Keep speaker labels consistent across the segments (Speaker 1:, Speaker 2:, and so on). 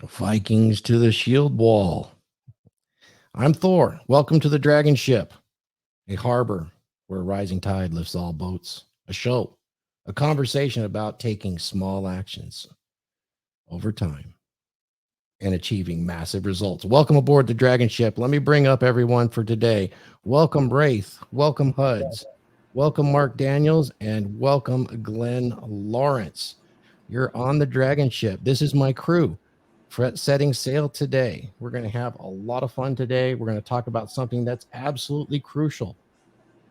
Speaker 1: Vikings to the shield wall. I'm Thor. Welcome to the Dragonship, a harbor where a rising tide lifts all boats, a show, a conversation about taking small actions over time and achieving massive results. Welcome aboard the Dragonship. Let me bring up everyone for today. Welcome, Raith. Welcome, Huds. Welcome, Mark Daniels. And welcome, Glenn Laurence. You're on the Dragonship. This is my crew. Setting sail today. We're going to have a lot of fun today. We're going to talk about something that's absolutely crucial,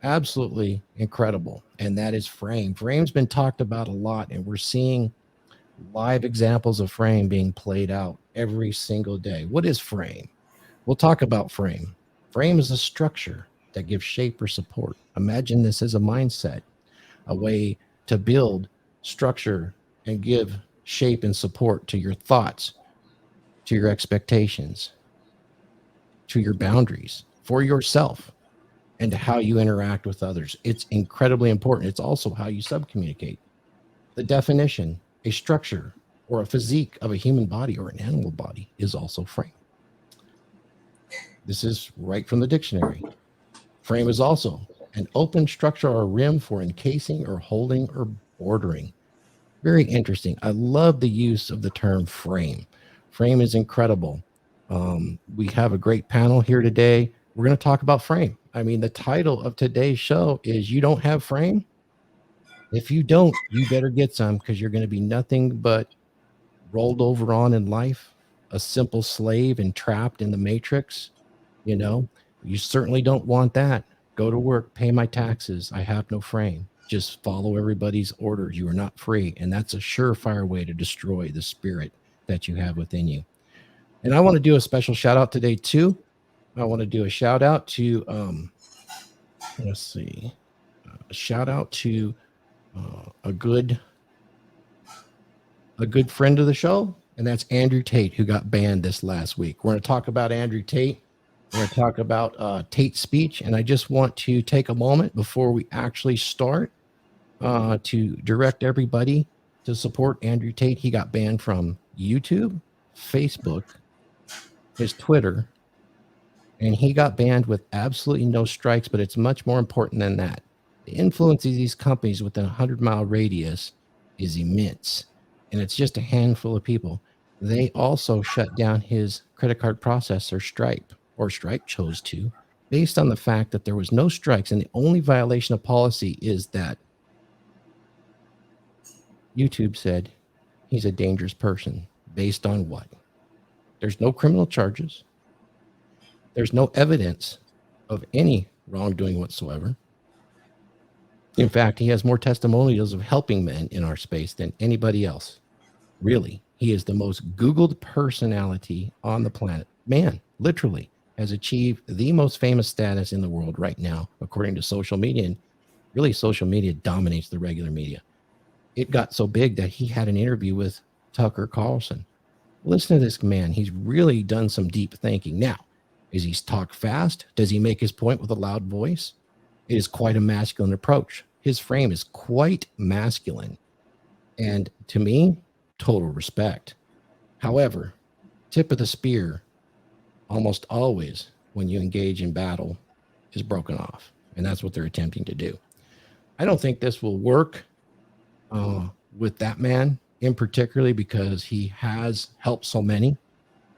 Speaker 1: absolutely incredible, and that is frame. Frame's been talked about a lot, and we're seeing live examples of frame being played out every single day. What is frame? We'll talk about frame. Frame is a structure that gives shape or support. Imagine this as a mindset, a way to build structure and give shape and support to your thoughts, to your expectations, to your boundaries for yourself, and to how you interact with others. It's incredibly important. It's also how you subcommunicate. The definition, a structure or a physique of a human body or an animal body is also frame. This is right from the dictionary. Frame is also an open structure or rim for encasing or holding or bordering. Very interesting. I love the use of the term frame. Frame is incredible. We have a great panel here today. We're going to talk about frame. I mean, the title of today's show is You Don't Have Frame? If you don't, you better get some, because you're going to be nothing but rolled over on in life, a simple slave and trapped in the matrix. You know, you certainly don't want that. Go to work, pay my taxes. I have no frame. Just follow everybody's orders. You are not free. And that's a surefire way to destroy the spirit that you have within you. And I want to do a special shout out today too. I want to do a shout out to, let's see, a shout out to a good friend of the show, and that's Andrew Tate, who got banned this last week. We're going to talk about Andrew Tate. We're going to talk about Tate's speech, and I just want to take a moment before we actually start to direct everybody to support Andrew Tate. He got banned from YouTube, Facebook, his Twitter, and he got banned with absolutely no strikes, but it's much more important than that. The influence of these companies within a 100-mile radius is immense, and it's just a handful of people. They also shut down his credit card processor, Stripe, or Stripe chose to, based on the fact that there was no strikes, and the only violation of policy is that YouTube said he's a dangerous person. Based on what? There's no criminal charges. There's no evidence of any wrongdoing whatsoever. In fact, he has more testimonials of helping men in our space than anybody else. Really, he is the most Googled personality on the planet. Man, literally, has achieved the most famous status in the world right now, according to social media. And really, social media dominates the regular media. It got so big that he had an interview with Tucker Carlson. Listen to this man. He's really done some deep thinking. Now, does he talk fast? Does he make his point with a loud voice? It is quite a masculine approach. His frame is quite masculine. And to me, total respect. However, tip of the spear, almost always when you engage in battle, is broken off. And that's what they're attempting to do. I don't think this will work with that man in particularly, because he has helped so many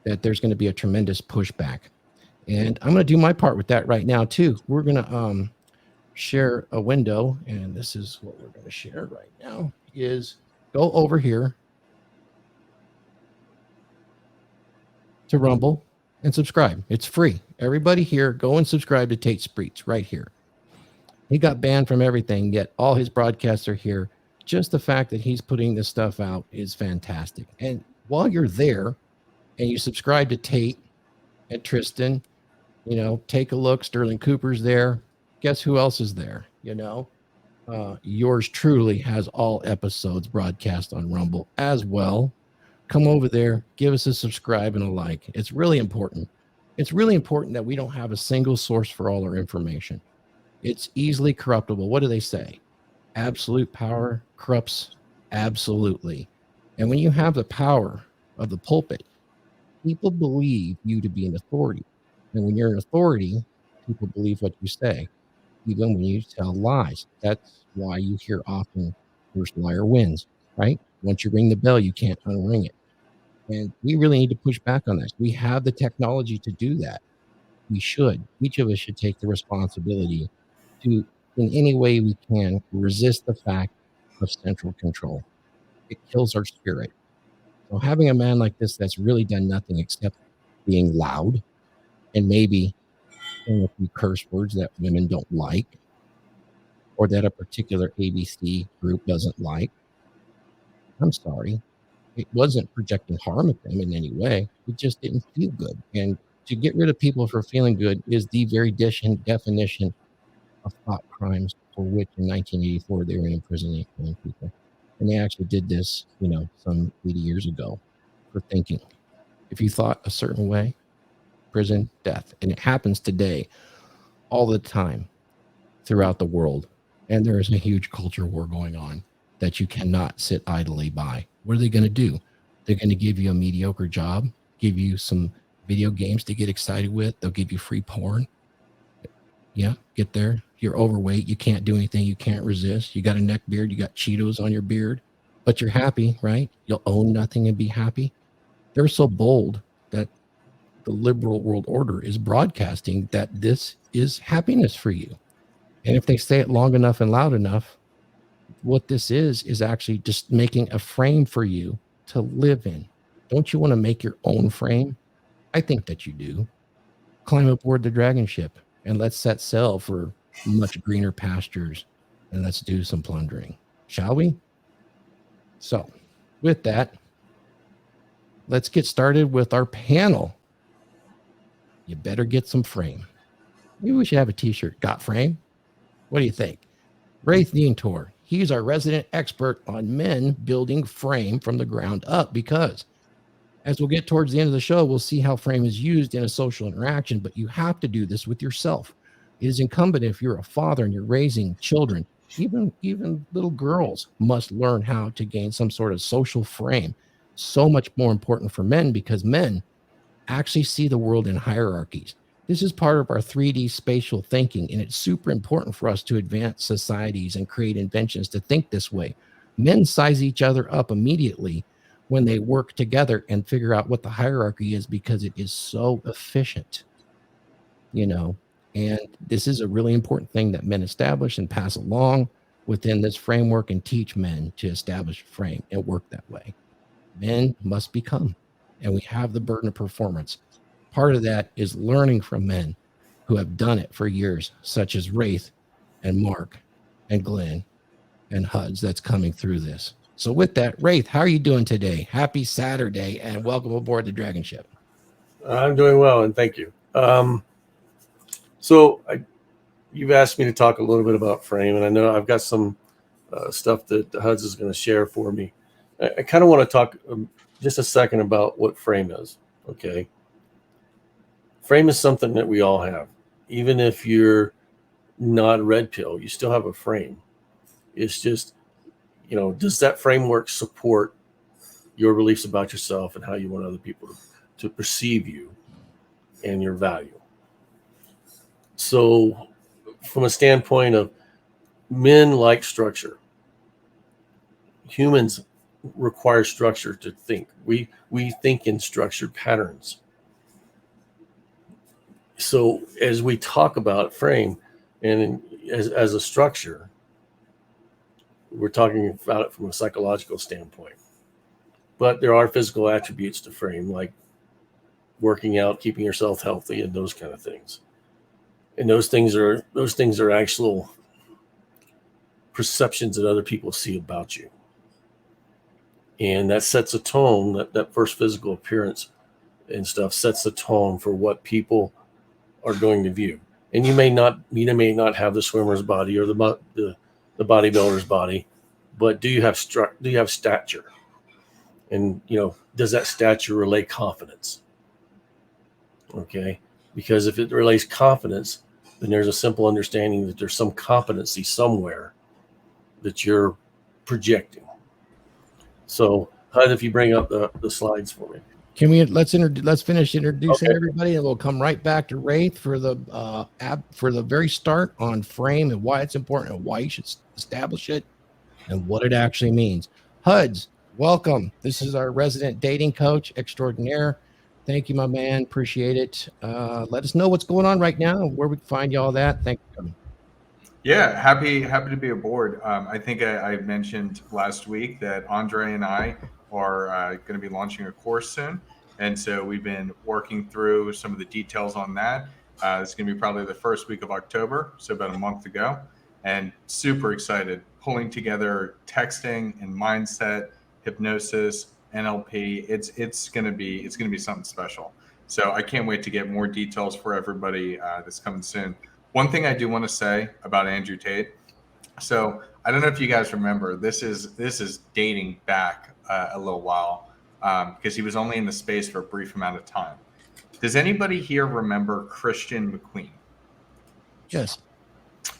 Speaker 1: that there's going to be a tremendous pushback. And I'm going to do my part with that right now too. We're going to share a window, and this is what we're going to share right now, is go over here to Rumble and subscribe. It's free. Everybody here, go and subscribe to Tate Spreets right here. He got banned from everything, yet all his broadcasts are here. Just the fact that he's putting this stuff out is fantastic. And while you're there and you subscribe to Tate and Tristan, you know, take a look. Sterling Cooper's there. Guess who else is there? You know, yours truly has all episodes broadcast on Rumble as well. Come over there, give us a subscribe and a like. It's really important. It's really important that we don't have a single source for all our information. It's easily corruptible. What do they say? Absolute power corrupts absolutely. And when you have the power of the pulpit, People believe you to be an authority. And when you're an authority, people believe what you say, even when you tell lies. That's why you hear often, first liar wins, right? Once you ring the bell, you can't unring it. And we really need to push back on this. We have the technology to do that. We should. Each of us should take the responsibility to, in any way we can, resist the fact of central control. It kills our spirit. So having a man like this that's really done nothing except being loud and maybe saying a few curse words that women don't like or that a particular ABC group doesn't like, I'm sorry. It wasn't projecting harm at them in any way. It just didn't feel good. And to get rid of people for feeling good is the very definition of thought crimes for which in 1984 they were imprisoning people. And they actually did this, some 80 years ago for thinking. If you thought a certain way, prison, death. And it happens today all the time throughout the world. And there is a huge culture war going on that you cannot sit idly by. What are they going to do? They're going to give you a mediocre job, give you some video games to get excited with. They'll give you free porn. Yeah, get there. You're overweight. You can't do anything. You can't resist. You got a neck beard. You got Cheetos on your beard, but you're happy, right? You'll own nothing and be happy. They're so bold that the liberal world order is broadcasting that this is happiness for you. And if they say it long enough and loud enough, what this is actually just making a frame for you to live in. Don't you want to make your own frame? I think that you do. Climb aboard the dragon ship and let's set sail for much greener pastures and let's do some plundering, shall we? So with that, let's get started with our panel. You better get some frame. Maybe we should have a t-shirt. Got frame? What do you think? Raith Deantior. He's our resident expert on men building frame from the ground up, because as we'll get towards the end of the show, we'll see how frame is used in a social interaction, but you have to do this with yourself. It is incumbent, if you're a father and you're raising children, even little girls must learn how to gain some sort of social frame. So much more important for men, because men actually see the world in hierarchies. This is part of our 3D spatial thinking, and it's super important for us to advance societies and create inventions to think this way. Men size each other up immediately when they work together and figure out what the hierarchy is, because it is so efficient, and this is a really important thing that men establish and pass along within this framework and teach men to establish a frame and work that way. Men must become, and we have the burden of performance. Part of that is learning from men who have done it for years, such as Raith and Mark and Glenn and Huds that's coming through this. So with that, Raith, how are you doing today? Happy Saturday and welcome aboard the DragonShip.
Speaker 2: I'm doing well, and thank you. You've asked me to talk a little bit about frame, and I know I've got some stuff that Huds is going to share for me. I kind of want to talk just a second about what frame is, okay? Frame is something that we all have. Even if you're not red pill, you still have a frame. It's just, does that framework support your beliefs about yourself and how you want other people to perceive you and your value? So from a standpoint of men like structure, humans require structure to think. We think in structured patterns. So as we talk about frame and as a structure, we're talking about it from a psychological standpoint. But there are physical attributes to frame, like working out, keeping yourself healthy, and those kind of things. And those things are actual perceptions that other people see about you. And that sets a tone, that first physical appearance and stuff sets the tone for what people are going to view. And you may not have the swimmer's body or the bodybuilder's body, but do you have stature? And does that stature relay confidence? Okay, because if it relays confidence, then there's a simple understanding that there's some competency somewhere that you're projecting. So, Hud, if you bring up the slides for me.
Speaker 1: let's finish introducing
Speaker 2: Okay.
Speaker 1: everybody, and we'll come right back to Raith for the for the very start on frame and why it's important and why you should establish it and what it actually means. Huds, welcome. This is our resident dating coach extraordinaire. Thank you, my man. Appreciate it. Let us know what's going on right now and where we can find you all that. Thank you.
Speaker 3: Yeah, happy to be aboard. I think I mentioned last week that Andre and I are going to be launching a course soon, and so we've been working through some of the details on that. It's going to be probably the first week of October, so about a month ago, and super excited. Pulling together texting and mindset, hypnosis, NLP. It's going to be something special. So I can't wait to get more details for everybody that's coming soon. One thing I do want to say about Andrew Tate. So I don't know if you guys remember. This is dating back a little while because he was only in the space for a brief amount of time. Does anybody here remember Christian McQueen?
Speaker 1: Yes.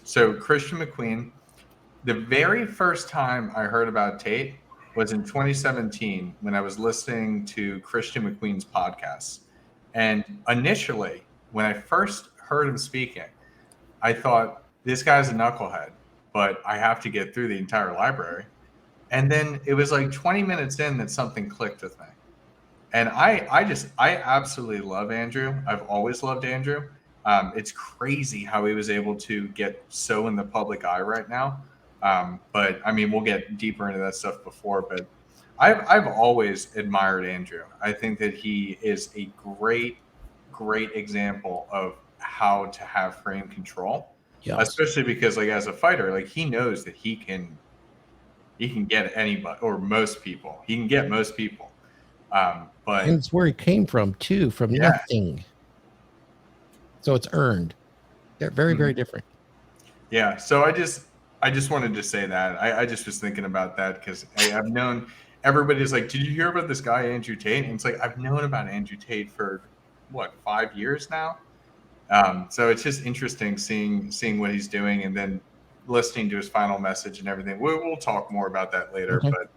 Speaker 3: So Christian McQueen. The very first time I heard about Tate was in 2017 when I was listening to Christian McQueen's podcast. And initially, when I first heard him speaking, I thought, this guy's a knucklehead, but I have to get through the entire library. And then it was like 20 minutes in that something clicked with me. And I absolutely love Andrew. I've always loved Andrew. It's crazy how he was able to get so in the public eye right now. But I mean, we'll get deeper into that stuff before, but I've always admired Andrew. I think that he is a great example of how to have frame control, especially because like as a fighter, like he knows that he can get anybody or most people. He can get most people. But
Speaker 1: and it's where he came from too, from nothing. So it's earned. They're very, very different.
Speaker 3: Yeah. So I just wanted to say that. I just was thinking about that because I've known everybody's like, did you hear about this guy, Andrew Tate? And it's like, I've known about Andrew Tate for 5 years now. So it's just interesting seeing what he's doing and then listening to his final message and everything. We'll talk more about that later.
Speaker 1: Okay.
Speaker 3: But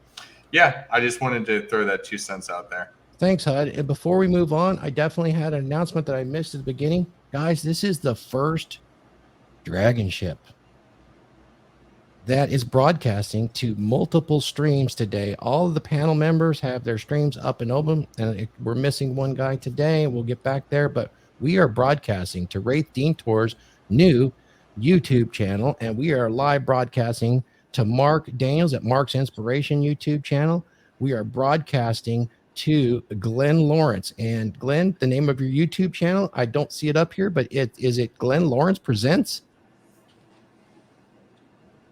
Speaker 3: yeah, I just wanted to throw that 2 cents out there.
Speaker 1: Thanks, Hud. And before we move on, I definitely had an announcement that I missed at the beginning. Guys, this is the first dragon ship that is broadcasting to multiple streams today. All of the panel members have their streams up and open, and we're missing one guy today. We'll get back there, but we are broadcasting to Raith Deantior's new YouTube channel, and we are live broadcasting to Mark Daniels at Mark's Inspiration YouTube channel. We are broadcasting to Glenn Laurence. And Glenn, the name of your YouTube channel, I don't see it up here, but is it Glenn Laurence Presents?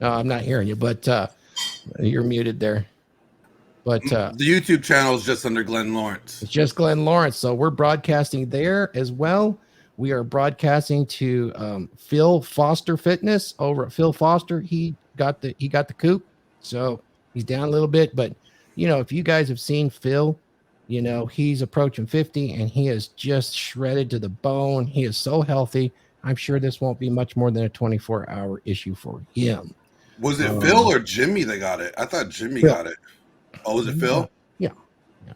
Speaker 1: No, I'm not hearing you, but you're muted there. But
Speaker 4: the YouTube channel is just under Glenn Laurence.
Speaker 1: It's just Glenn Laurence. So we're broadcasting there as well. We are broadcasting to Phil Foster Fitness over at Phil Foster. He got the coop, so he's down a little bit. But if you guys have seen Phil, he's approaching 50 and he is just shredded to the bone. He is so healthy. I'm sure this won't be much more than a 24-hour issue for him.
Speaker 4: Was it Phil or Jimmy that got it? I thought Jimmy got it. Oh, was it Phil?
Speaker 1: Yeah.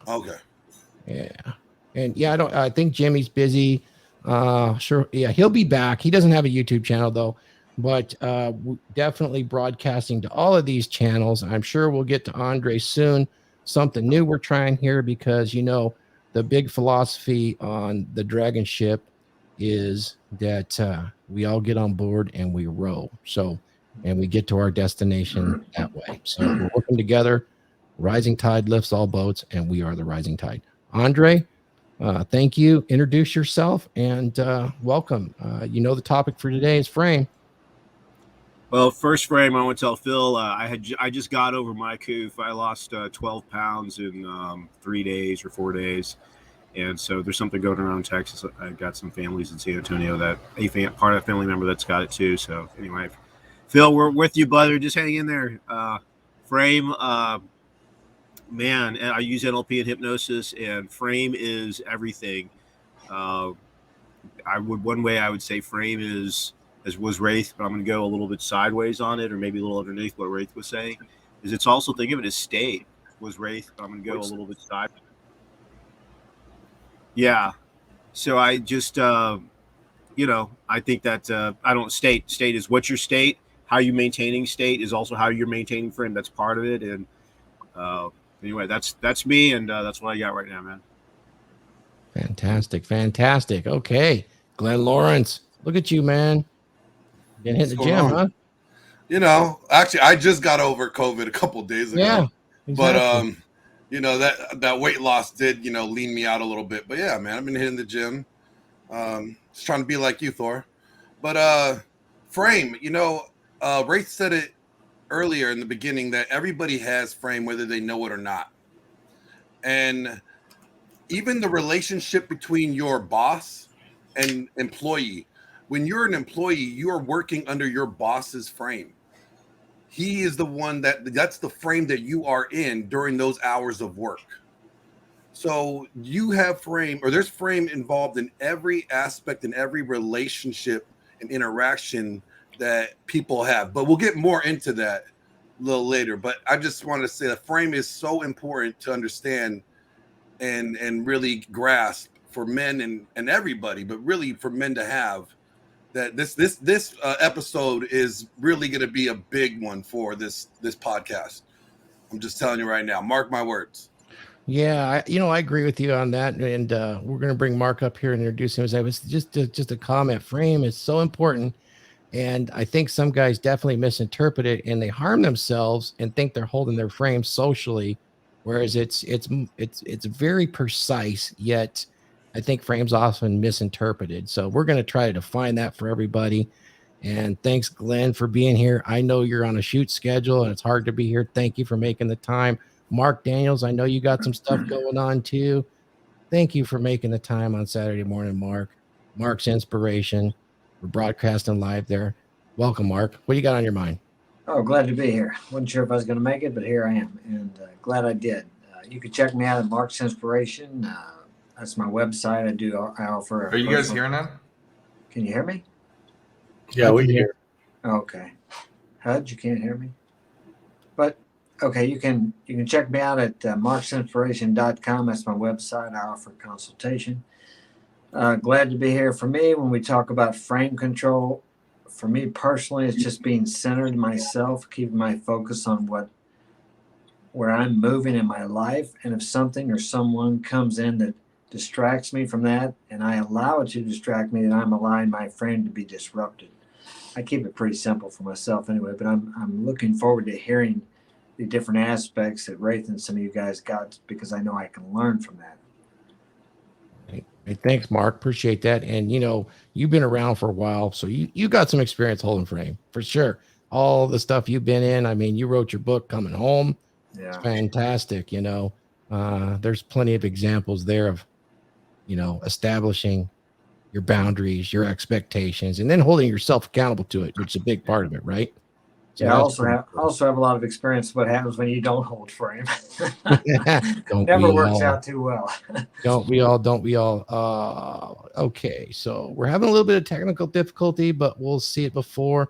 Speaker 4: Okay.
Speaker 1: Yeah. And I think Jimmy's busy. Sure. Yeah, he'll be back. He doesn't have a YouTube channel though, but definitely broadcasting to all of these channels. I'm sure we'll get to Andre soon. Something new we're trying here because the big philosophy on the Dragon Ship is that we all get on board and we row. And we get to our destination that way. So we're working together. Rising tide lifts all boats, and we are the rising tide. Andre, thank you. Introduce yourself and welcome. The topic for today is frame.
Speaker 5: Well, first frame, I want to tell Phil, I just got over my coof. I lost 12 pounds in 3 days or 4 days. And so there's something going around in Texas. I've got some families in San Antonio that part of a family member that's got it too. So anyway, Phil, we're with you, brother. Just hang in there. Frame, man, I use NLP and hypnosis, and frame is everything. One way I would say frame is, as was Raith, but I'm going to go a little bit sideways on it, or maybe a little underneath what Raith was saying. Is it's also, think of it as state was Raith, but I'm going to go a little bit sideways. Yeah. So I just, I think that I don't state is what's your state, how you maintaining state is also how you're maintaining frame. That's part of it. And anyway, that's me, and that's what I got right now, man.
Speaker 1: Fantastic. Fantastic. Okay. Glenn Laurence, look at you, man. Been hitting the
Speaker 4: What's going
Speaker 1: gym,
Speaker 4: on?
Speaker 1: huh?
Speaker 4: Actually, I just got over COVID a couple days ago.
Speaker 1: Yeah. Exactly.
Speaker 4: But that weight loss did lean me out a little bit. But yeah, man, I've been hitting the gym. Just trying to be like you, Thor. But frame, Raith said it earlier in the beginning that everybody has frame, whether they know it or not. And even the relationship between your boss and employee, when you're an employee, you are working under your boss's frame. He is the one that's the frame that you are in during those hours of work. So you have frame, or there's frame involved in every aspect and every relationship and interaction that people have. But we'll get more into that a little later. But I just wanted to say that frame is so important to understand and really grasp for men and everybody, but really for men to have. That this episode is really going to be a big one for this podcast. I'm just telling you right now. Mark my words.
Speaker 1: Yeah, I agree with you on that, and we're going to bring Mark up here and introduce him. As I was just a comment. Frame is so important, and I think some guys definitely misinterpret it and they harm themselves and think they're holding their frame socially, whereas it's very precise. Yet, I think frame's often misinterpreted. So we're going to try to define that for everybody. And thanks, Glenn, for being here. I know you're on a shoot schedule and it's hard to be here. Thank you for making the time. Mark Daniels, I know you got some stuff going on too. Thank you for making the time on Saturday morning, Mark. Mark's inspiration. We're broadcasting live there. Welcome, Mark. What do you got on your mind?
Speaker 6: Oh, glad to be here. Wasn't sure if I was going to make it, but here I am, and glad I did. You can check me out at Mark's Inspiration. That's my website. I offer.
Speaker 3: Are you guys hearing that?
Speaker 6: Can you hear me?
Speaker 2: Yeah, we can hear.
Speaker 6: Okay. Hud, you can't hear me? But okay, you can check me out at marksinspiration.com. That's my website. I offer consultation. Glad to be here. For me, when we talk about frame control, for me personally, it's just being centered in myself, keeping my focus on where I'm moving in my life. And if something or someone comes in that distracts me from that, and I allow it to distract me, then I'm allowing my frame to be disrupted. I keep it pretty simple for myself anyway, but I'm looking forward to hearing the different aspects that Raith and some of you guys got, because I know I can learn from that.
Speaker 1: Hey, thanks, Mark. Appreciate that. And you've been around for a while, so you got some experience holding frame for sure. All the stuff you've been in. I mean, you wrote your book Coming Home.
Speaker 6: Yeah.
Speaker 1: It's fantastic. There's plenty of examples there of establishing your boundaries, your expectations, and then holding yourself accountable to it, which is a big part of it, right? So
Speaker 6: yeah, I also have a lot of experience what happens when you don't hold frame. Never works out too well.
Speaker 1: Don't we all? Okay, so we're having a little bit of technical difficulty, but we'll see it before.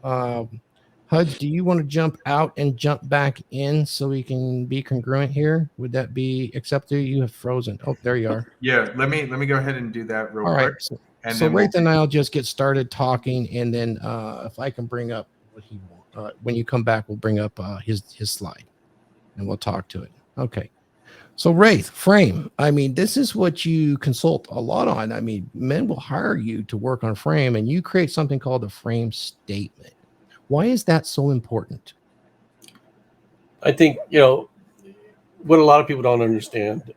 Speaker 1: Huds, do you want to jump out and jump back in so we can be congruent here? Would that be accepted? You have frozen. Oh, there you are.
Speaker 3: Yeah, let me go ahead and do that real
Speaker 1: All right.
Speaker 3: quick.
Speaker 1: So Raith and I'll just get started talking, and then if I can bring up what he wants. When you come back, we'll bring up his slide, and we'll talk to it. Okay. So Raith, frame. I mean, this is what you consult a lot on. I mean, men will hire you to work on frame, and you create something called a frame statement. Why is that so important?
Speaker 2: I think, what a lot of people don't understand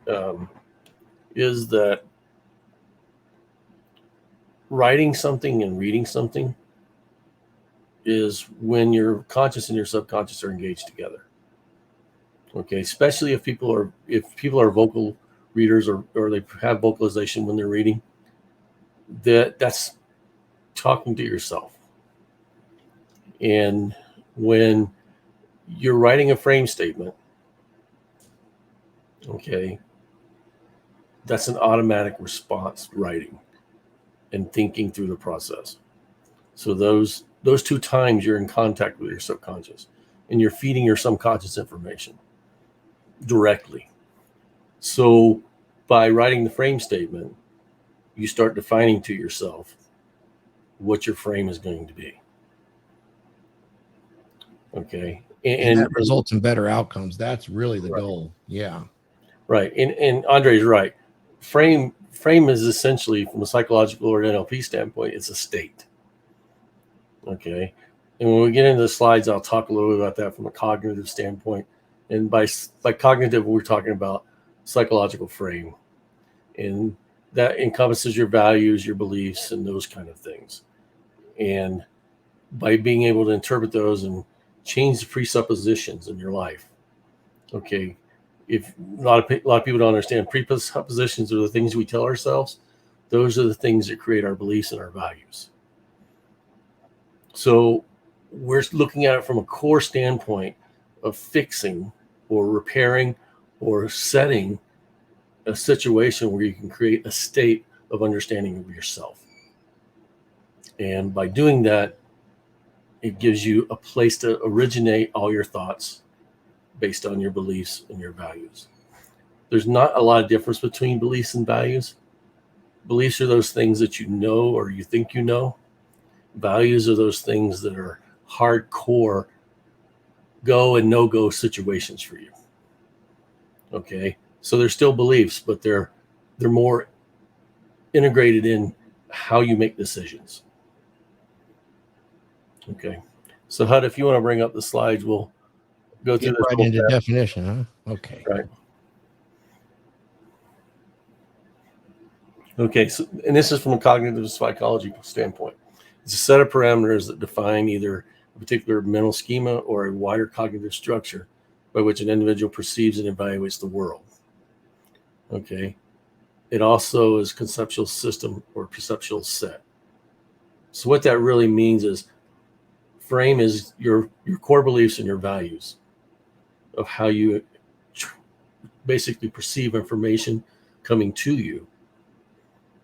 Speaker 2: is that writing something and reading something is when your conscious and your subconscious are engaged together. Okay, especially if people are vocal readers or they have vocalization when they're reading, that's talking to yourself. And when you're writing a frame statement, okay, that's an automatic response writing and thinking through the process. So those two times you're in contact with your subconscious and you're feeding your subconscious information directly. So by writing the frame statement, you start defining to yourself what your frame is going to be. Okay.
Speaker 1: And that results in better outcomes. That's really the goal. Yeah.
Speaker 2: Right. And Andre's right. Frame is essentially, from a psychological or NLP standpoint, it's a state. Okay. And when we get into the slides, I'll talk a little bit about that from a cognitive standpoint. And by cognitive, we're talking about psychological frame. And that encompasses your values, your beliefs, and those kind of things. And by being able to interpret those and change the presuppositions in your life. Okay. If a lot of people don't understand, presuppositions are the things we tell ourselves. Those are the things that create our beliefs and our values. So we're looking at it from a core standpoint of fixing or repairing or setting a situation where you can create a state of understanding of yourself. And by doing that, it gives you a place to originate all your thoughts based on your beliefs and your values. There's not a lot of difference between beliefs and values. Beliefs are those things that you know or you think you know. Values are those things that are hardcore go and no-go situations for you. Okay, so they're still beliefs, but they're more integrated in how you make decisions. Okay, so Hud, if you want to bring up the slides, we'll go through this
Speaker 1: right into definition, huh? Okay.
Speaker 2: Right. Okay, so, and this is from a cognitive psychology standpoint. It's a set of parameters that define either a particular mental schema or a wider cognitive structure by which an individual perceives and evaluates the world. Okay. It also is conceptual system or perceptual set. So what that really means is frame is your core beliefs and your values of how you basically perceive information coming to you.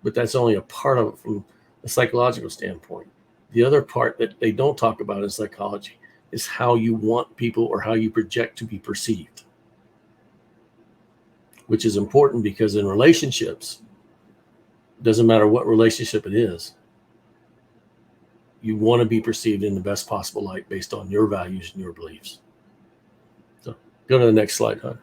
Speaker 2: But that's only a part of it from a psychological standpoint. The other part that they don't talk about in psychology is how you want people or how you project to be perceived, which is important because in relationships, doesn't matter what relationship it is, you want to be perceived in the best possible light based on your values and your beliefs. So go to the next slide, Hud.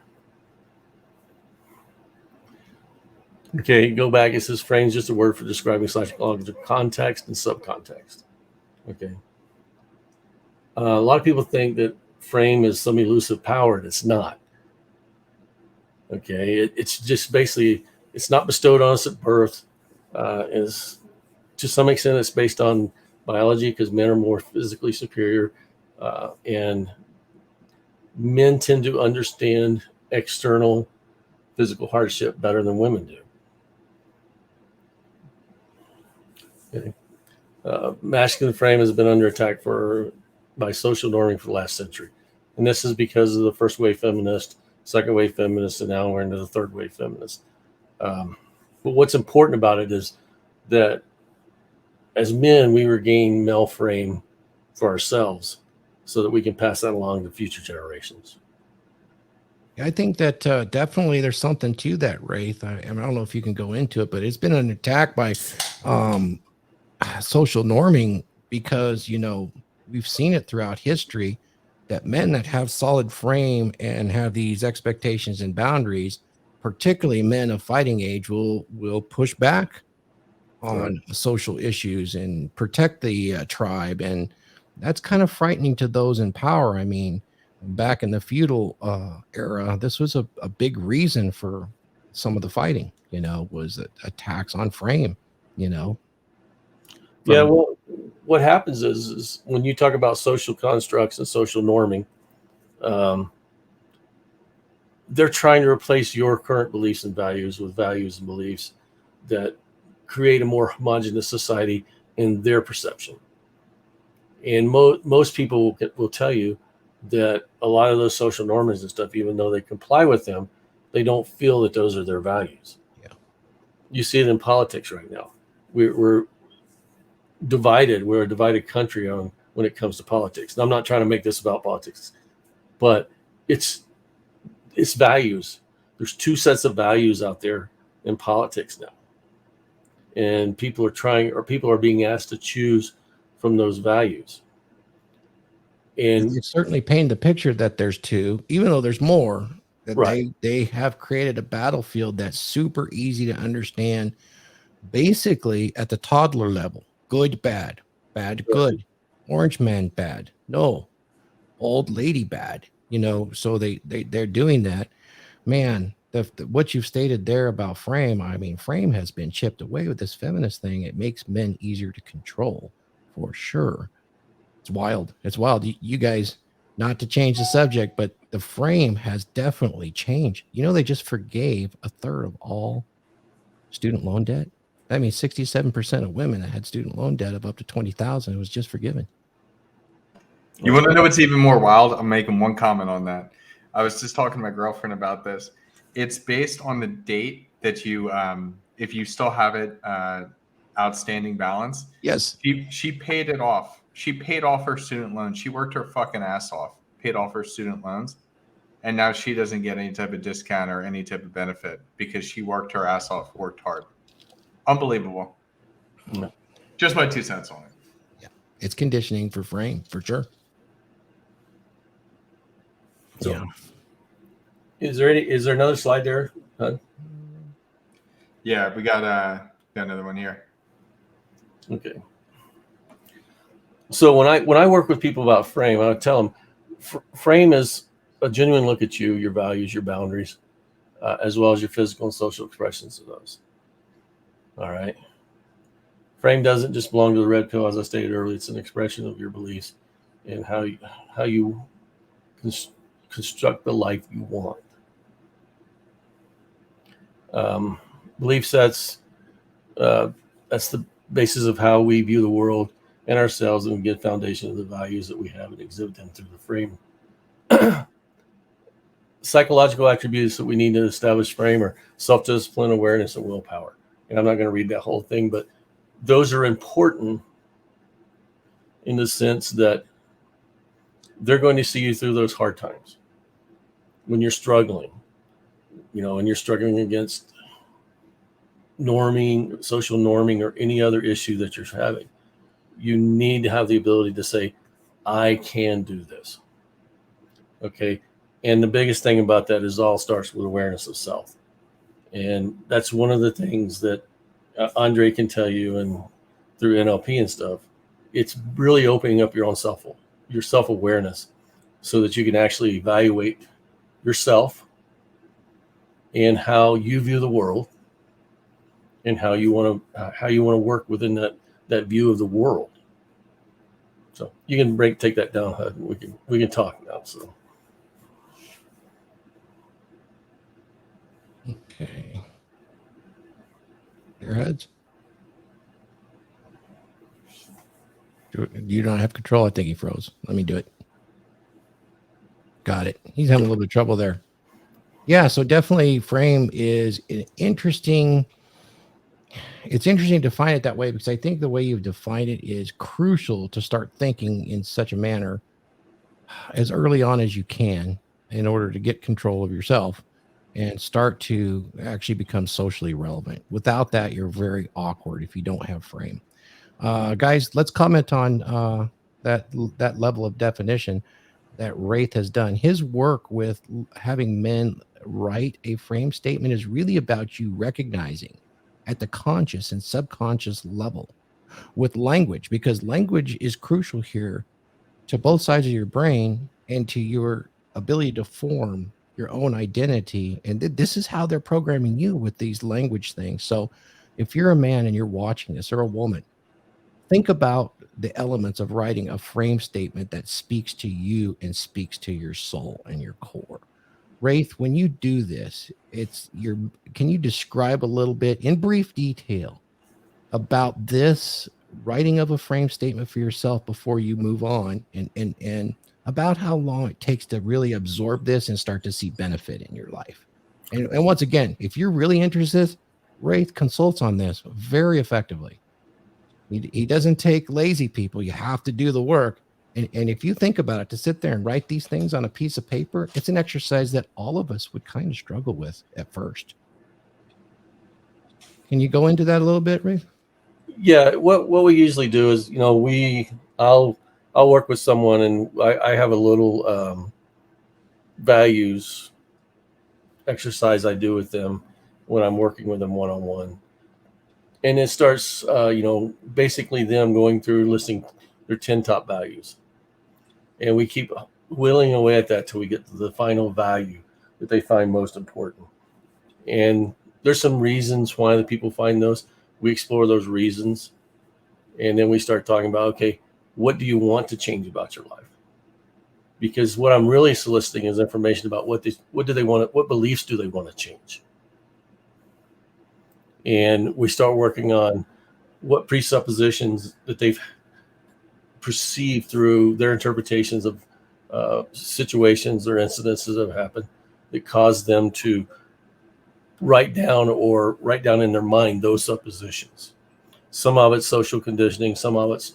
Speaker 2: Okay, go back. It says frame is just a word for describing psychological context and subcontext. Okay. A lot of people think that frame is some elusive power, and it's not. Okay, it's just basically, it's not bestowed on us at birth. Is to some extent it's based on biology because men are more physically superior, and men tend to understand external physical hardship better than women do. Okay. Masculine frame has been under attack by social norming for the last century. And this is because of the first wave feminist, second wave feminist, and now we're into the third wave feminist. But what's important about it is that as men, we regain male frame for ourselves so that we can pass that along to future generations.
Speaker 1: I think that definitely there's something to that, Raith. I don't know if you can go into it, but it's been an attack by social norming because, you know, we've seen it throughout history that men that have solid frame and have these expectations and boundaries, particularly men of fighting age, will push back on social issues and protect the tribe. And that's kind of frightening to those in power. I mean, back in the feudal era, this was a big reason for some of the fighting, you know, was attacks on frame, you know.
Speaker 2: Yeah, well, what happens is when you talk about social constructs and social norming, they're trying to replace your current beliefs and values with values and beliefs that create a more homogenous society in their perception. And most people will tell you that a lot of those social norms and stuff, even though they comply with them, they don't feel that those are their values.
Speaker 1: Yeah,
Speaker 2: you see it in politics right now. We're divided. We're a divided country when it comes to politics. And I'm not trying to make this about politics, but it's values. There's two sets of values out there in politics now. And people are being asked to choose from those values. And
Speaker 1: It's certainly painted the picture that there's two, even though there's more. That
Speaker 2: Right.
Speaker 1: they have created a battlefield that's super easy to understand, basically at the toddler level. Good, bad, bad, good. Orange man, bad. No, old lady, bad. So they're doing that. Man, what you've stated there about Frame, I mean, Frame has been chipped away with this feminist thing. It makes men easier to control, for sure. It's wild. It's wild. You guys, not to change the subject, but the Frame has definitely changed. They just forgave a third of all student loan debt. That means 67% of women that had student loan debt of up to $20,000 was just forgiven.
Speaker 3: You want to know what's even more wild? I'm making one comment on that. I was just talking to my girlfriend about this. It's based on the date that you, if you still have it outstanding balance.
Speaker 1: Yes.
Speaker 3: She paid it off. She paid off her student loans. She worked her fucking ass off, paid off her student loans. And now she doesn't get any type of discount or any type of benefit because she worked her ass off, worked hard. Unbelievable.
Speaker 2: Yeah.
Speaker 3: Just my 2 cents on it.
Speaker 1: Yeah. It's conditioning for Frame, for sure.
Speaker 2: So,
Speaker 1: yeah.
Speaker 2: Is there another slide there, Hud?
Speaker 3: Yeah, we got another one here.
Speaker 2: Okay. So when I work with people about Frame, I tell them Frame is a genuine look at you, your values, your boundaries, as well as your physical and social expressions of those. All right. Frame doesn't just belong to the red pill, as I stated earlier. It's an expression of your beliefs and how you construct the life you want. Belief sets, that's the basis of how we view the world and ourselves, and we get foundation of the values that we have and exhibit them through the Frame. Psychological attributes that we need to establish Frame are self-discipline, awareness, and willpower. And I'm not going to read that whole thing, but those are important in the sense that they're going to see you through those hard times when you're struggling, and you're struggling against norming, social norming, or any other issue that you're having. You need to have the ability to say, I can do this. Okay. And the biggest thing about that is all starts with awareness of self. And that's one of the things that Andre can tell you, and through NLP and stuff, it's really opening up your own your self-awareness so that you can actually evaluate yourself and how you view the world and how you want to work within that view of the world. So you can take that down, Hud. We can talk now. So
Speaker 1: Okay. Your heads. You don't have control. I think he froze. Let me do it. Got it. He's having a little bit of trouble there. Yeah, so definitely Frame is an interesting. It's interesting to define it that way, because I think the way you've defined it is crucial to start thinking in such a manner as early on as you can in order to get control of yourself and start to actually become socially relevant. Without that, you're very awkward if you don't have Frame. Guys, let's comment on that level of definition that Raith has done. His work with having men write a Frame statement is really about you recognizing at the conscious and subconscious level with language, because language is crucial here to both sides of your brain and to your ability to form your own identity. And this is how they're programming you with these language things. So if you're a man and you're watching this, or a woman, think about the elements of writing a Frame statement that speaks to you and speaks to your soul and your core. Raith, when you do this, can you describe a little bit in brief detail about this writing of a Frame statement for yourself before you move on, and about how long it takes to really absorb this and start to see benefit in your life? And once again, if you're really interested, Raith consults on this very effectively. He doesn't take lazy people. You have to do the work. And if you think about it, to sit there and write these things on a piece of paper, it's an exercise that all of us would kind of struggle with at first. Can you go into that a little bit, Raith?
Speaker 2: Yeah, what we usually do is, I'll work with someone, and I have a little values exercise I do with them when I'm working with them one-on-one. And it starts, basically them going through listing their 10 top values. And we keep whittling away at that till we get to the final value that they find most important. And there's some reasons why the people find those. We explore those reasons. And then we start talking about, okay, what do you want to change about your life? Because what I'm really soliciting is information about what do they want, what beliefs do they want to change? And we start working on what presuppositions that they've perceived through their interpretations of situations or incidences that have happened that cause them to write down in their mind those suppositions. Some of it's social conditioning, some of it's,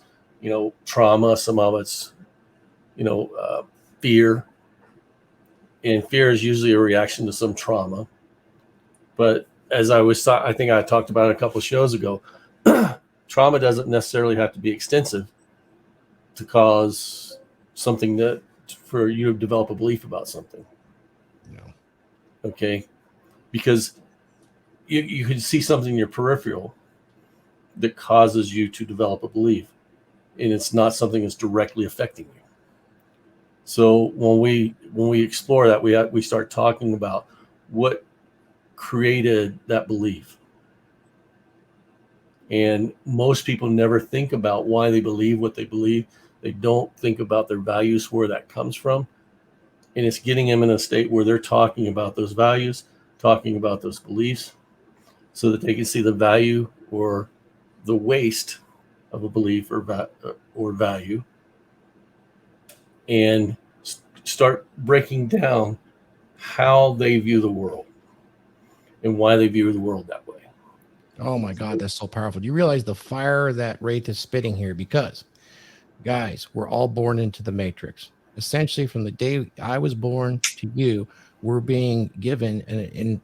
Speaker 2: trauma, some of it's, fear. And fear is usually a reaction to some trauma. But as I think I talked about it a couple of shows ago, trauma doesn't necessarily have to be extensive to cause something for you to develop a belief about something.
Speaker 1: No.
Speaker 2: Okay. Because you can see something in your peripheral that causes you to develop a belief, and it's not something that's directly affecting you. So when we explore that, we start talking about what created that belief. And most people never think about why they believe what they believe. They don't think about their values, where that comes from. And it's getting them in a state where they're talking about those values, talking about those beliefs, so that they can see the value or the waste of a belief or value, and start breaking down how they view the world and why they view the world that way.
Speaker 1: Oh my God, that's so powerful. Do you realize the fire that Raith is spitting here? Because, guys, we're all born into the matrix. Essentially, from the day I was born to you, we're being given in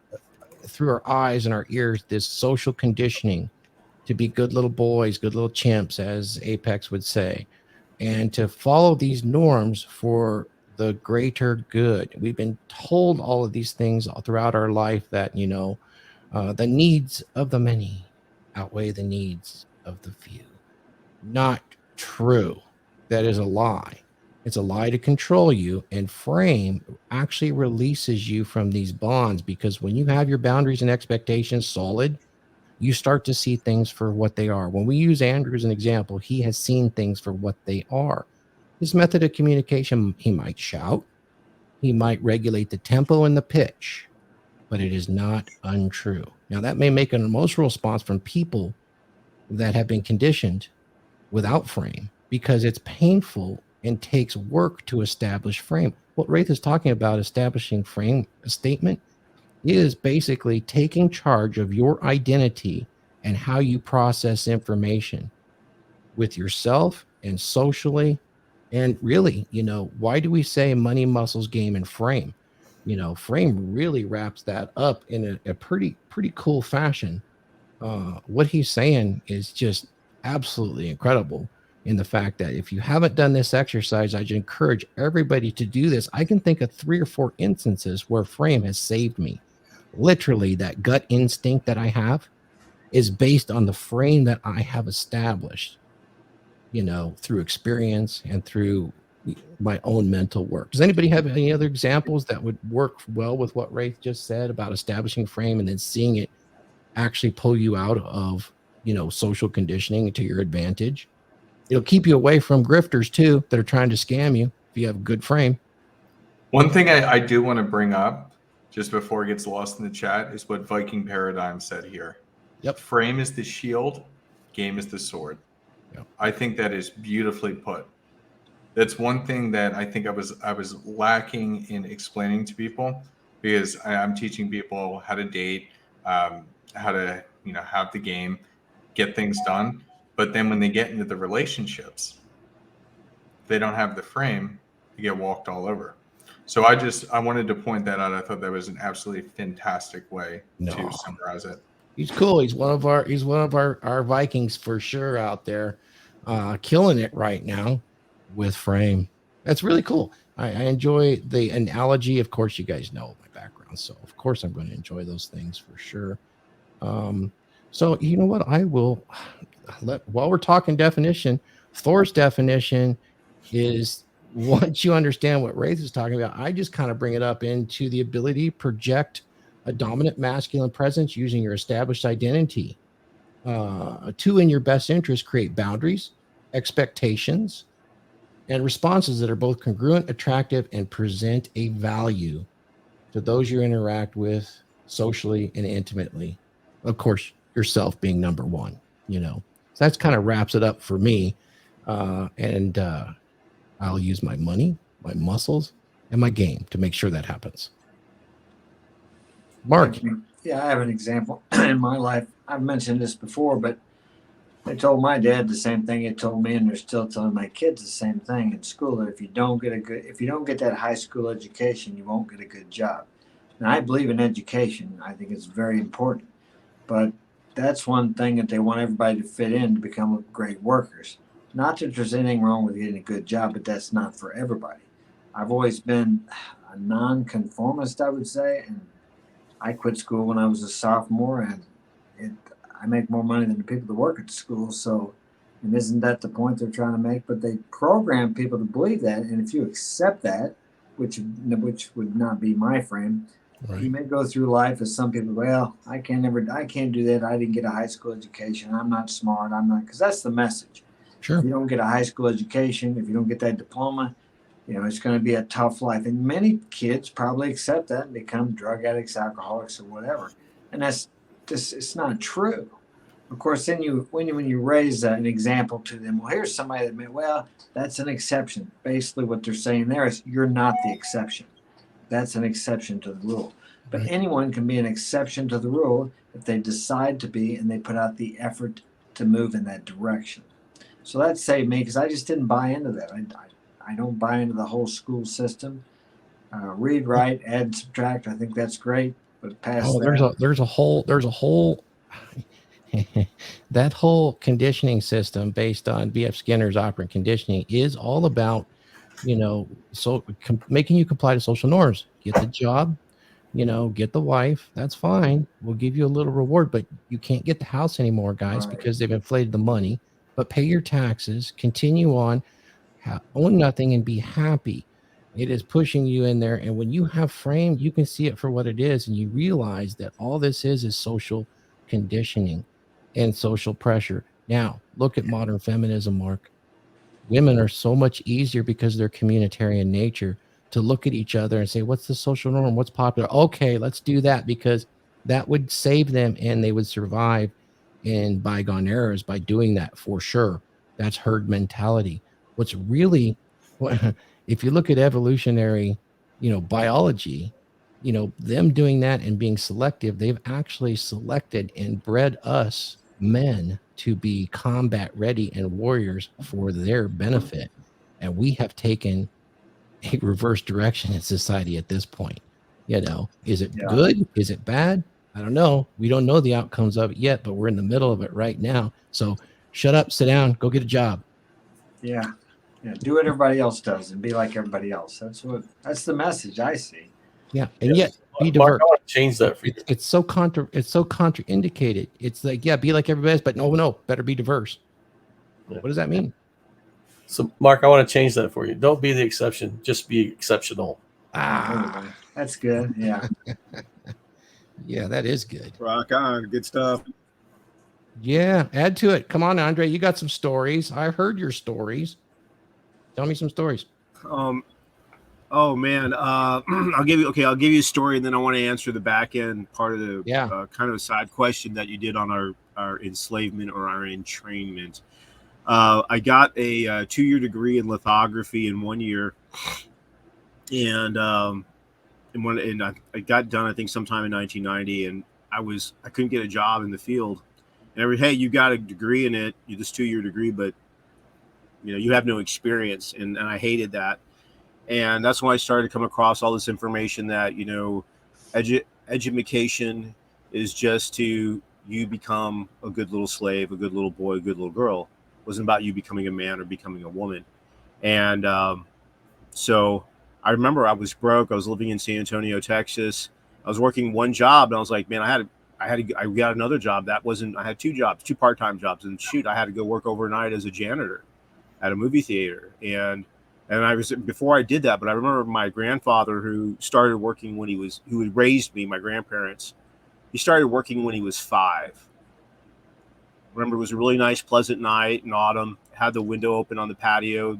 Speaker 1: through our eyes and our ears this social conditioning to be good little boys, good little chimps, as Apex would say, and to follow these norms for the greater good. We've been told all of these things throughout our life that, the needs of the many outweigh the needs of the few. Not true. That is a lie. It's a lie to control you, and frame actually releases you from these bonds, because when you have your boundaries and expectations solid, you start to see things for what they are. When we use Andrew as an example, he has seen things for what they are. His method of communication, he might shout, he might regulate the tempo and the pitch, but it is not untrue. Now, that may make an emotional response from people that have been conditioned without frame, because it's painful and takes work to establish frame. What Raith is talking about, establishing frame, a statement, is basically taking charge of your identity and how you process information with yourself and socially. And really, why do we say money, muscles, game, and frame? Frame really wraps that up in a pretty cool fashion. What he's saying is just absolutely incredible, in the fact that if you haven't done this exercise, I'd encourage everybody to do this. I can think of 3 or 4 instances where frame has saved me. Literally, that gut instinct that I have is based on the frame that I have established, through experience and through my own mental work. Does anybody have any other examples that would work well with what Raith just said about establishing frame and then seeing it actually pull you out of, social conditioning to your advantage? It'll keep you away from grifters too, that are trying to scam you if you have a good frame.
Speaker 3: One thing I do want to bring up just before it gets lost in the chat is what Viking Paradigm said here.
Speaker 1: Yep.
Speaker 3: Frame is the shield, game is the sword.
Speaker 1: Yep.
Speaker 3: I think that is beautifully put. That's one thing that I think I was lacking in explaining to people, because I'm teaching people how to date, how to have the game, get things done. But then when they get into the relationships, they don't have the frame, they get walked all over. So I wanted to point that out. I thought that was an absolutely fantastic way to summarize it.
Speaker 1: He's cool. He's one of our Vikings for sure out there, killing it right now with Frame. That's really cool. I enjoy the analogy. Of course, you guys know my background, so of course I'm going to enjoy those things for sure. So you know what? I will while we're talking definition, Thor's definition is once you understand what Raith is talking about, I just kind of bring it up into the ability to project a dominant masculine presence using your established identity. To, in your best interest, create boundaries, expectations, and responses that are both congruent, attractive, and present a value to those you interact with socially and intimately. Of course, yourself being number one, So that's kind of wraps it up for me. And I'll use my money, my muscles, and my game to make sure that happens. Mark.
Speaker 6: Yeah, I have an example in my life. I've mentioned this before, but they told my dad the same thing he told me, and they're still telling my kids the same thing in school. That if you don't get that high school education, you won't get a good job. And I believe in education. I think it's very important. But that's one thing that they want everybody to fit in to become great workers. Not that there's anything wrong with getting a good job, but that's not for everybody. I've always been a nonconformist, I would say, and I quit school when I was a sophomore, and I make more money than the people that work at the school. So, and isn't that the point they're trying to make? But they program people to believe that, and if you accept that, which would not be my frame, right. You may go through life as some people. Well, I can't do that. I didn't get a high school education. I'm not smart. Because that's the message.
Speaker 1: Sure.
Speaker 6: If you don't get a high school education, if you don't get that diploma, it's going to be a tough life. And many kids probably accept that and become drug addicts, alcoholics, or whatever. And it's not true. Of course, then when you raise an example to them, well, here's somebody that that's an exception. Basically, what they're saying there is you're not the exception. That's an exception to the rule. But right. Anyone can be an exception to the rule if they decide to be and they put out the effort to move in that direction. So that saved me because I just didn't buy into that. I don't buy into the whole school system. Read, write, add, subtract. I think that's great. But past that,
Speaker 1: there's a whole that whole conditioning system based on B.F. Skinner's operant conditioning is all about, making you comply to social norms. Get the job, get the wife. That's fine. We'll give you a little reward, but you can't get the house anymore, guys, right. Because they've inflated the money. But pay your taxes, continue on, own nothing, and be happy. It is pushing you in there. And when you have frame, you can see it for what it is. And you realize that all this is social conditioning and social pressure. Now, look at modern feminism, Mark. Women are so much easier because of their communitarian nature to look at each other and say, what's the social norm? What's popular? Okay, let's do that because that would save them and they would survive in bygone eras by doing that for sure. That's herd mentality. What's really, if you look at evolutionary, biology, them doing that and being selective, they've actually selected and bred us men to be combat ready and warriors for their benefit. And we have taken a reverse direction in society at this point. Is it good? Is it bad? I don't know. We don't know the outcomes of it yet, but we're in the middle of it right now. So shut up, sit down, go get a job.
Speaker 6: Yeah. Do what everybody else does and be like everybody else. That's the message I see.
Speaker 1: Yeah. And yet be diverse.
Speaker 2: Mark, I want to change that for you.
Speaker 1: It's so contraindicated. It's like, be like everybody else, but no, better be diverse. Yeah. What does that mean?
Speaker 2: So Mark, I want to change that for you. Don't be the exception, just be exceptional.
Speaker 6: That's good. Yeah.
Speaker 1: Yeah, that is good.
Speaker 5: Rock on. Good stuff.
Speaker 1: Yeah, add to it. Come on, Andre. You got some stories. I heard your stories. Tell me some stories.
Speaker 5: Oh man. I'll give you a story, and then I want to answer the back end part of the kind of a side question that you did on our enslavement or our entrainment. I got a 2-year degree in lithography in 1 year, and I got done I think sometime in 1990, and I couldn't get a job in the field. And hey, you got a degree in it, you this 2-year degree, but you have no experience, and I hated that. And that's when I started to come across all this information that education is just to you become a good little slave, a good little boy, a good little girl. It wasn't about you becoming a man or becoming a woman. And so I remember I was broke. I was living in San Antonio, Texas. I was working one job, and I was like, man, I got another job. I had two jobs, two part-time jobs, and shoot, I had to go work overnight as a janitor at a movie theater. And I was, before I did that, but I remember my grandfather, who started working who had raised me, my grandparents, he started working when he was 5. Remember, it was a really nice, pleasant night in autumn. Had the window open on the patio.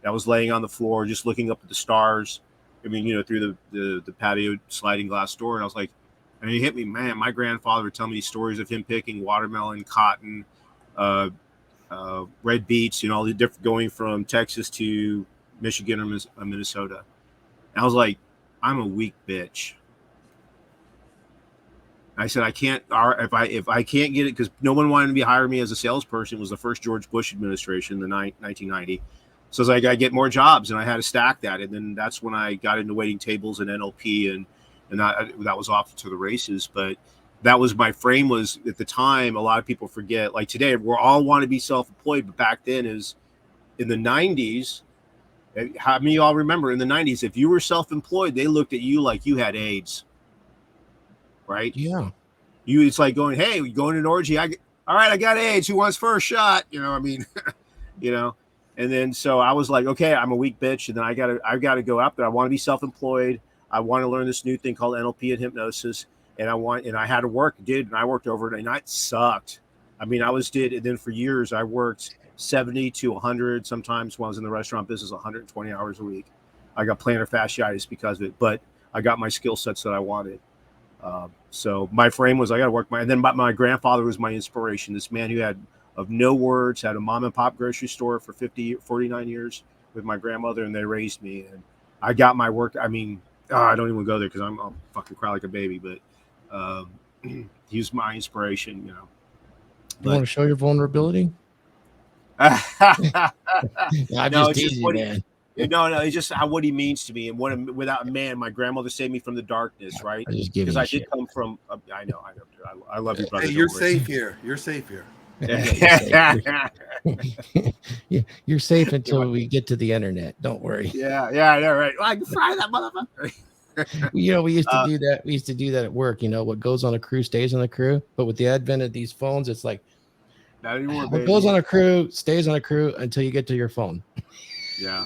Speaker 5: I was laying on the floor, just looking up at the stars. I mean, through the patio sliding glass door. And I was like, and he hit me, man, my grandfather would tell me stories of him picking watermelon, cotton, red beets, all the different, going from Texas to Michigan or Minnesota. And I was like, I'm a weak bitch. I said, I can't, if I can't get it, because no one wanted to hire me as a salesperson. It was the first George Bush administration, the 1990. So I was like, I get more jobs, and I had to stack that. And then that's when I got into waiting tables and NLP, and that was off to the races. But that was my frame. Was at the time, a lot of people forget, like today, we all want to be self-employed, but back then is in the 90s. How many of y'all remember in the 90s, if you were self-employed, they looked at you like you had AIDS. Right?
Speaker 1: Yeah.
Speaker 5: It's like going, hey, we going to an orgy. All right, I got AIDS. Who wants first shot? And then so I was like, okay, I'm a weak bitch, and then I gotta go up there. I want to be self-employed. I want to learn this new thing called NLP and hypnosis, and I had to work, and I worked overnight. And it sucked. I mean, and then for years I worked 70 to 100. Sometimes when I was in the restaurant business, 120 hours a week. I got plantar fasciitis because of it, but I got my skill sets that I wanted. So my frame was, I got to work and then my grandfather was my inspiration. This man who had of no words, had a mom and pop grocery store for 49 years with my grandmother, and they raised me, and I got my work. I mean, I don't even go there because I'll fucking cry like a baby, but he was my inspiration,
Speaker 1: You want to show your vulnerability?
Speaker 5: I'm
Speaker 1: just teasing, man.
Speaker 5: No, it's just what he means to me, and without a man, my grandmother saved me from the darkness, right? Because I did come from. I know. I love you, brother.
Speaker 4: Hey, you're safe here. You're safe here.
Speaker 1: You're safe until we get to the internet. Don't worry.
Speaker 5: Yeah, right. Well, I can fry that motherfucker.
Speaker 1: We used to do that. We used to do that at work. What goes on a crew stays on the crew. But with the advent of these phones, it's like
Speaker 5: not anymore.
Speaker 1: What goes on a crew stays on a crew until you get to your phone.
Speaker 5: Yeah.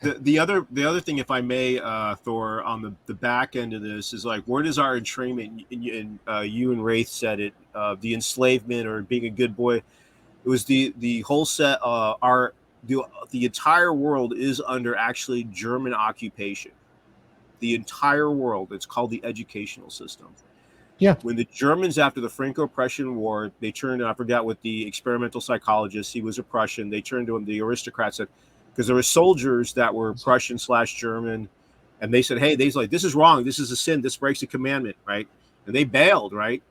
Speaker 5: The other thing, if I may, Thor, on the back end of this is like, where does our entrainment, and you and Raith said it, the enslavement or being a good boy, it was the whole set, the entire world is under actually German occupation. The entire world. It's called the educational system.
Speaker 1: Yeah.
Speaker 5: When the Germans, after the Franco-Prussian War, they turned, I forgot what the experimental psychologist, he was a Prussian, they turned to him, the aristocrats said, because there were soldiers that were Prussian/German, and they said, hey, this is wrong, this is a sin, this breaks a commandment, right? And they bailed, right?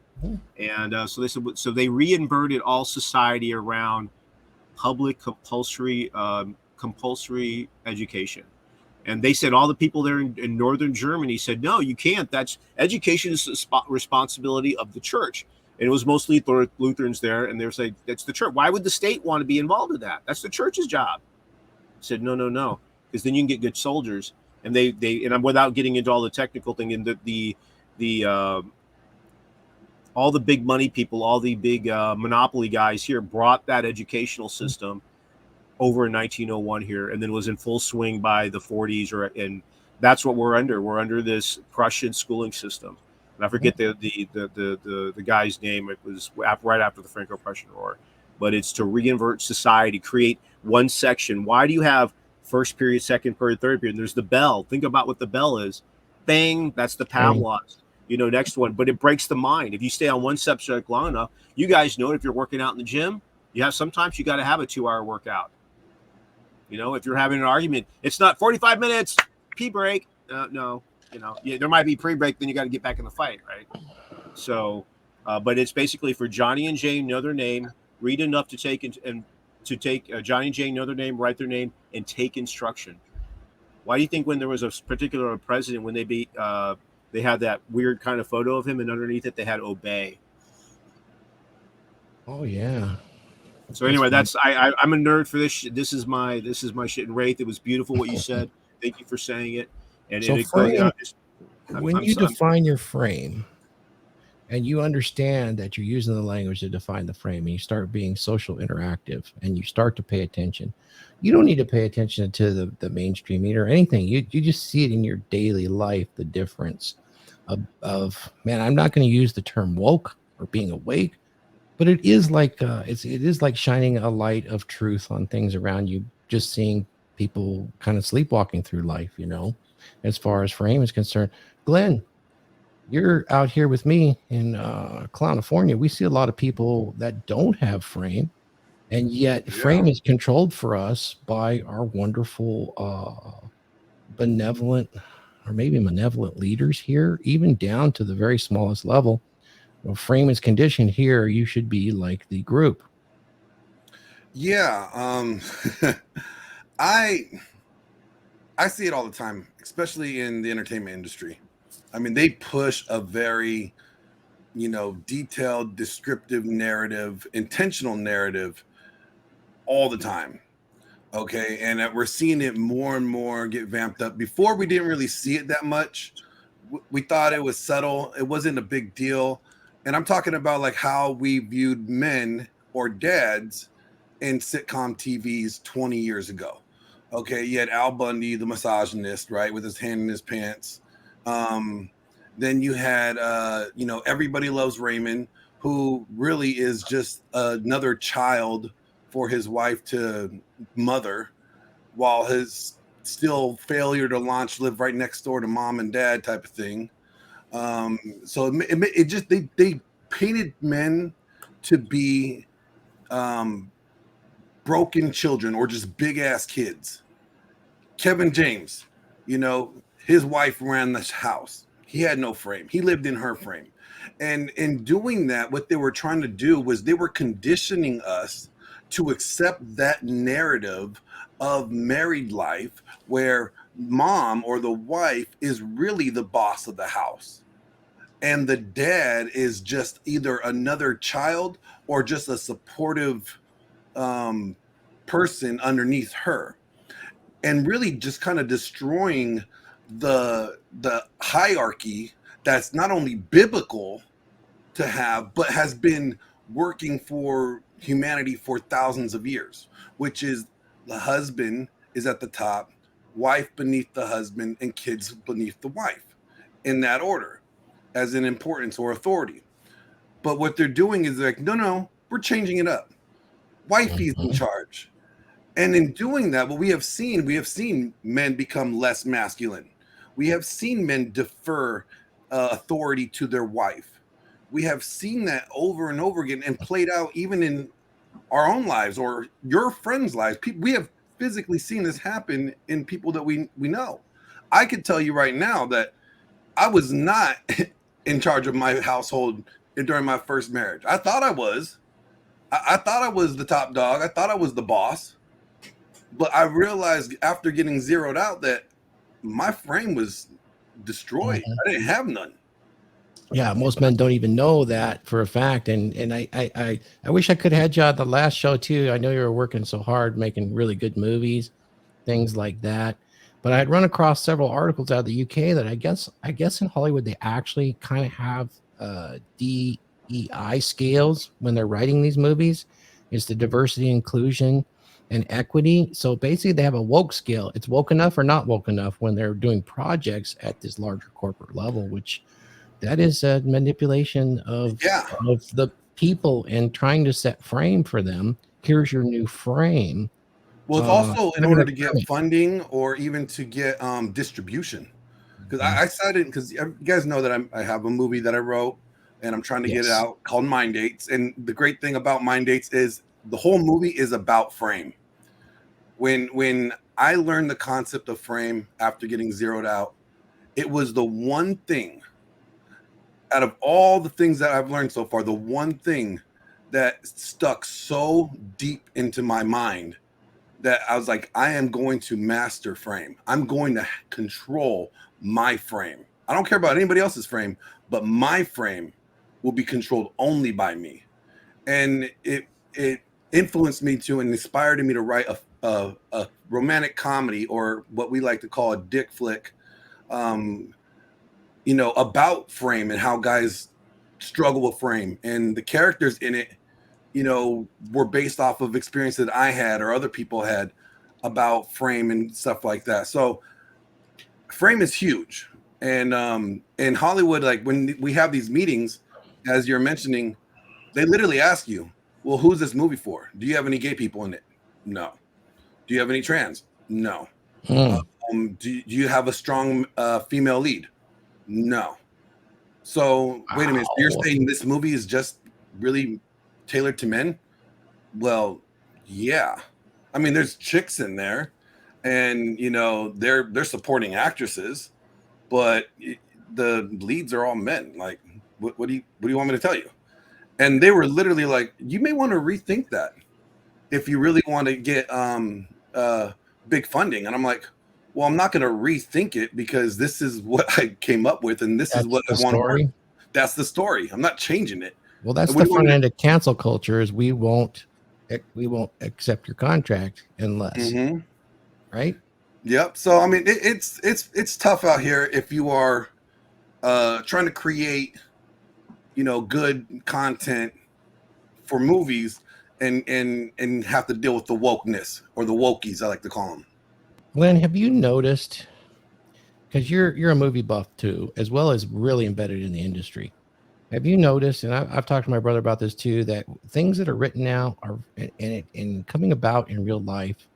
Speaker 5: And so they said, so they reinverted all society around public compulsory education. And they said all the people there in northern Germany said, no, you can't. That's education is the responsibility of the church. And it was mostly Lutherans there, and they're saying that's the church. Why would the state want to be involved in that? That's the church's job. I said no, because then you can get good soldiers. And they and I'm without getting into all the technical thing, and the all the big money people, all the big monopoly guys here brought that educational system over in 1901 here, and then was in full swing by the 40s, and that's what we're under. We're under this Prussian schooling system. And I forget the guy's name. It was right after the Franco-Prussian War, but it's to reinvert society, create one section. Why do you have first period, second period, third period? And there's the bell. Think about what the bell is. Bang, that's the Pavlovs. Next one. But it breaks the mind. If you stay on one subject long enough, you guys know if you're working out in the gym, sometimes you got to have a 2-hour workout. If you're having an argument, it's not 45 minutes, pee break. No, there might be pre-break, then you got to get back in the fight, right? So, but it's basically for Johnny and Jane, know their name, read enough to take Johnny and Jane, know their name, write their name, and take instruction. Why do you think when there was a particular president, when they had that weird kind of photo of him, and underneath it they had obey?
Speaker 1: Oh yeah.
Speaker 5: So anyway, I'm a nerd for this shit. This is my shit. And Raith, it was beautiful what you said. Thank you for saying it. And
Speaker 1: So
Speaker 5: it goes
Speaker 1: frame,
Speaker 5: out.
Speaker 1: when you define your frame and you understand that you're using the language to define the frame, and you start being social interactive and you start to pay attention, you don't need to pay attention to the mainstream media or anything. You just see it in your daily life, the difference of man, I'm not going to use the term woke or being awake, but it is like it is like shining a light of truth on things around you, just seeing people kind of sleepwalking through life, as far as frame is concerned. Glenn, you're out here with me in California. We see a lot of people that don't have frame, and yet frame is controlled for us by our wonderful benevolent or maybe malevolent leaders here, even down to the very smallest level. Frame is conditioned here. You should be like the group.
Speaker 4: Yeah. I see it all the time, especially in the entertainment industry. I mean, they push a very, detailed, descriptive narrative, intentional narrative all the time. Okay. And we're seeing it more and more get vamped up. Before, we didn't really see it that much. We thought it was subtle. It wasn't a big deal. And I'm talking about like how we viewed men or dads in sitcom TVs 20 years ago. Okay, you had Al Bundy, the misogynist, right, with his hand in his pants. Then you had, Everybody Loves Raymond, who really is just another child for his wife to mother, while his still failure to launch lived right next door to mom and dad type of thing. So it just they painted men to be broken children or just big ass kids. Kevin James, his wife ran this house. He had no frame. He lived in her frame. And in doing that, what they were trying to do was they were conditioning us to accept that narrative of married life where mom or the wife is really the boss of the house. And the dad is just either another child or just a supportive person underneath her. And really just kind of destroying the hierarchy that's not only biblical to have, but has been working for humanity for thousands of years, which is the husband is at the top, wife beneath the husband, and kids beneath the wife, in that order, as in importance or authority. But what they're doing is like, no, we're changing it up. Wifey's in charge. And in doing that, what we have seen men become less masculine. We have seen men defer authority to their wife. We have seen that over and over again and played out even in our own lives or your friends' lives. We have physically seen this happen in people that we know. I could tell you right now that I was not in charge of my household during my first marriage. I thought I was. I thought I was the top dog. I thought I was the boss. But I realized after getting zeroed out that my frame was destroyed. I didn't have none.
Speaker 1: Yeah, most men don't even know that for a fact. And I wish I could have had you on the last show too. I know you were working so hard making really good movies, things like that. But I had run across several articles out of the UK that I guess in Hollywood they actually kind of have DEI scales when they're writing these movies. It's the diversity, inclusion, and equity. So basically they have a woke scale. It's woke enough or not woke enough when they're doing projects at this larger corporate level, which that is a manipulation of the people and trying to set frame for them. Here's your new frame.
Speaker 4: Well, it's also in order to get funding or even to get distribution. Because I cited, because you guys know that I have a movie that I wrote and I'm trying to get it out called Mind Dates. And the great thing about Mind Dates is the whole movie is about frame. When I learned the concept of frame after getting zeroed out, it was the one thing out of all the things that I've learned so far, the one thing that stuck so deep into my mind that I was like, I am going to master frame. I'm going to control my frame. I don't care about anybody else's frame, but my frame will be controlled only by me. and it influenced me to and inspired me to write a romantic comedy, or what we like to call a dick flick, about frame and how guys struggle with frame, and the characters in it, were based off of experience that I had or other people had about frame and stuff like that. So frame is huge. And in Hollywood, like when we have these meetings, as you're mentioning, they literally ask you, well, who's this movie for? Do you have any gay people in it? No. Do you have any trans? No. Do you have a strong female lead? No. So wait a minute. So you're saying this movie is just really tailored to men? Well, yeah. I mean, there's chicks in there, and they're supporting actresses, but the leads are all men. Like, what do you want me to tell you? And they were literally like, you may want to rethink that if you really want to get big funding. And I'm like, well, I'm not going to rethink it, because this is what I came up with, and this is what I want to work. That's the story. I'm not changing it.
Speaker 1: Well, that's the front end of cancel culture, is we won't accept your contract unless, right?
Speaker 4: Yep. So I mean, it's tough out here if you are trying to create, good content for movies, and have to deal with the wokeness, or the wokies, I like to call them.
Speaker 1: Glenn, have you noticed, because you're a movie buff too, as well as really embedded in the industry, have you noticed, and I've talked to my brother about this too, that things that are written now are and coming about in real life,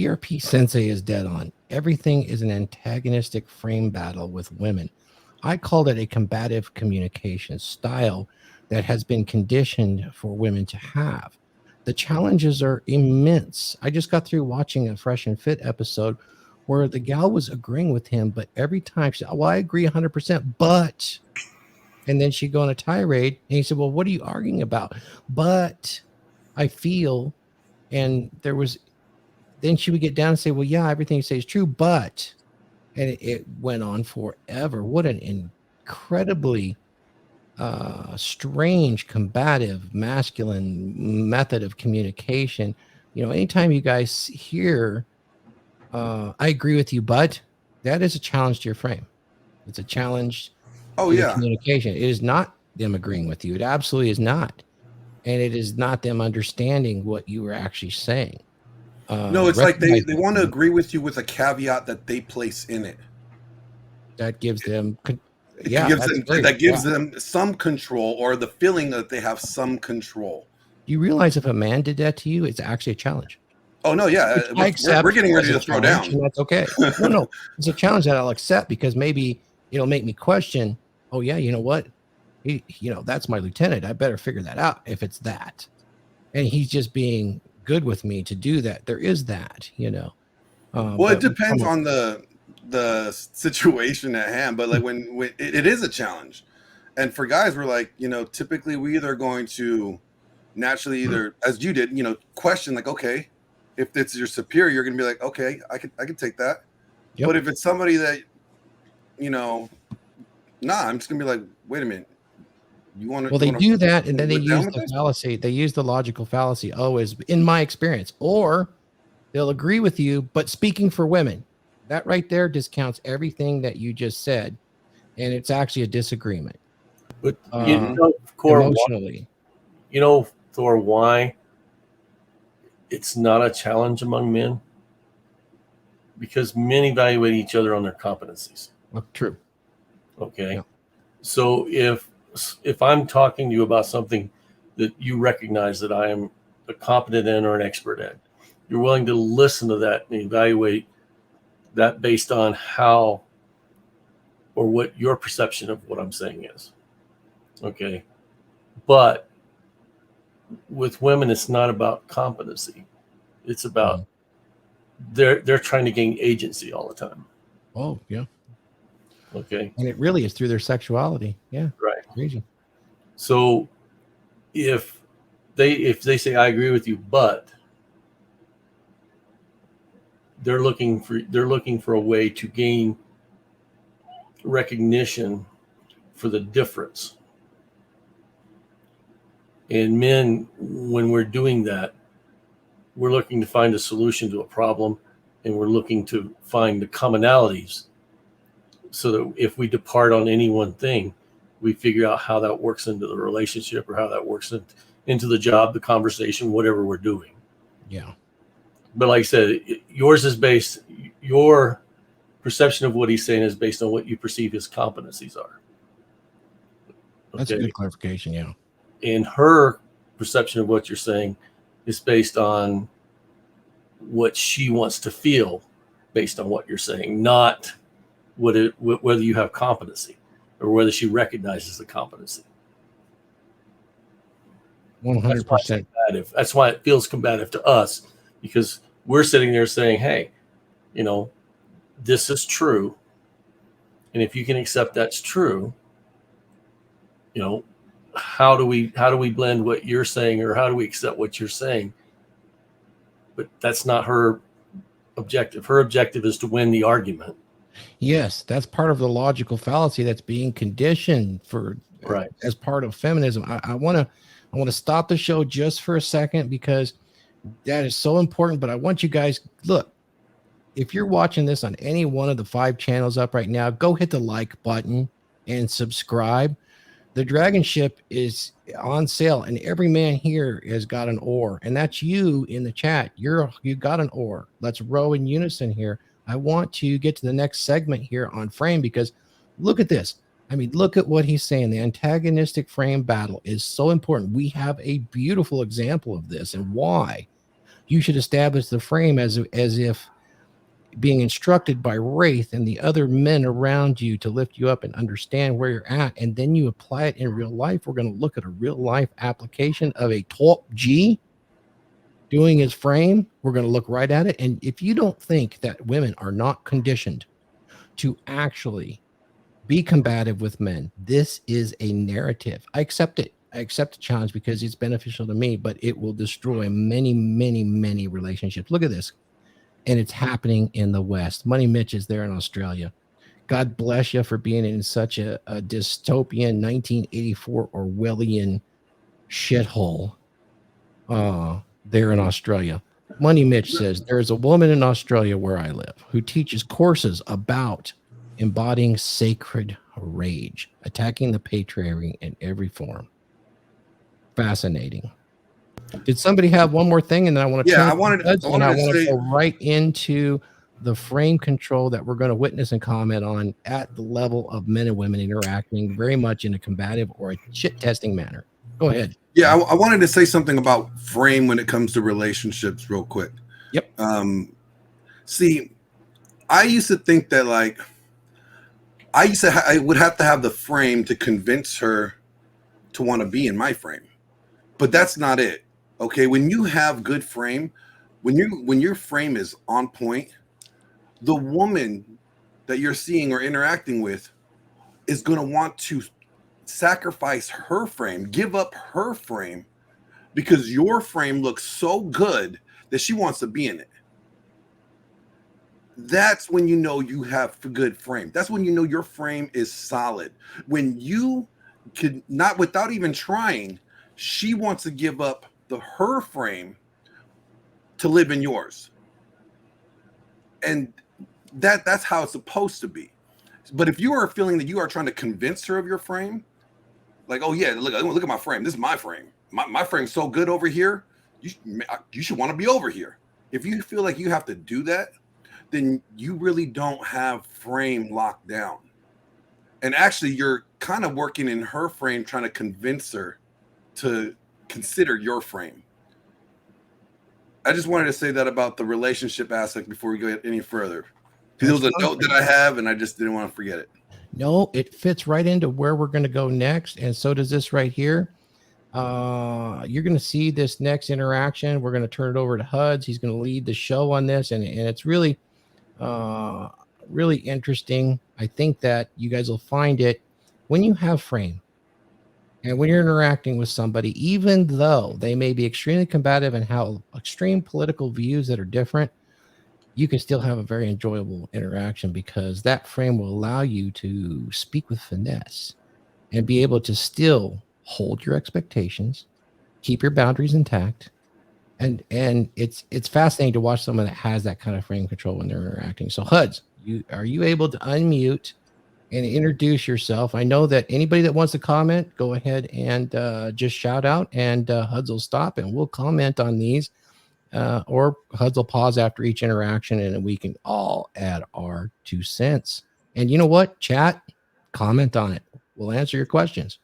Speaker 1: ERP Sensei is dead on. Everything is an antagonistic frame battle with women. I called it a combative communication style that has been conditioned for women to have. The challenges are immense. I just got through watching a Fresh and Fit episode where the gal was agreeing with him, but every time she said, well, I agree 100%, but, and then she'd go on a tirade, and he said, well, what are you arguing about? But I feel, and there was, then she would get down and say, well, yeah, everything you say is true, but, and it went on forever. What an incredibly strange, combative, masculine method of communication. Anytime you guys hear, I agree with you, but, that is a challenge to your frame. It's a challenge to your communication. It is not them agreeing with you. It absolutely is not. And it is not them understanding what you were actually saying.
Speaker 4: No, it's like they want to agree with you with a caveat that they place in it.
Speaker 1: That gives them,
Speaker 4: that gives them some control, or the feeling that they have some control.
Speaker 1: You realize if a man did that to you, it's actually a challenge.
Speaker 4: Oh no, yeah, we're getting ready to throw down.
Speaker 1: And that's okay. No, it's a challenge that I'll accept, because maybe it'll make me question. Oh yeah, you know what? That's my lieutenant. I better figure that out if it's that. And he's just being good with me to do that. There is that,
Speaker 4: well, it depends on the situation at hand, but like when it is a challenge, and for guys, we're like, typically we either going to naturally either, as you did, question, like, okay, if it's your superior, you're gonna be like, okay, I can take that. Yep. But if it's somebody that, I'm just gonna be like, wait a minute.
Speaker 1: They do that, and then they use the fallacy. They use the logical fallacy always, in my experience, or they'll agree with you, but speaking for women, that right there discounts everything that you just said, and it's actually a disagreement.
Speaker 2: But
Speaker 1: emotionally,
Speaker 2: Thor, why it's not a challenge among men? Because men evaluate each other on their competencies.
Speaker 1: True.
Speaker 2: Okay. Yeah. So if I'm talking to you about something that you recognize that I am a competent in or an expert in, you're willing to listen to that and evaluate that based on how or what your perception of what I'm saying is. Okay. But with women, it's not about competency. It's about they're trying to gain agency all the time.
Speaker 1: Oh, yeah.
Speaker 2: Okay.
Speaker 1: And it really is through their sexuality. Yeah.
Speaker 2: Right.
Speaker 1: Crazy.
Speaker 2: So if they say, I agree with you, but they're looking for a way to gain recognition for the difference. And men, when we're doing that, we're looking to find a solution to a problem, and we're looking to find the commonalities so that if we depart on any one thing, we figure out how that works into the relationship or how that works into the job, the conversation, whatever we're doing.
Speaker 1: Yeah.
Speaker 2: But like I said, your perception of what he's saying is based on what you perceive his competencies are.
Speaker 1: That's a good clarification. Yeah.
Speaker 2: And her perception of what you're saying is based on what she wants to feel based on what you're saying, not whether you have competency or whether she recognizes the competency.
Speaker 1: 100%.
Speaker 2: That's why it feels combative to us, because we're sitting there saying, hey, this is true. And if you can accept that's true, how do we blend what you're saying, or how do we accept what you're saying? But that's not her objective. Her objective is to win the argument.
Speaker 1: Yes, that's part of the logical fallacy that's being conditioned
Speaker 2: Right.
Speaker 1: as part of feminism. I want to stop the show just for a second, because that is so important. But I want you guys, look, if you're watching this on any one of the 5 channels up right now, go hit the like button and subscribe. The Dragonship is on sale, and every man here has got an oar, and that's you in the chat. You got an oar. Let's row in unison here. I want to get to the next segment here on frame, because look at this. I mean, look at what he's saying. The antagonistic frame battle is so important. We have a beautiful example of this, and why you should establish the frame as if being instructed by Raith and the other men around you to lift you up and understand where you're at, and then you apply it in real life. We're going to look at a real life application of a top G doing his frame. We're going to look right at it. And if you don't think that women are not conditioned to actually be combative with men, this is a narrative. I accept it. I accept the challenge because it's beneficial to me, but it will destroy many, many, many relationships. Look at this. And it's happening in the West. Money Mitch is there in Australia. God bless you for being in such a dystopian 1984 Orwellian shithole there in Australia. Money Mitch says, there is a woman in Australia where I live who teaches courses about embodying sacred rage, attacking the patriarchy in every form. Fascinating. Did somebody have one more thing? And then I want to
Speaker 4: I wanted
Speaker 1: to go right into the frame control that we're going to witness and comment on at the level of men and women interacting very much in a combative or a shit testing manner. Go ahead.
Speaker 4: Yeah, I wanted to say something about frame when it comes to relationships real quick.
Speaker 1: Yep.
Speaker 4: See, I used to think that I would have to have the frame to convince her to want to be in my frame, but that's not it. Okay, when you have good frame, when your frame is on point, the woman that you're seeing or interacting with is going to want to sacrifice her frame, give up her frame, because your frame looks so good that she wants to be in it. That's when you know you have a good frame. That's when you know your frame is solid. When you could not, without even trying, she wants to give up her frame to live in yours, and that's how it's supposed to be. But if you are feeling that you are trying to convince her of your frame, like, oh yeah, look at my frame, this is my frame, my frame's so good over here, you should want to be over here. If you feel like you have to do that, then you really don't have frame locked down, and actually you're kind of working in her frame, trying to convince her to consider your frame. I just wanted to say that about the relationship aspect before we go any further, because it was a note that I have and I just didn't want to forget it.
Speaker 1: No, it fits right into where we're going to go next, and so does this right here. You're going to see this next interaction. We're going to turn it over to Huds. He's going to lead the show on this, and it's really really interesting. I think that you guys will find it when you have frame. And when you're interacting with somebody, even though they may be extremely combative and have extreme political views that are different, you can still have a very enjoyable interaction, because that frame will allow you to speak with finesse and be able to still hold your expectations, keep your boundaries intact. And it's fascinating to watch someone that has that kind of frame control when they're interacting. So Huds, are you able to unmute and introduce yourself? I know that anybody that wants to comment, go ahead and just shout out, and Huds will stop and we'll comment on these. Or Huds will pause after each interaction, and we can all add our 2 cents. And you know what? Chat, comment on it. We'll answer your questions.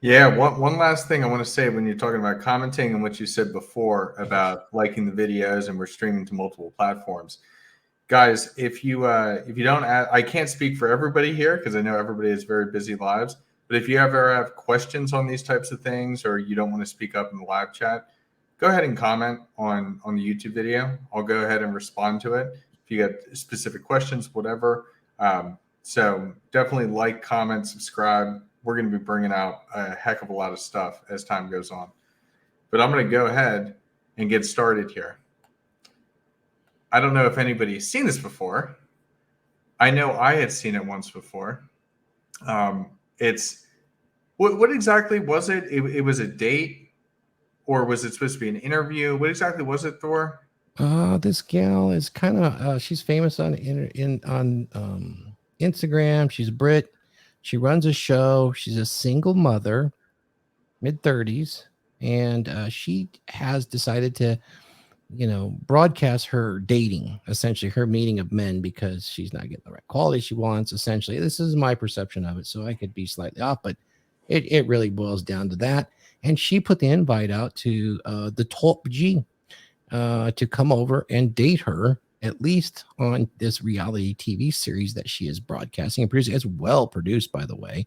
Speaker 3: Yeah, one last thing I want to say when you're talking about commenting and what you said before about liking the videos and we're streaming to multiple platforms. Guys, if you don't I can't speak for everybody here because I know everybody has very busy lives, but if you ever have questions on these types of things or you don't want to speak up in the live chat, go ahead and comment on the YouTube video. I'll go ahead and respond to it. If you got specific questions, whatever. So definitely like, comment, subscribe. We're going to be bringing out a heck of a lot of stuff as time goes on. But I'm going to go ahead and get started here. I don't know if anybody's seen this before. I know I had seen it once before. It's what exactly was it? It was a date, or was it supposed to be an interview? What exactly was it, Thor?
Speaker 1: This gal is kind of she's famous on Instagram. She's a Brit. She runs a show. She's a single mother, mid-30s, and she has decided to, broadcast her dating, essentially her meeting of men, because she's not getting the right quality she wants. Essentially, this is my perception of it, so I could be slightly off, but it really boils down to that. And she put the invite out to the top G to come over and date her, at least on this reality TV series that she is broadcasting and producing. It's well produced, by the way.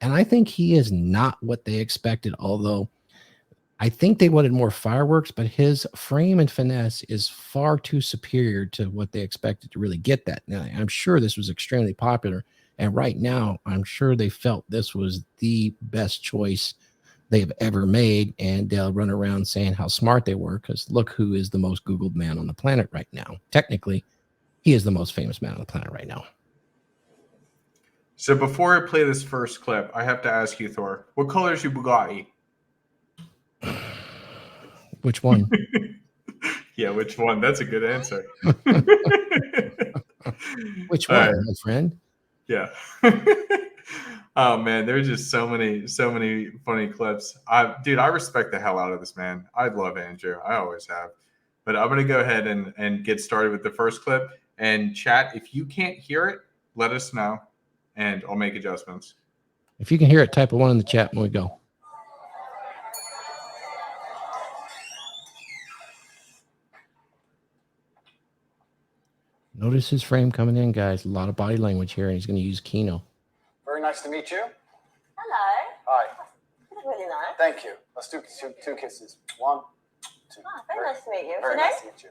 Speaker 1: And I think he is not what they expected, although I think they wanted more fireworks, but his frame and finesse is far too superior to what they expected to really get that. Now, I'm sure this was extremely popular. And right now, I'm sure they felt this was the best choice they've ever made. And they'll run around saying how smart they were, because look who is the most Googled man on the planet right now. Technically, he is the most famous man on the planet right now.
Speaker 3: So before I play this first clip, I have to ask you, Thor, what color is your Bugatti?
Speaker 1: Which one?
Speaker 3: Yeah, which one? That's a good answer.
Speaker 1: Which one, my friend?
Speaker 3: Yeah. Oh man, there's just so many funny clips. I respect the hell out of this man. I love Andrew. I always have. But I'm gonna go ahead and get started with the first clip. And chat, if you can't hear it, let us know and I'll make adjustments.
Speaker 1: If you can hear it, type a 1 in the chat when we go. Notice his frame coming in, guys. A lot of body language here, and he's going to use Kino.
Speaker 7: Very nice to meet you.
Speaker 8: Hello.
Speaker 7: Hi.
Speaker 8: That's really nice.
Speaker 7: Thank you. Let's do two kisses. 1, 2.
Speaker 8: Oh, very nice to meet you.
Speaker 7: Very
Speaker 8: What's your
Speaker 7: nice to meet you.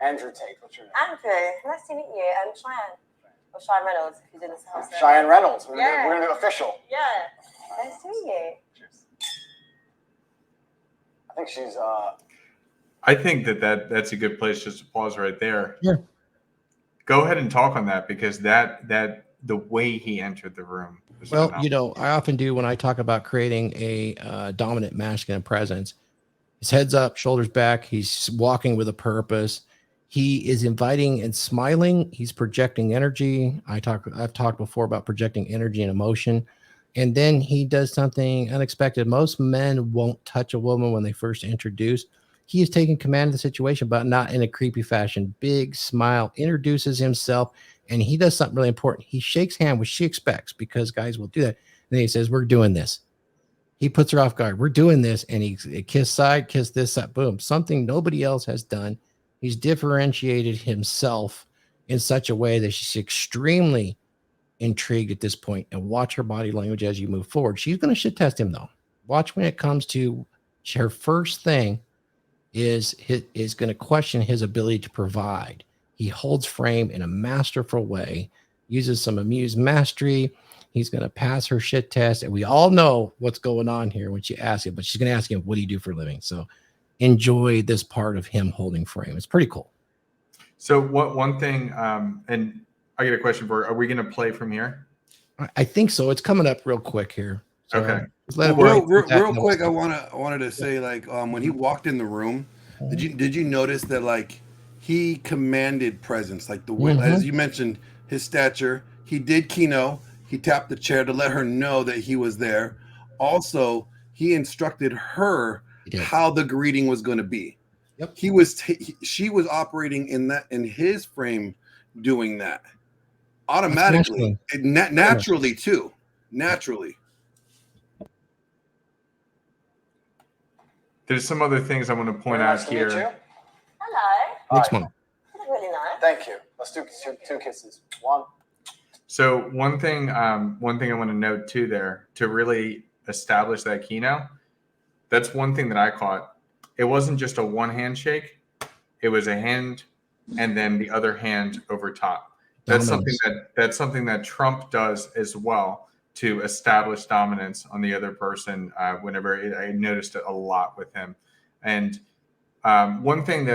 Speaker 7: Andrew Tate. What's your name?
Speaker 8: Andrew. Nice to meet you. Cheyenne. Or Cheyenne Reynolds, if you're in this house.
Speaker 7: Cheyenne Reynolds. We're
Speaker 8: Yeah.
Speaker 7: going to do official.
Speaker 8: Yeah. Nice to meet you.
Speaker 7: Cheers. I think she's.
Speaker 3: I think that's a good place just to pause right there.
Speaker 1: Yeah.
Speaker 3: Go ahead and talk on that, because that the way he entered the room.
Speaker 1: Well, I often do when I talk about creating a dominant masculine presence. His head's up, shoulders back. He's walking with a purpose. He is inviting and smiling. He's projecting energy. I've talked before about projecting energy and emotion. And then he does something unexpected. Most men won't touch a woman when they first introduce. He is taking command of the situation, but not in a creepy fashion. Big smile, introduces himself, and he does something really important. He shakes hand, which she expects, because guys will do that. And then he says, "We're doing this." He puts her off guard. "We're doing this." And he kiss side, kiss this side, boom. Something nobody else has done. He's differentiated himself in such a way that she's extremely intrigued at this point. And watch her body language as you move forward. She's going to shit test him, though. Watch when it comes to her first thing is going to question his ability to provide. He holds frame in a masterful way, uses some amused mastery. He's going to pass her shit test, and we all know what's going on here when she asks him, but she's going to ask him, "What do you do for a living?" So enjoy this part of him holding frame. It's pretty cool.
Speaker 3: So one thing, and I get a question for, are we going to play from here?
Speaker 1: I think so. It's coming up real quick here. So,
Speaker 3: Okay.
Speaker 1: just let
Speaker 4: Well,
Speaker 1: everybody put that
Speaker 4: real
Speaker 1: in the
Speaker 4: quick, I
Speaker 1: website.
Speaker 4: wanted to say, like, when he walked in the room, did you notice that, like, he commanded presence, like the way, as you mentioned, his stature. He did Kino. He tapped the chair to let her know that he was there. Also, he instructed her how the greeting was going to be.
Speaker 1: Yep.
Speaker 4: She was operating in his frame, doing that automatically, naturally too, naturally.
Speaker 3: There's some other things I want to point
Speaker 7: Very
Speaker 3: out
Speaker 7: nice to meet you.
Speaker 3: here.
Speaker 8: Hello.
Speaker 1: Next
Speaker 7: Hi.
Speaker 1: one.
Speaker 8: You look really nice.
Speaker 7: Thank you. Let's do two kisses. 1.
Speaker 3: So one thing I want to note too there, to really establish that Kino, that's one thing that I caught. It wasn't just a one handshake. It was a hand and then the other hand over top. That's something that Trump does as well to establish dominance on the other person. I noticed it a lot with him. And one thing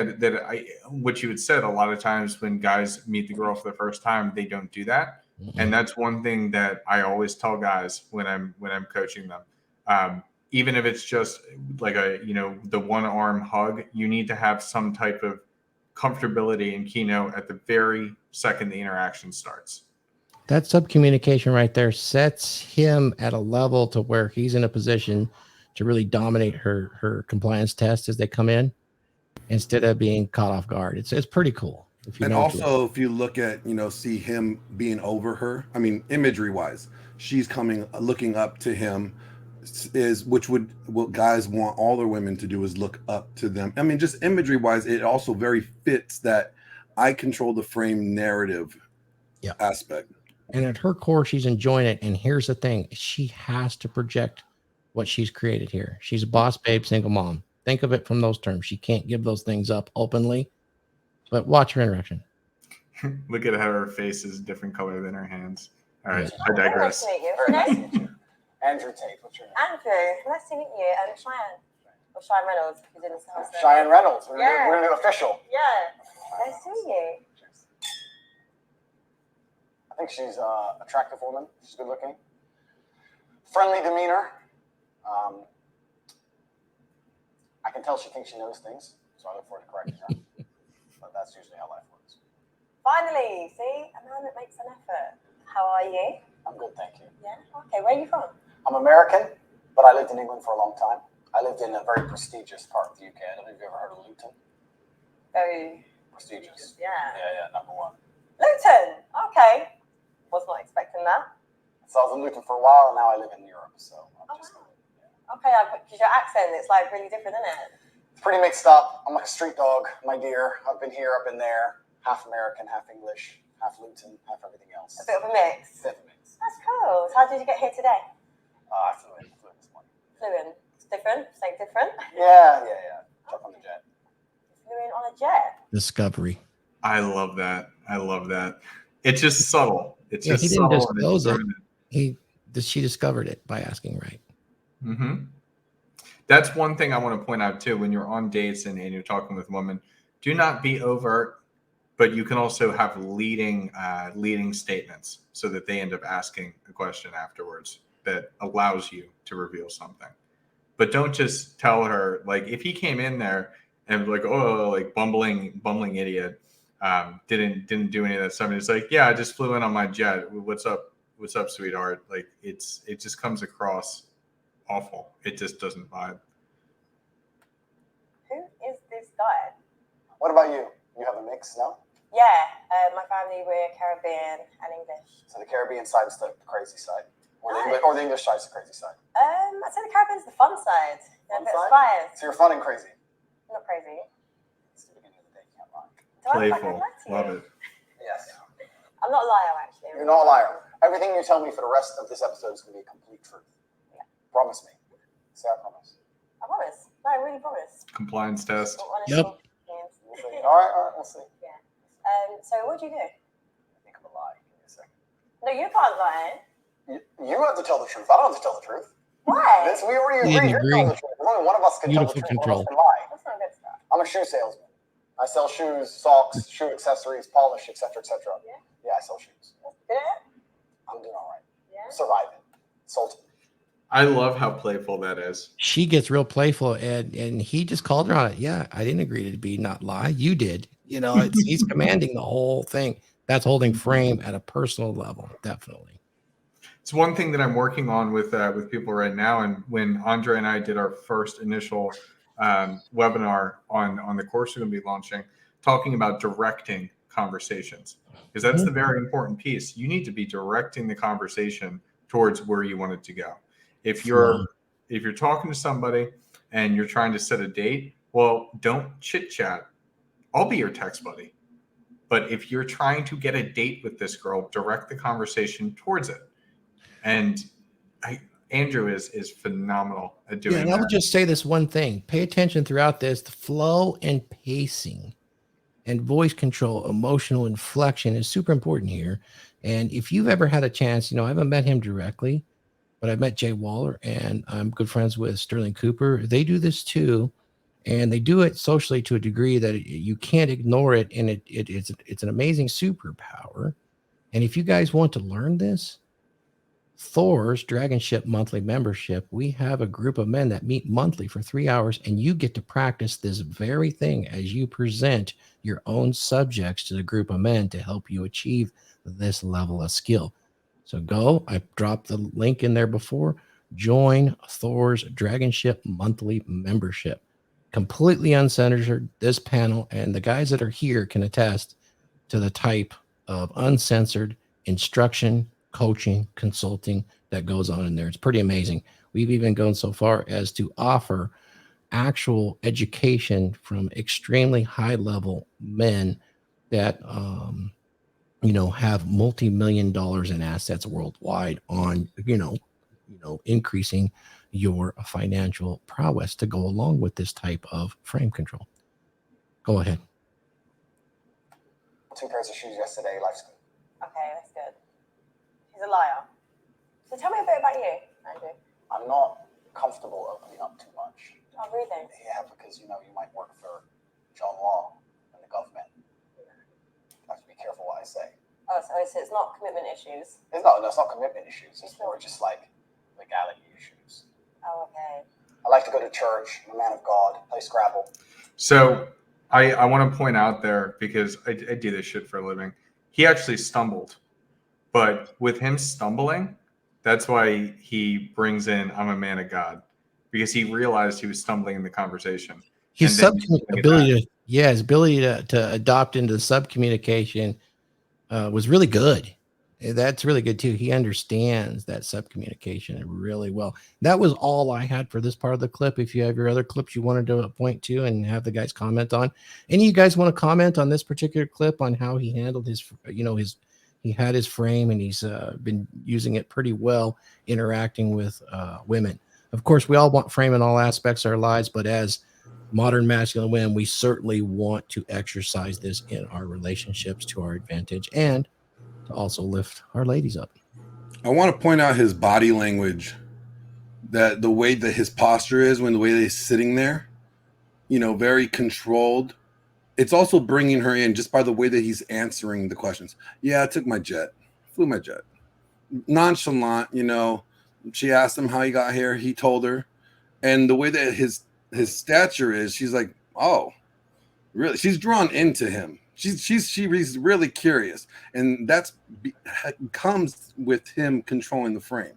Speaker 3: which you had said a lot of times when guys meet the girl for the first time, they don't do that. And that's one thing that I always tell guys when I'm coaching them. Even if it's just like the one arm hug, you need to have some type of comfortability in Kino at the very second the interaction starts.
Speaker 1: That subcommunication right there sets him at a level to where he's in a position to really dominate her compliance test as they come in, instead of being caught off guard. It's pretty cool.
Speaker 4: And also, if you look at, see him being over her, I mean, imagery wise, she's looking up to him, what guys want all their women to do is look up to them. I mean, just imagery wise, it also very fits that I control the frame narrative aspect.
Speaker 1: And at her core, she's enjoying it. And here's the thing, she has to project what she's created here. She's a boss babe, single mom. Think of it from those terms. She can't give those things up openly, but watch her interaction.
Speaker 3: Look at how her face is a different color than her hands. All right, I digress.
Speaker 8: Nice to meet you.
Speaker 7: Very nice to meet you. Andrew Tate. What's your name?
Speaker 8: Andrew, nice to meet you. Cheyenne. Or Cheyenne Reynolds, who's in this house.
Speaker 7: Cheyenne Reynolds. We're
Speaker 8: Yeah.
Speaker 7: going to do official.
Speaker 8: Yeah. Nice to meet you.
Speaker 7: I think she's an attractive woman. She's good looking. Friendly demeanor. I can tell she thinks she knows things, so I look forward to correcting her. But that's usually how life works.
Speaker 8: Finally, see? A man that makes an effort. How are you?
Speaker 7: I'm good, thank you.
Speaker 8: Yeah? Okay, where are you from?
Speaker 7: I'm American, but I lived in England for a long time. I lived in a very prestigious part of the UK. I don't know if you've ever heard of Luton.
Speaker 8: Very
Speaker 7: Prestigious.
Speaker 8: Yeah.
Speaker 7: Yeah, number 1.
Speaker 8: Luton. Okay. Was not expecting that.
Speaker 7: So I was in Luton for a while, and now I live in Europe. So I'm just
Speaker 8: Okay, because your accent, it's like really different, isn't it?
Speaker 7: It's pretty mixed up. I'm like a street dog, my dear. I've been here, I've been there. Half American, half English, half Luton, half everything else.
Speaker 8: A bit of a mix.
Speaker 7: Bit of a mix.
Speaker 8: That's cool. So how did you get here today?
Speaker 7: I flew in this morning.
Speaker 8: Flew in. It's different. Saying different.
Speaker 7: Yeah. Jumped on the jet.
Speaker 8: Flew in on a jet.
Speaker 1: Discovery.
Speaker 3: I love that. It's just subtle. It's just
Speaker 1: he didn't
Speaker 3: subtle.
Speaker 1: disclose it. She discovered it by asking right.
Speaker 3: Mm-hmm. That's one thing I want to point out too. When you're on dates and you're talking with women, do not be overt, but you can also have leading statements so that they end up asking a question afterwards that allows you to reveal something. But don't just tell her, like, if he came in there and like, oh, like bumbling idiot, didn't do any of that stuff. And it's like, yeah, I just flew in on my jet. What's up, sweetheart? Like, it just comes across awful. It just doesn't vibe.
Speaker 8: Who is this guy?
Speaker 7: What about you? You have a mix, no?
Speaker 8: Yeah, my family, we're Caribbean and English.
Speaker 7: So the Caribbean side is the crazy side. Or
Speaker 8: Nice.
Speaker 7: the English side is the crazy side.
Speaker 8: I'd say the Caribbean's the fun side. Yeah,
Speaker 7: Fun
Speaker 8: a bit of
Speaker 7: side?
Speaker 8: spice.
Speaker 7: So you're fun and crazy.
Speaker 8: Not crazy.
Speaker 7: It's the beginning of the day, can't lie.
Speaker 8: Do I look like
Speaker 3: Playful.
Speaker 8: I'm naughty?
Speaker 3: Love it.
Speaker 7: Yes.
Speaker 8: I'm not a liar, actually.
Speaker 7: You're not a liar. Everything you tell me for the rest of this episode is going to be a complete truth.
Speaker 8: Yeah.
Speaker 7: Promise me. Say I promise.
Speaker 8: I promise. No, I really promise.
Speaker 3: Compliance test.
Speaker 1: Yep.
Speaker 7: We'll see. All right, we'll see.
Speaker 8: Yeah. So what do you do?
Speaker 7: I think I'm a lie. Give me a second.
Speaker 8: No, you can't lie.
Speaker 7: You have to tell the truth. I don't have to tell the truth.
Speaker 8: Why?
Speaker 7: We already
Speaker 1: You
Speaker 7: agreed.
Speaker 1: didn't
Speaker 7: You're
Speaker 1: agree.
Speaker 7: telling the truth. There's only one of us can tell the
Speaker 1: Beautiful
Speaker 7: truth. One of us
Speaker 1: control.
Speaker 7: can lie.
Speaker 8: That's not good stuff.
Speaker 7: I'm a shoe salesman. I sell shoes, socks, shoe accessories, polish, etc., etc.
Speaker 8: Yeah.
Speaker 7: I sell shoes.
Speaker 8: Good at it?
Speaker 7: I'm doing all right.
Speaker 8: Yeah.
Speaker 7: Surviving. Sultan.
Speaker 3: I love how playful that is.
Speaker 1: She gets real playful, and he just called her on it. Yeah, I didn't agree to be not lie. You did. You know, he's commanding the whole thing. That's holding frame at a personal level, definitely.
Speaker 3: It's one thing that I'm working on with people right now. And when Andre and I did our first initial webinar on the course we're going to be launching, talking about directing conversations, because that's the very important piece. You need to be directing the conversation towards where you want it to go. If you're talking to somebody and you're trying to set a date, well, don't chit chat. I'll be your text buddy. But if you're trying to get a date with this girl, direct the conversation towards it. And Andrew is phenomenal at doing
Speaker 1: and
Speaker 3: that.
Speaker 1: I will just say this one thing. Pay attention throughout this. The flow and pacing and voice control, emotional inflection is super important here. And if you've ever had a chance, I haven't met him directly, but I've met Jay Waller, and I'm good friends with Sterling Cooper. They do this too, and they do it socially to a degree that you can't ignore it, and it's an amazing superpower. And if you guys want to learn this, Thors Dragonship monthly membership, we have a group of men that meet monthly for 3 hours, and you get to practice this very thing as you present your own subjects to the group of men to help you achieve this level of skill. So go, I dropped the link in there before. Join Thors Dragonship monthly membership. Completely uncensored, this panel, and the guys that are here can attest to the type of uncensored instruction, coaching, consulting that goes on in there. It's pretty amazing. We've even gone so far as to offer actual education from extremely high level men that have multi-million dollars in assets worldwide on increasing your financial prowess to go along with this type of frame control. Go ahead.
Speaker 7: 2 pairs of shoes yesterday. Life's good.
Speaker 8: Okay, that's good. He's a liar. So tell me a bit about you, Andrew.
Speaker 7: I'm not comfortable opening up too much.
Speaker 8: Oh, really?
Speaker 7: Yeah, because you might work for John Law and the government. I have to be careful what I say.
Speaker 8: Oh, so it's not commitment issues.
Speaker 7: It's not commitment issues. It's more just like legality issues.
Speaker 8: Oh, okay.
Speaker 7: I like to go to church. I'm a man of God. Play Scrabble.
Speaker 3: So I want to point out there, because I do this shit for a living. He actually stumbled. But with him stumbling, that's why he brings in I'm a man of God, because he realized he was stumbling in the conversation.
Speaker 1: His ability to adopt into the subcommunication was really good. That's really good too. He understands that subcommunication really well. That was all I had for this part of the clip. If you have your other clips you wanted to point to and have the guys comment on, any of you guys want to comment on this particular clip on how he handled his, he had his frame and he's been using it pretty well interacting with women. Of course, we all want frame in all aspects of our lives, but as modern masculine women, we certainly want to exercise this in our relationships to our advantage and to also lift our ladies up.
Speaker 4: I want to point out his body language, that the way that his posture is, the way that he's sitting there, very controlled. It's also bringing her in just by the way that he's answering the questions. Yeah, I took my jet, flew my jet. Nonchalant, she asked him how he got here. He told her. And the way that his stature is, she's like, oh, really? She's drawn into him. She's really curious. And that's comes with him controlling the frame.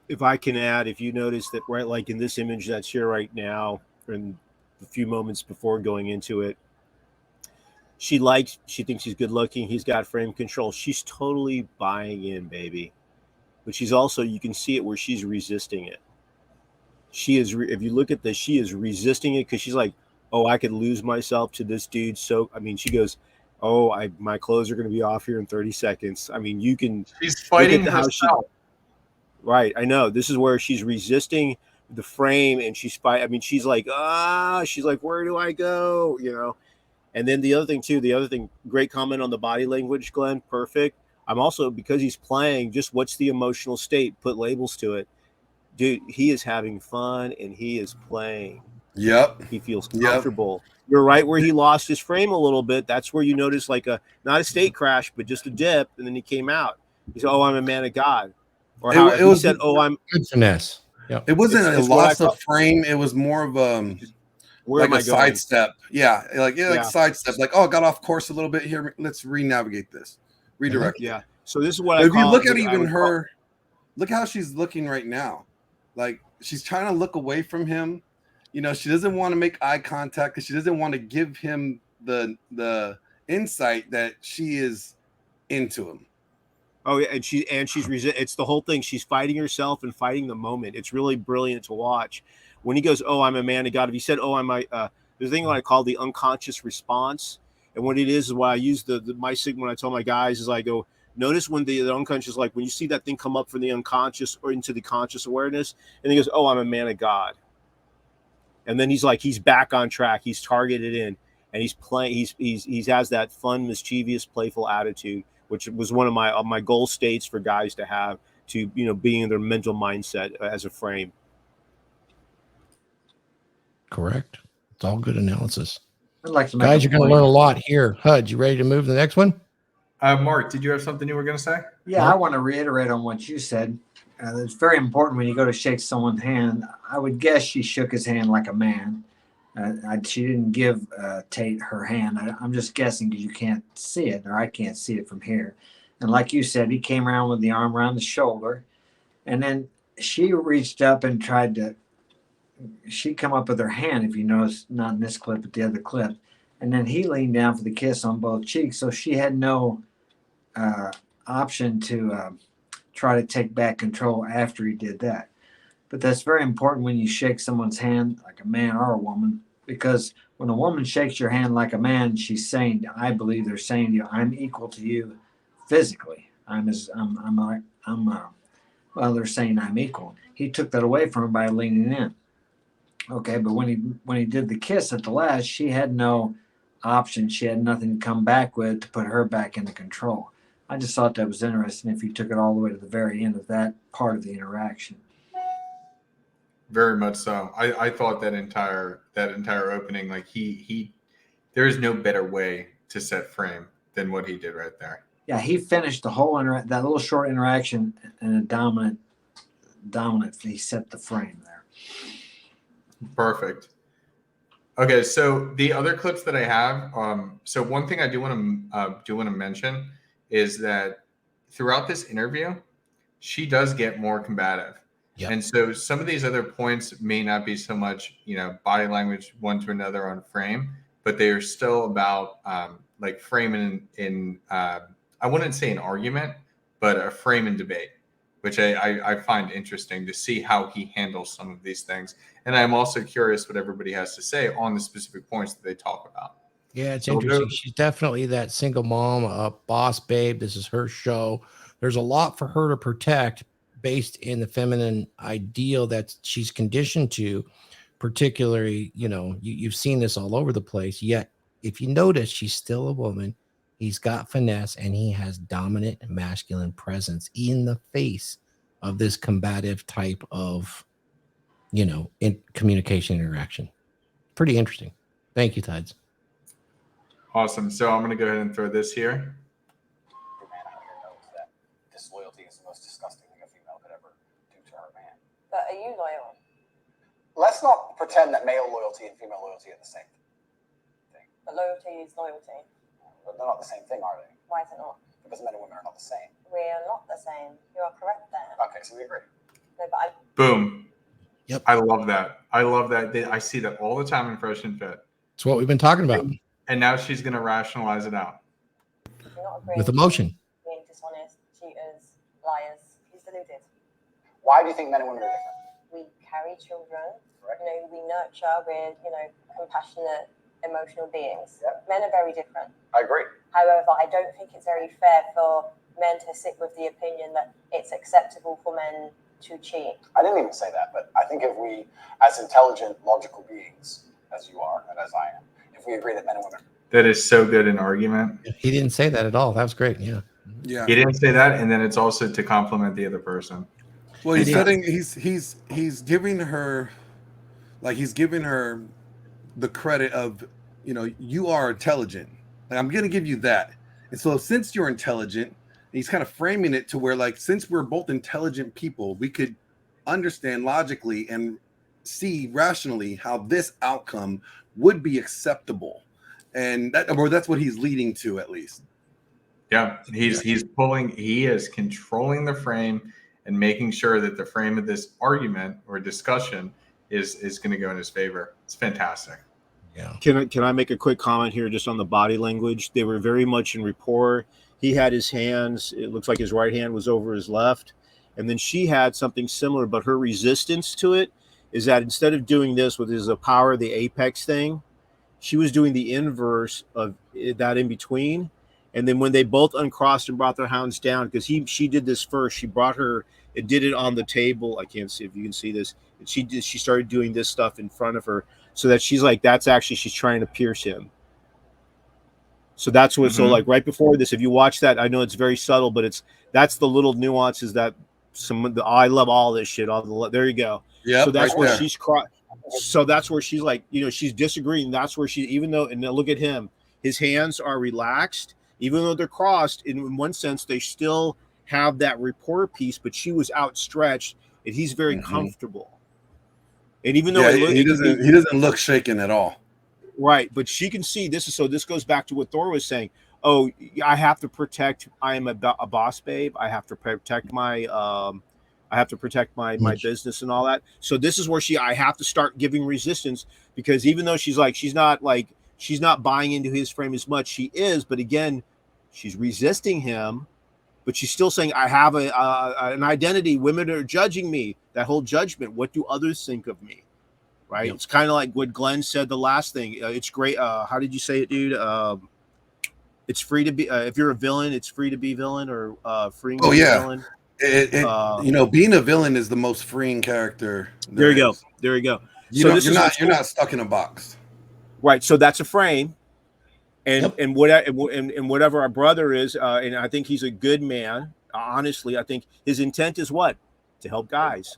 Speaker 5: If I can add, if you notice that right, like in this image that's here right now, and a few moments before going into it, she thinks he's good looking. He's got frame control. She's totally buying in, baby. But she's also, you can see it where she's resisting it. She is, if you look at this, she is resisting it because she's like, oh, I could lose myself to this dude. So, she goes, oh, my clothes are going to be off here in 30 seconds.
Speaker 3: She's fighting herself.
Speaker 5: Right. I know. This is where she's resisting the frame and she's she's like, where do I go? And then the other thing, great comment on the body language, Glenn. Perfect. I'm also, because he's playing, just what's the emotional state? Put labels to it. Dude, he is having fun and he is playing.
Speaker 4: Yep.
Speaker 5: He feels comfortable. Yep. You're right where he lost his frame a little bit. That's where you notice not a state crash, but just a dip. And then he came out. He said, oh, I'm a man of God. Or how
Speaker 4: it
Speaker 5: he
Speaker 4: was
Speaker 5: said, "Oh, I'm."
Speaker 1: Good finesse. Yeah.
Speaker 4: It wasn't a
Speaker 5: It's what I
Speaker 4: loss
Speaker 5: call-
Speaker 4: of frame. It was more of
Speaker 5: Where
Speaker 4: like
Speaker 5: am
Speaker 4: a
Speaker 5: I going?
Speaker 4: sidestep. Yeah, like
Speaker 5: Yeah.
Speaker 4: sidestep. Like, oh, I got off course a little bit here. Let's re-navigate this, redirect.
Speaker 5: Yeah. So this is what
Speaker 4: But
Speaker 5: I
Speaker 4: if you
Speaker 5: call.
Speaker 4: look at
Speaker 5: I
Speaker 4: even
Speaker 5: would call-
Speaker 4: her, look how she's looking right now. Like she's trying to look away from him. You know, she doesn't want to make eye contact because she doesn't want to give him the insight that she is into him.
Speaker 5: Oh yeah, and she's it's the whole thing. She's fighting herself and fighting the moment. It's really brilliant to watch. When he goes, "Oh, I'm a man of God," if he said, "Oh, I'm my," the thing that I call the unconscious response, and what it is what I use my signal when I tell my guys is I go, notice when the unconscious, like when you see that thing come up from the unconscious or into the conscious awareness, and he goes, "Oh, I'm a man of God," and then he's back on track. He's targeted in, and he's playing. He has that fun, mischievous, playful attitude, which was one of my goal states for guys to have to be in their mental mindset as a frame.
Speaker 1: Correct. It's all good analysis.
Speaker 6: I'd like to make
Speaker 1: Guys,
Speaker 6: a
Speaker 1: you're going to
Speaker 6: point.
Speaker 1: learn a lot here. Hud, you ready to move to the next one?
Speaker 3: Mark, did you have something you were going to say?
Speaker 6: Yeah, I want to reiterate on what you said. It's very important when you go to shake someone's hand. I would guess she shook his hand like a man. She didn't give Tate her hand. I'm just guessing because you can't see it, or I can't see it from here. And like you said, he came around with the arm around the shoulder, and then she reached up and tried to. She come up with her hand, if you notice, not in this clip, but the other clip, and then he leaned down for the kiss on both cheeks. So she had no option to try to take back control after he did that. But that's very important when you shake someone's hand like a man or a woman, because when a woman shakes your hand like a man, she's saying, I believe they're saying to you, I'm equal to you physically. Well, they're saying I'm equal. He took that away from her by leaning in. Okay, but when he did the kiss at the last, she had no option. She had nothing to come back with to put her back into control. I just thought that was interesting if you took it all the way to the very end of that part of the interaction.
Speaker 3: Very much so. I thought that entire opening, like he there is no better way to set frame than what he did right there.
Speaker 6: Yeah, he finished the whole that little short interaction in a dominant. He set the frame there.
Speaker 3: Perfect. Okay, so the other clips that I have, so one thing I do want to mention is that throughout this interview, she does get more combative.
Speaker 1: Yep.
Speaker 3: And so some of these other points may not be so much, body language one to another on frame, but they are still about like frame in I wouldn't say an argument, but a frame in debate, which I find interesting to see how he handles some of these things. And I'm also curious what everybody has to say on the specific points that they talk about.
Speaker 1: Yeah, it's interesting. She's definitely that single mom, a boss babe. This is her show. There's a lot for her to protect based in the feminine ideal that she's conditioned to, particularly, you've seen this all over the place. Yet, if you notice, she's still a woman. He's got finesse and he has dominant masculine presence in the face of this combative type of, in communication interaction. Pretty interesting. Thank you, Tides.
Speaker 3: Awesome. So I'm going to go ahead and throw this here.
Speaker 7: Every man out here knows that disloyalty is the most disgusting thing a female could ever do to her man.
Speaker 8: But are you loyal?
Speaker 7: Let's not pretend that male loyalty and female loyalty are the same thing.
Speaker 8: But loyalty is loyalty.
Speaker 7: But they're not the same thing, are they?
Speaker 8: Why is it not?
Speaker 7: Because men and women are not the same.
Speaker 8: We are not the same. You are correct there.
Speaker 7: Okay, so we agree.
Speaker 8: No, but
Speaker 3: Boom.
Speaker 1: Yep.
Speaker 3: I love that. I see that all the time in Fresh and Fit.
Speaker 1: It's what we've been talking about
Speaker 3: And now she's going to rationalize it out.
Speaker 8: you're not agreeing
Speaker 1: with emotion.
Speaker 8: being dishonest, cheaters, liars. He's deluded.
Speaker 7: Why do you think men and women are different?
Speaker 8: We carry children.
Speaker 7: Correct.
Speaker 8: We nurture. We're, compassionate, emotional beings.
Speaker 7: Yep.
Speaker 8: Men are very different.
Speaker 7: I agree.
Speaker 8: However, I don't think it's very fair for men to sit with the opinion that it's acceptable for men to cheat.
Speaker 7: I didn't even say that, but I think if we, as intelligent, logical beings, as you are and as I am, if we agree that men and women,
Speaker 3: That is so good an argument.
Speaker 1: He didn't say that at all. That was great. Yeah.
Speaker 4: Yeah.
Speaker 3: He didn't say that, and then it's also to compliment the other person.
Speaker 4: Well, he's
Speaker 1: It
Speaker 4: setting. He's giving her, he's giving her the credit of, you are intelligent. Like, I'm gonna give you that. And so since you're intelligent, he's kind of framing it to where, like, since we're both intelligent people, we could understand logically and see rationally how this outcome would be acceptable, and that's what he's leading to, at least.
Speaker 3: Yeah, he is controlling the frame and making sure that the frame of this argument or discussion is going to go in his favor. It's fantastic.
Speaker 1: Yeah.
Speaker 5: Can I make a quick comment here just on the body language? They were very much in rapport. He had his hands, it looks like his right hand was over his left. And then she had something similar, but her resistance to it is that instead of doing this with his power, the apex thing, she was doing the inverse of that in between. And then when they both uncrossed and brought their hounds down, because she did this first, she brought her, it did it on the table. I can't see if you can see this. She started doing this stuff in front of her, so that she's like, that's actually, she's trying to pierce him. So that's what, so like right before this, if you watch that, I know it's very subtle, but that's the little nuances that I love all this shit. There you go.
Speaker 4: Yeah.
Speaker 5: So that's
Speaker 4: right
Speaker 5: where
Speaker 4: there.
Speaker 5: she's so that's where she's like, she's disagreeing. That's where she, even though, and now look at him, his hands are relaxed, even though they're crossed. In one sense, they still have that rapport piece, but she was outstretched, and he's very comfortable. And even though
Speaker 4: he doesn't look shaken at all.
Speaker 5: Right, but she can see this. So this goes back to what Thor was saying. Oh, I have to protect. I am a boss babe. I have to protect my. I have to protect my business and all that. So this is where I have to start giving resistance, because even though she's not buying into his frame as much, she is. But again, she's resisting him, but she's still saying, I have an identity. Women are judging me. That whole judgment. What do others think of me? Right. Yep. It's kind of like what Glenn said the last thing. It's great. How did you say it, dude? It's free to be. If you're a villain, it's free to be villain, or freeing to be villain.
Speaker 4: Being a villain is the most freeing character.
Speaker 5: There you go. There you go.
Speaker 4: You're not stuck in a box.
Speaker 5: Right. So that's a frame. And whatever our brother is, and I think he's a good man. Honestly, I think his intent is what? To help guys,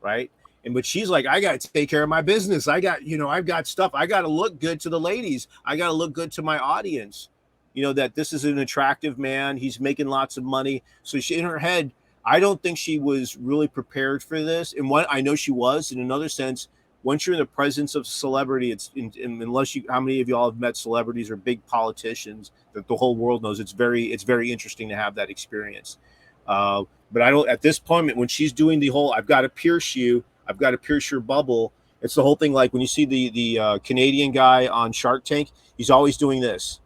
Speaker 5: right? But she's like, I got to take care of my business. I've got stuff. I got to look good to the ladies. I got to look good to my audience. That this is an attractive man. He's making lots of money. So she, in her head, I don't think she was really prepared for this. And what I know she was, in another sense, once you're in the presence of celebrity, how many of y'all have met celebrities or big politicians that the whole world knows, it's very interesting to have that experience. But I don't, at this point, when she's doing the whole, I've got to pierce you, I've got to pierce your bubble. It's the whole thing. Like when you see the Canadian guy on Shark Tank, he's always doing this.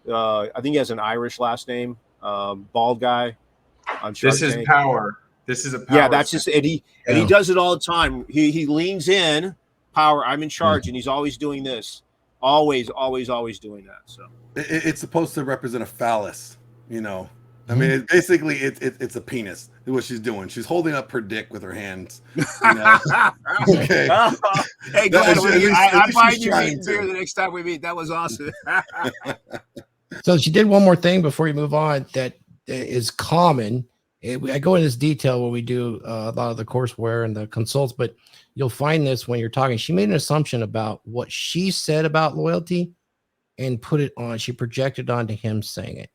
Speaker 5: I think he has an Irish last name, bald guy on Shark Tank.
Speaker 3: This is power. This is a power.
Speaker 5: Yeah, that's just, and he does it all the time. He leans in, power, I'm in charge, and he's always doing this. Always doing that. So
Speaker 4: it's supposed to represent a phallus, I mean, basically, it's a penis. Is what she's doing. She's holding up her dick with her hands. Okay.
Speaker 5: Hey, Glenn, I'm buying you beer the next time we meet. That was awesome.
Speaker 1: So she did one more thing before you move on that is common. I go into this detail when we do a lot of the courseware and the consults, but you'll find this when you're talking. She made an assumption about what she said about loyalty and put it on. She projected onto him saying it.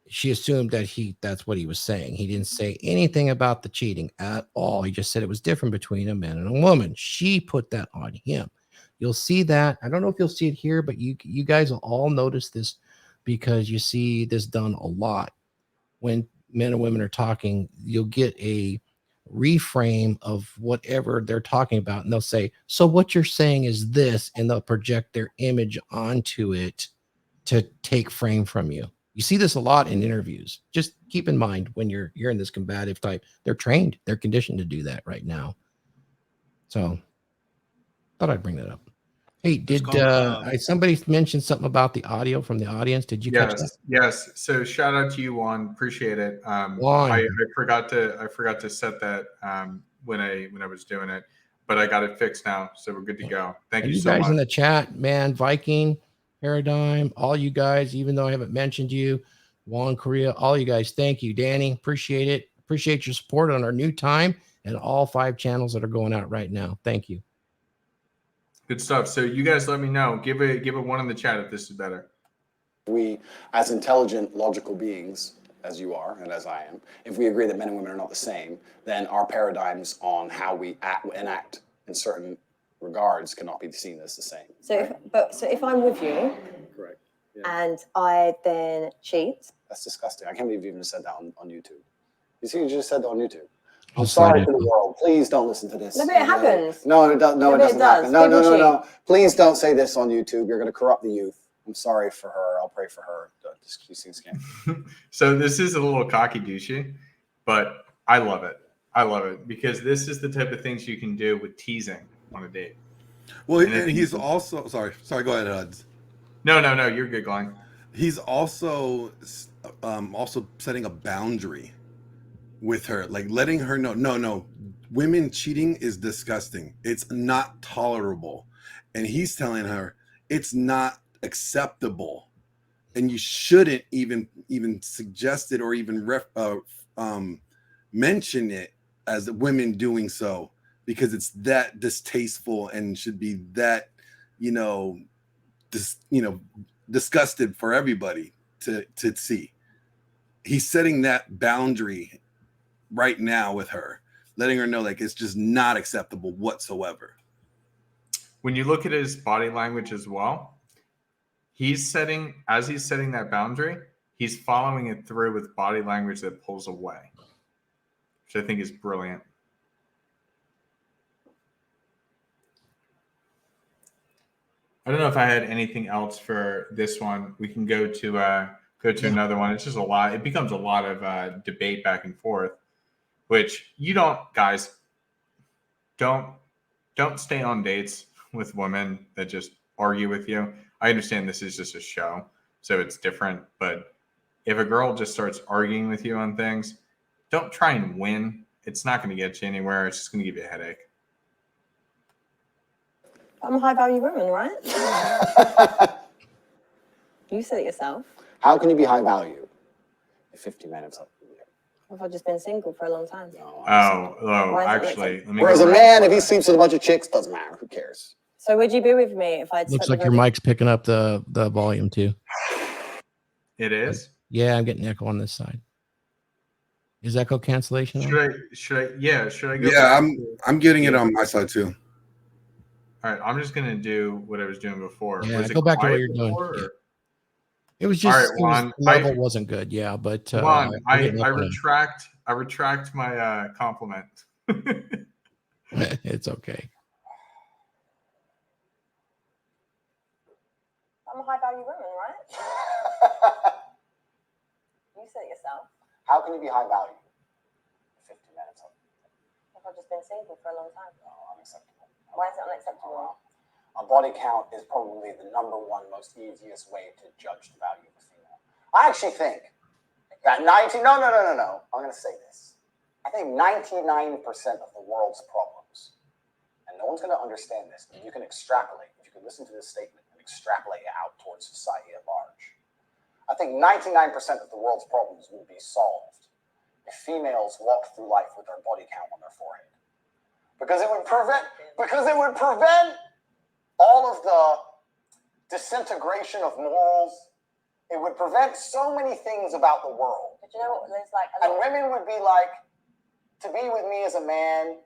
Speaker 1: She assumed that that's what he was saying. He didn't say anything about the cheating at all. He just said it was different between a man and a woman. She put that on him. You'll see that. I don't know if you'll see it here, but you guys will all notice this because you see this done a lot. When men and women are talking, you'll get a reframe of whatever they're talking about, and they'll say, so what you're saying is this, and they'll project their image onto it to take frame from you. You see this a lot in interviews. Just keep in mind when you're in this combative type, they're trained, they're conditioned to do that right now. So thought I'd bring that up. Hey, did somebody mention something about the audio from the audience? Did you catch that?
Speaker 3: Yes. So shout out to you, Juan. Appreciate it.
Speaker 1: Juan.
Speaker 3: I forgot to set that when I was doing it, but I got it fixed now, so we're good to go. Thank you so much.
Speaker 1: You guys in the chat, man, Viking, Paradigm, all you guys, even though I haven't mentioned you, Juan, Korea, all you guys, thank you. Danny, appreciate it. Appreciate your support on our new time and all 5 channels that are going out right now. Thank you.
Speaker 3: Good stuff. So you guys let me know. Give it one in the chat if this is better.
Speaker 7: We, as intelligent, logical beings, as you are and as I am, if we agree that men and women are not the same, then our paradigms on how we enact in certain regards cannot be seen as the same.
Speaker 8: So, if I'm with you,
Speaker 7: Correct. Yeah.
Speaker 8: and I then cheat,
Speaker 7: That's disgusting. I can't believe you even said that on YouTube. You see, you just said that on YouTube. I'm
Speaker 1: I'll
Speaker 7: sorry
Speaker 1: sign
Speaker 7: for
Speaker 1: it.
Speaker 7: the world. Please don't listen to this.
Speaker 8: No, but it happens.
Speaker 7: No, it doesn't. No, it
Speaker 8: but it
Speaker 7: doesn't
Speaker 8: does.
Speaker 7: happen. No, no,
Speaker 8: People
Speaker 7: no, no. Please don't say this on YouTube. You're going to corrupt the youth. I'm sorry for her. I'll pray for her. She seems scam.
Speaker 3: So this is a little cocky douchey, but I love it. I love it because this is the type of things you can do with teasing on a date.
Speaker 4: Well, and he's also sorry. Go ahead, Huds.
Speaker 3: No, you're good, Glenn.
Speaker 4: He's also setting a boundary with her, like letting her know, no, women cheating is disgusting. It's not tolerable, and he's telling her it's not acceptable, and you shouldn't even suggest it or even mention it as women doing so, because it's that distasteful and should be that disgusted for everybody to see. He's setting that boundary right now with her, letting her know like it's just not acceptable whatsoever.
Speaker 3: When you look at his body language as well, he's setting that boundary, he's following it through with body language that pulls away, which I think is brilliant. I don't know if I had anything else for this one. We can go to another one. It's just a lot. It becomes a lot of debate back and forth, which you don't, guys, don't stay on dates with women that just argue with you. I understand this is just a show, so it's different. But if a girl just starts arguing with you on things, don't try and win. It's not going to get you anywhere. It's just going to give you a headache.
Speaker 8: I'm a high value woman, right? You said it yourself.
Speaker 7: How can you be high value? 50 minutes up.
Speaker 8: I've just been single for a long time.
Speaker 7: No,
Speaker 3: Actually, let me
Speaker 7: whereas
Speaker 3: go
Speaker 7: a
Speaker 3: back
Speaker 7: man,
Speaker 3: to
Speaker 7: if he
Speaker 3: that.
Speaker 7: sleeps with a bunch of chicks, doesn't matter. Who cares?
Speaker 8: So would you be with me if I'd
Speaker 1: Looks like your mic's picking up the volume too.
Speaker 3: It is.
Speaker 1: Yeah, I'm getting echo on this side. Is echo cancellation on?
Speaker 3: Should I go?
Speaker 4: Yeah,
Speaker 3: back
Speaker 4: I'm getting it on my side too.
Speaker 3: All right, I'm just gonna do what I was doing before.
Speaker 1: Yeah,
Speaker 3: Was it
Speaker 1: go back to what
Speaker 3: quiet
Speaker 1: you're doing.
Speaker 3: before, or-
Speaker 1: Yeah. It was just
Speaker 3: All right, Juan,
Speaker 1: the level wasn't good. Yeah, but
Speaker 3: Juan, I
Speaker 1: I'm getting echo now.
Speaker 3: retract my compliment.
Speaker 1: It's okay.
Speaker 8: I'm a high value woman, right? You said it yourself.
Speaker 7: How can you be high value? 50 minutes up.
Speaker 8: I've just been single for a long time.
Speaker 7: No, unacceptable.
Speaker 8: Why is it unacceptable?
Speaker 7: A body count is probably the number one most easiest way to judge the value of a female. I actually think that no. I'm going to say this. I think 99% of the world's problems, and no one's going to understand this, but you can extrapolate. If you can listen to this statement and extrapolate it out towards society at large. I think 99% of the world's problems will be solved if females walk through life with their body count on their forehead. Because it would prevent all of the disintegration of morals. It would prevent so many things about the world.
Speaker 8: But you know what? There's like
Speaker 7: and women would be like, to be with me as a man,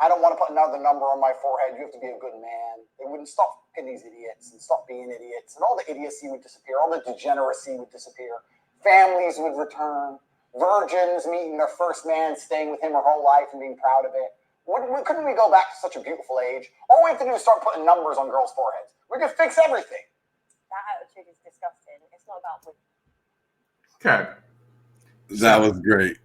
Speaker 7: I don't want to put another number on my forehead. You have to be a good man. They wouldn't stop picking these idiots and stop being idiots. And all the idiocy would disappear. All the degeneracy would disappear. Families would return. Virgins meeting their first man, staying with him her whole life and being proud of it. Couldn't we go back to such a beautiful age? All we have to do is start putting numbers on girls' foreheads. We could fix everything.
Speaker 8: that attitude is disgusting. It's not about women.
Speaker 3: Okay.
Speaker 4: That was great.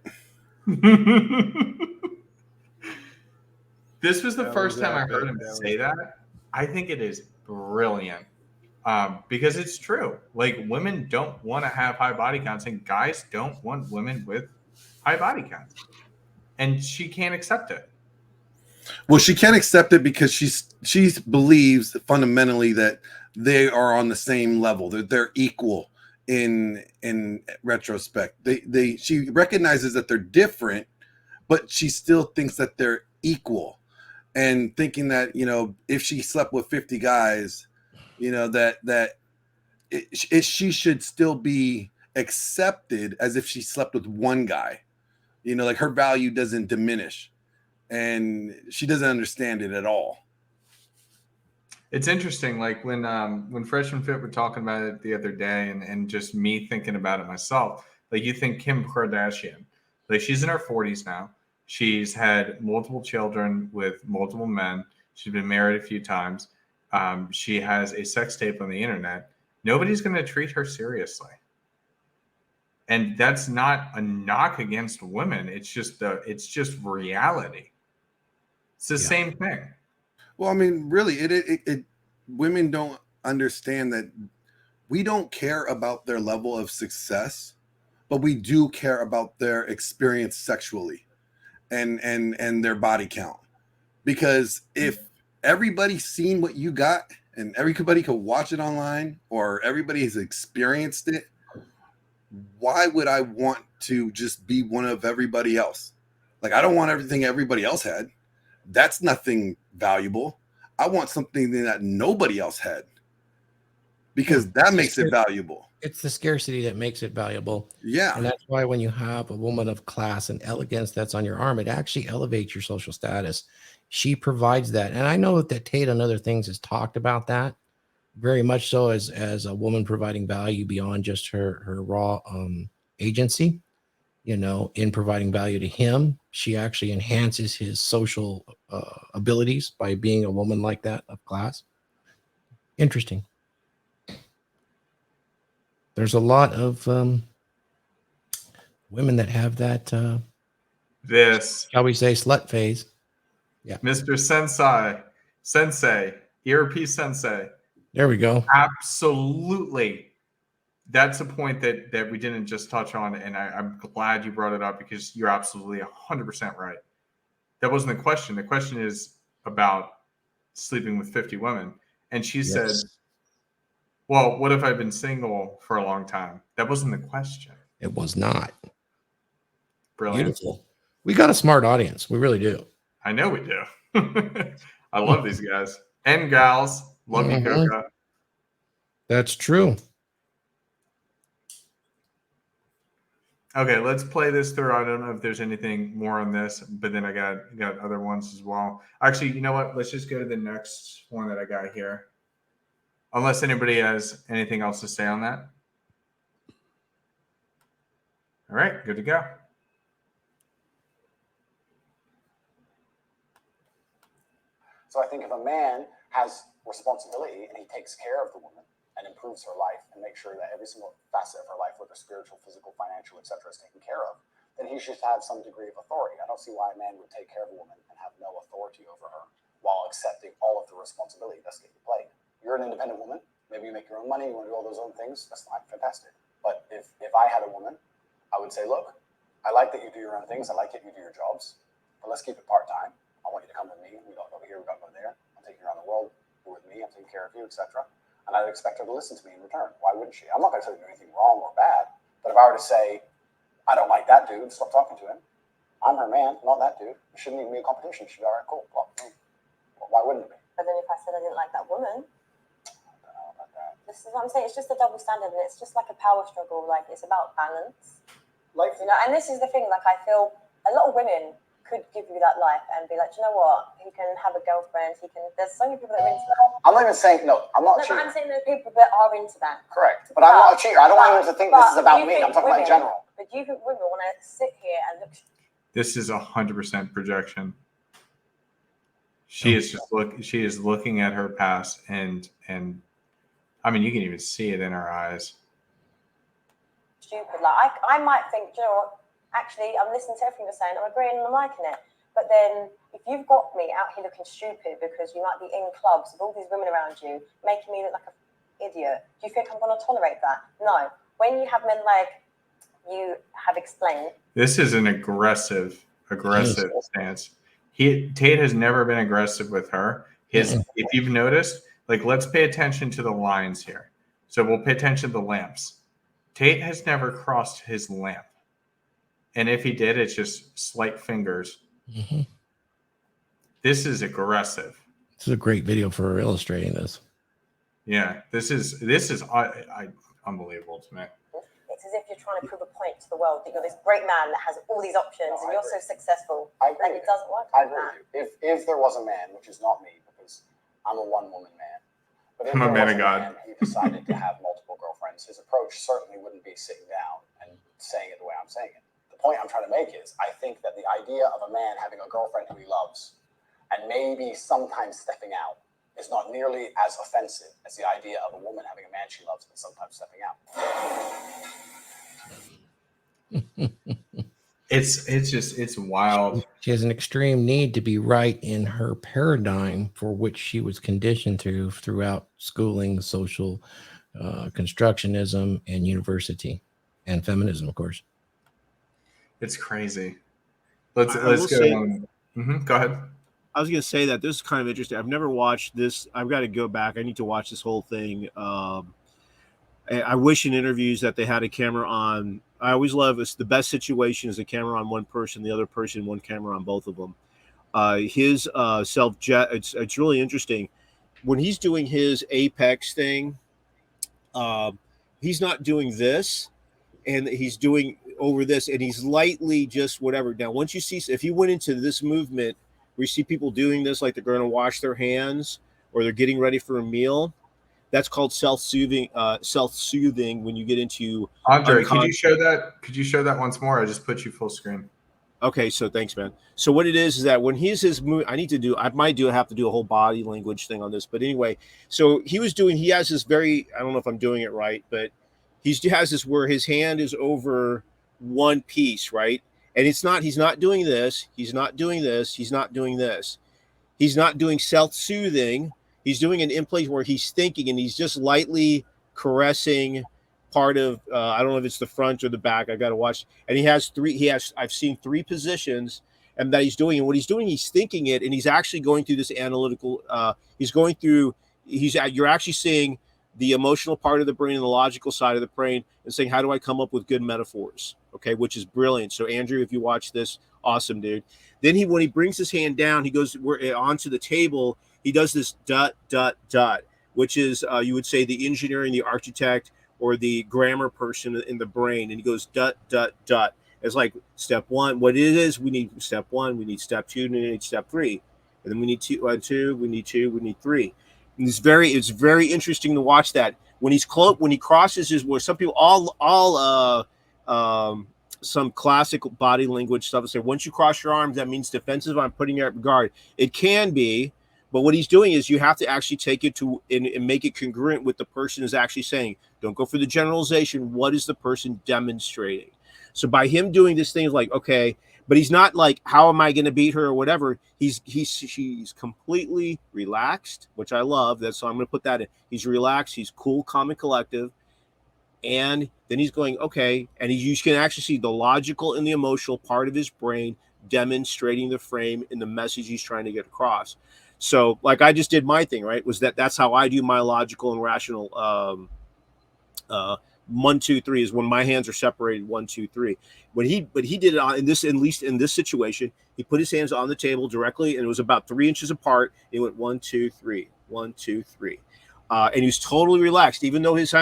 Speaker 3: This was the
Speaker 5: That
Speaker 3: first
Speaker 5: was
Speaker 3: time I
Speaker 5: epic.
Speaker 3: heard him say that. I think it is brilliant because it's true. Like, women don't want to have high body counts, and guys don't want women with high body counts. And she can't accept it.
Speaker 4: Well, she can't accept it because she believes fundamentally that they are on the same level. They're equal in retrospect. She recognizes that they're different, but she still thinks that they're equal. And thinking that, if she slept with 50 guys, that she should still be accepted as if she slept with one guy. You know, like her value doesn't diminish, and she doesn't understand it at all.
Speaker 3: It's interesting, like when Fresh and Fit were talking about it the other day, and just me thinking about it myself. Like, you think Kim Kardashian, like, she's in her 40s now. She's had multiple children with multiple men. She's been married a few times. She has a sex tape on the internet. Nobody's going to treat her seriously. And that's not a knock against women. It's just reality. It's the same thing.
Speaker 4: Well, I mean, really, it women don't understand that we don't care about their level of success, but we do care about their experience sexually and their body count. Because if everybody's seen what you got and everybody could watch it online, or everybody has experienced it, why would I want to just be one of everybody else? Like, I don't want everything everybody else had. That's nothing valuable. I want something that nobody else had, because that makes it valuable.
Speaker 1: It's the scarcity that makes it valuable.
Speaker 4: Yeah.
Speaker 1: And that's why when you have a woman of class and elegance that's on your arm, it actually elevates your social status. She provides that. And I know that Tate and other things has talked about that very much so, as a woman providing value beyond just her raw agency. You know, in providing value to him, she actually enhances his social abilities by being a woman like that of class. Interesting. There's a lot of women that have that, shall we say, slut phase. Yeah.
Speaker 3: Mr. Sensei, ERP Sensei.
Speaker 1: There we go.
Speaker 3: Absolutely. That's a point that we didn't just touch on, and I'm glad you brought it up, because you're absolutely 100% right. That wasn't the question. The question is about sleeping with 50 women. And she said, well, what if I've been single for a long time? That wasn't the question.
Speaker 1: It was not.
Speaker 3: Brilliant.
Speaker 1: Beautiful. We got a smart audience. We really do.
Speaker 3: I know we do. I love these guys and gals. Love you, Coca.
Speaker 1: That's true.
Speaker 3: Okay, let's play this through. I don't know if there's anything more on this, but then I got other ones as well. Actually, you know what? Let's just go to the next one that I got here. Unless anybody has anything else to say on that. All right, good to go.
Speaker 7: So I think if a man has responsibility and he takes care of the woman and improves her life and makes sure that every single facet of her life, whether spiritual, physical, financial, etc., is taken care of, then he should have some degree of authority. I don't see why a man would take care of a woman and have no authority over her while accepting all of the responsibility that's getting played. You're an independent woman. Maybe you make your own money. You want to do all those own things. That's fine. Fantastic. But if I had a woman, I would say, look, I like that you do your own things. I like that you do your jobs. But let's keep it part-time. I want you to come with me. We don't go here. We don't go there. I'm taking you around the world. You're with me. I'm taking care of you, etc. And I'd expect her to listen to me in return. Why wouldn't she? I'm not going to tell you to do anything wrong or bad. But if I were to say, I don't like that dude, stop talking to him. I'm her man, not that dude. It shouldn't even be a competition. It should be all right, cool. Well, why wouldn't it be?
Speaker 8: But then if I said I didn't like that woman,
Speaker 7: I don't know about that.
Speaker 8: this is what I'm saying. It's just a double standard, and it's just like a power struggle. Like, it's about balance.
Speaker 7: Like,
Speaker 8: You know, and this is the thing. Like, I feel a lot of women could give you that life and be like, do you know what? He can have a girlfriend. He can. There's so many people that are into that.
Speaker 7: I'm not even saying no. I'm not
Speaker 8: No,
Speaker 7: cheating.
Speaker 8: but I'm saying there's people that are into that.
Speaker 7: Correct. But I'm not a cheater. I don't want anyone to think this is about me. I'm talking about in general.
Speaker 8: But do you think women want to sit here and look?
Speaker 3: This is 100% projection. She is just She is looking at her past, and I mean, you can even see it in her eyes.
Speaker 8: Stupid. Like, I might think, do you know what? Actually, I'm listening to everything you're saying. I'm agreeing and I'm liking it. But then, if you've got me out here looking stupid because you might be in clubs with all these women around you, making me look like an idiot, do you think I'm going to tolerate that? No. When you have men like you have explained.
Speaker 3: This is an aggressive stance. Tate has never been aggressive with her. If you've noticed, like, let's pay attention to the lines here. So we'll pay attention to the lamps. Tate has never crossed his lamp. And if he did, it's just slight fingers.
Speaker 1: Mm-hmm.
Speaker 3: This is aggressive.
Speaker 1: This is a great video for illustrating this.
Speaker 3: Yeah, this is unbelievable to me.
Speaker 8: It's It's as if you're trying to prove a point to the world that you're this great man that has all these options and you're so successful.
Speaker 7: I agree.
Speaker 8: Like, it doesn't work
Speaker 7: I
Speaker 8: like
Speaker 7: agree
Speaker 8: that.
Speaker 7: with you. If there was a man, which is not me, because I'm a one-woman man, but if
Speaker 3: I'm a
Speaker 7: there
Speaker 3: man
Speaker 7: was
Speaker 3: of God.
Speaker 7: man who decided to have multiple girlfriends, his approach certainly wouldn't be sitting down and saying it the way I'm saying it. The point I'm trying to make is, I think that the idea of a man having a girlfriend who he loves and maybe sometimes stepping out is not nearly as offensive as the idea of a woman having a man she loves and sometimes stepping out.
Speaker 3: It's wild.
Speaker 1: She has an extreme need to be right in her paradigm for which she was conditioned to throughout schooling, social constructionism, and university, and feminism, of course.
Speaker 3: It's crazy. Let's
Speaker 5: I will
Speaker 3: go
Speaker 5: say-
Speaker 3: on. Go ahead.
Speaker 5: I was going to say that this is kind of interesting. I've never watched this. I've got to go back. I need to watch this whole thing. I wish in interviews that they had a camera on. I always love it's the best situation is a camera on one person, the other person, one camera on both of them. His self-jet, it's really interesting. When he's doing his apex thing, he's not doing this, and he's doing over this, and he's lightly just whatever. Now, once you see, if you went into this movement, we see people doing this like they're going to wash their hands or they're getting ready for a meal. That's called self-soothing. Self-soothing when you get into
Speaker 3: Andre, could you show that? Could you show that once more? I just put you full screen.
Speaker 5: Okay, so thanks, man. So what it is that when he's his move, I have to do a whole body language thing on this, but anyway, so he has this very, I don't know if I'm doing it right, but he has this where his hand is over one piece, right? And he's not doing this, he's not doing this, he's not doing this. He's not doing self-soothing. He's doing it in place where he's thinking and he's just lightly caressing part of I don't know if it's the front or the back. I got to watch. And I've seen 3 positions and that he's doing. And what he's doing, he's thinking it, and he's actually going through this analytical. You're actually seeing the emotional part of the brain and the logical side of the brain, and saying, how do I come up with good metaphors? Okay, which is brilliant. So Andrew, if you watch this, awesome, dude. Then when he brings his hand down, he goes onto the table. He does this ... which is you would say the engineering, the architect, or the grammar person in the brain, and he goes ... It's like step 1. What it is, we need step 1, we need step 2, and we need step 3, and then we need 2, we need 2, we need 3. And it's very interesting to watch that when he crosses his, where some people some classic body language stuff say once you cross your arms that means defensive. I'm putting it in guard. It can be. But what he's doing is you have to actually take it to and make it congruent with the person is actually saying. Don't go for the generalization. What is the person demonstrating? So by him doing this thing, like, okay, but he's not like, how am I going to beat her or whatever? She's completely relaxed, which I love. So I'm going to put that in. He's relaxed. He's cool, calm, and collective. And then he's going, okay. And you can actually see the logical and the emotional part of his brain demonstrating the frame and the message he's trying to get across. So like I just did my thing, right? Was that's how I do my logical and rational 1, 2, 3 is when my hands are separated 1, 2, 3. But he did it on at least in this situation, he put his hands on the table directly and it was about 3 inches apart. He went 1, 2, 3, 1, 2, 3. And he was totally relaxed, even though when his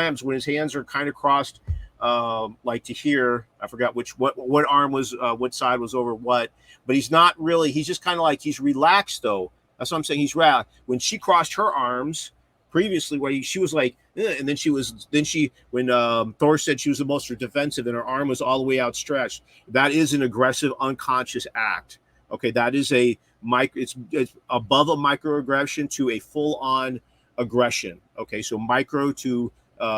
Speaker 5: hands are kind of crossed like to here, I forgot what arm was what side was over what, but he's not really, he's just kind of like he's relaxed though. That's what I'm saying. He's relaxed. When she crossed her arms previously, where she was like, and then when Thor said she was the most defensive and her arm was all the way outstretched, that is an aggressive unconscious act. Okay, that is it's above a microaggression to a full-on aggression. Okay, so micro to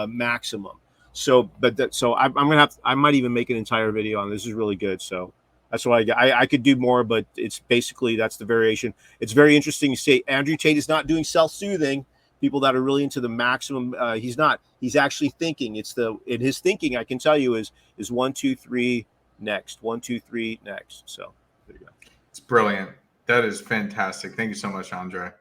Speaker 5: maximum. So, I might even make an entire video on this. This is really good. So that's what I could do more, but it's basically that's the variation. It's very interesting to say Andrew Tate is not doing self-soothing. People that are really into the maximum, he's not. He's actually thinking. In his thinking, I can tell you is 1, 2, 3 next. 1, 2, 3 next. So there you go.
Speaker 3: It's brilliant. That is fantastic. Thank you so much, Andre.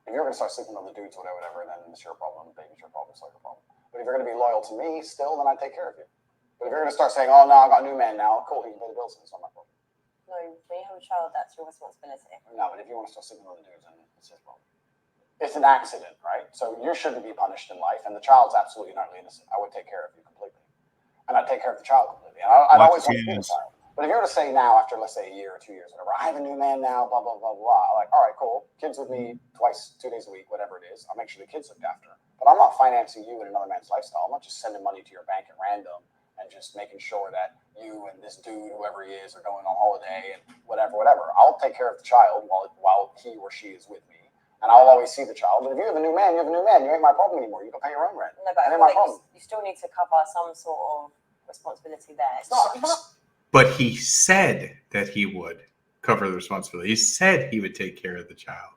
Speaker 7: If you're going to start sleeping with the dudes, whatever, then it's your problem. Baby's your problem. It's like your problem. But if you're going to be loyal to me still, then I take care of you. But if you're going to start saying, oh, no, I got a new man now, cool, you can pay the bills, and it's not my problem.
Speaker 8: No, when you have a child, that's your responsibility.
Speaker 7: No, but if you want to start sleeping with the dudes, then it's his problem. It's an accident, right? So you shouldn't be punished in life, and the child's absolutely not innocent. I would take care of you completely, and I'd take care of the child completely. And I'd always want to see the child. But if you were to say now, after let's say a year or 2 years, whatever, I have a new man now, blah blah blah blah. Like, all right, cool. Kids with me twice, 2 days a week, whatever it is. I'll make sure the kids looked after. But I'm not financing you in another man's lifestyle. I'm not just sending money to your bank at random and just making sure that you and this dude, whoever he is, are going on holiday and whatever. I'll take care of the child while he or she is with me. And I'll always see the child. But if you have a new man, you have a new man. You ain't my problem anymore. You can pay your own rent.
Speaker 8: No, but
Speaker 7: That ain't my problem.
Speaker 8: you still need to cover some sort of responsibility there. It's not.
Speaker 3: But he said that he would cover the responsibility. He said he would take care of the child.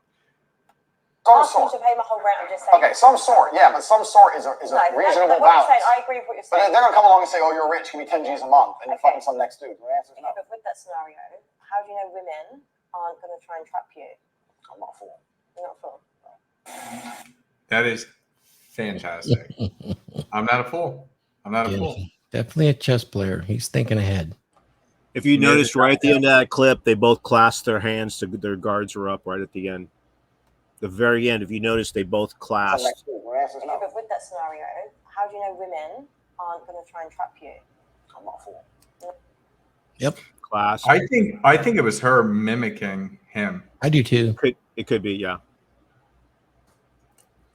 Speaker 7: Some
Speaker 8: Ask him
Speaker 7: sort.
Speaker 8: to pay my whole rent. I'm just saying.
Speaker 7: Okay, some sort. Yeah, but some sort is a reasonable
Speaker 8: what you're
Speaker 7: balance.
Speaker 8: saying, I agree with what you're
Speaker 7: But
Speaker 8: saying.
Speaker 7: they're gonna come along and say, "Oh, you're rich. Give me 10 G's a month," and you're
Speaker 8: Okay.
Speaker 7: fucking some next dude. My answer's no.
Speaker 8: Okay, but with that scenario, how do you know women aren't going to try and trap you?
Speaker 7: I'm not a fool.
Speaker 8: You're not a fool.
Speaker 3: That is fantastic. I'm not a fool. I'm not a
Speaker 1: Yeah,
Speaker 3: fool.
Speaker 1: definitely a chess player. He's thinking ahead.
Speaker 5: If you
Speaker 3: Yeah,
Speaker 5: noticed right at the end of that clip, they both clasped their hands. Their guards were up right at the end. The very end, if you notice, they both
Speaker 7: Some
Speaker 5: clasped.
Speaker 7: next dude. My answer's
Speaker 8: Okay,
Speaker 7: no.
Speaker 8: but with that scenario, how do you know women aren't going to try and trap you?
Speaker 7: I'm not a fool.
Speaker 5: Clasped.
Speaker 3: I think it was her mimicking him.
Speaker 1: I do too.
Speaker 5: It could be, yeah.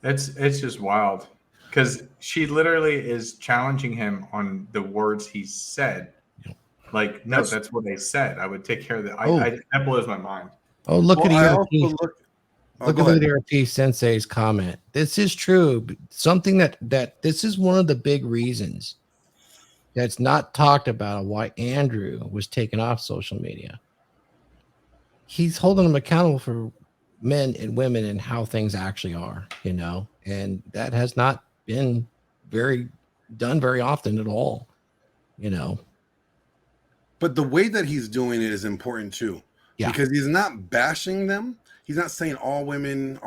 Speaker 3: It's just wild because she literally is challenging him on the words he said. Like, no, that's what they said. I would take care of that. That blows my mind.
Speaker 1: Oh, look
Speaker 4: Well,
Speaker 1: at
Speaker 4: I
Speaker 1: ERP.
Speaker 4: also
Speaker 1: Look
Speaker 4: go
Speaker 1: at
Speaker 4: ahead.
Speaker 1: the ERP Sensei's comment. This is true. Something that this is one of the big reasons that's not talked about why Andrew was taken off social media. He's holding them accountable for men and women and how things actually are, and that has not been done very often at all,
Speaker 4: But the way that he's doing it is important too.
Speaker 1: Yeah.
Speaker 4: Because he's not bashing them. He's not saying all women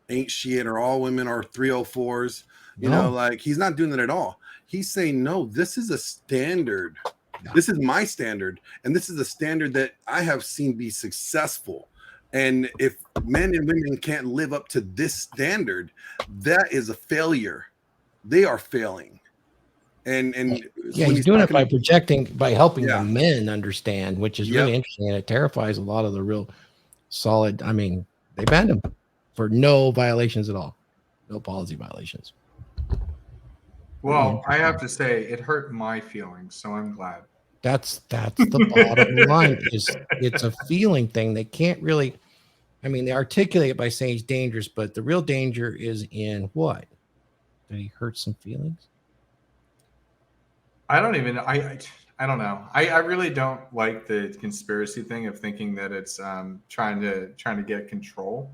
Speaker 4: ain't shit or all women are 304s. Like he's not doing that at all. He's saying, no, this is a standard.
Speaker 1: Yeah.
Speaker 4: This is my standard. And this is a standard that I have seen be successful. And if men and women can't live up to this standard, that is a failure. They are failing. And
Speaker 1: yeah,
Speaker 4: when
Speaker 1: he's doing it by
Speaker 4: talking-
Speaker 1: by helping
Speaker 4: Yeah.
Speaker 1: the men understand, which is really interesting, and it terrifies a lot of the real solid. I mean, they banned him for no violations at all, no policy violations.
Speaker 3: Well, I have to say it hurt my feelings, so I'm glad.
Speaker 1: That's the bottom line. It's a feeling thing. They can't really. I mean, they articulate it by saying he's dangerous, but the real danger is in what? Did he hurt some feelings?
Speaker 3: I don't even. I don't know. I really don't like the conspiracy thing of thinking that it's trying to get control.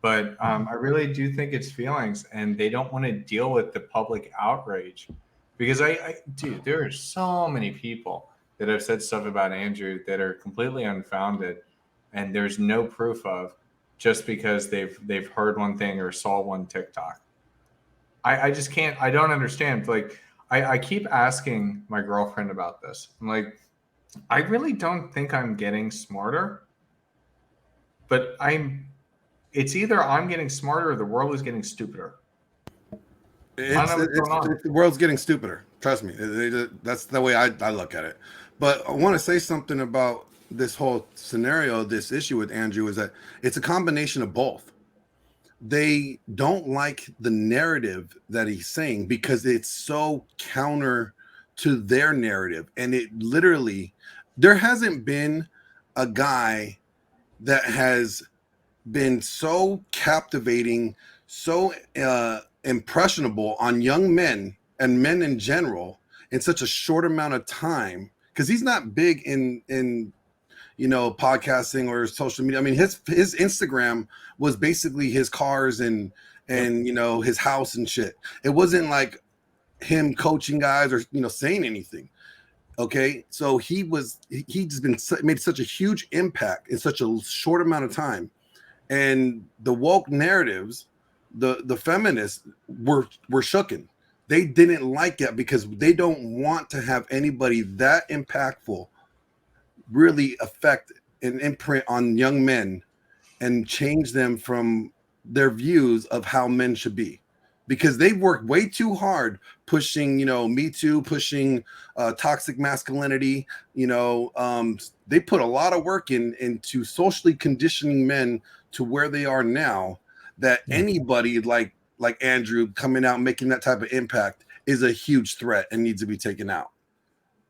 Speaker 3: But I really do think it's feelings, and they don't want to deal with the public outrage because dude, there are so many people that have said stuff about Andrew that are completely unfounded, and there's no proof of just because they've heard one thing or saw one TikTok. I just can't. I don't understand. Like I keep asking my girlfriend about this. I'm like, I really don't think I'm getting smarter, but it's either I'm getting smarter or the world is getting stupider.
Speaker 4: The world's getting stupider. Trust me. That's the way I look at it. But I want to say something about this whole scenario, this issue with Andrew, is that it's a combination of both. They don't like the narrative that he's saying because it's so counter to their narrative. And it literally, there hasn't been a guy that has been so captivating, so impressionable on young men and men in general in such a short amount of time, because he's not big in podcasting or social media. I mean, his Instagram was basically his cars and his house and shit. It wasn't like him coaching guys or saying anything. Okay, so he's made such a huge impact in such a short amount of time. And the woke narratives, the feminists were shooken. They didn't like it because they don't want to have anybody that impactful really affect an imprint on young men and change them from their views of how men should be, because they've worked way too hard pushing, Me Too, pushing toxic masculinity. They put a lot of work into socially conditioning men to where they are now, that anybody like Andrew coming out making that type of impact is a huge threat and needs to be taken out.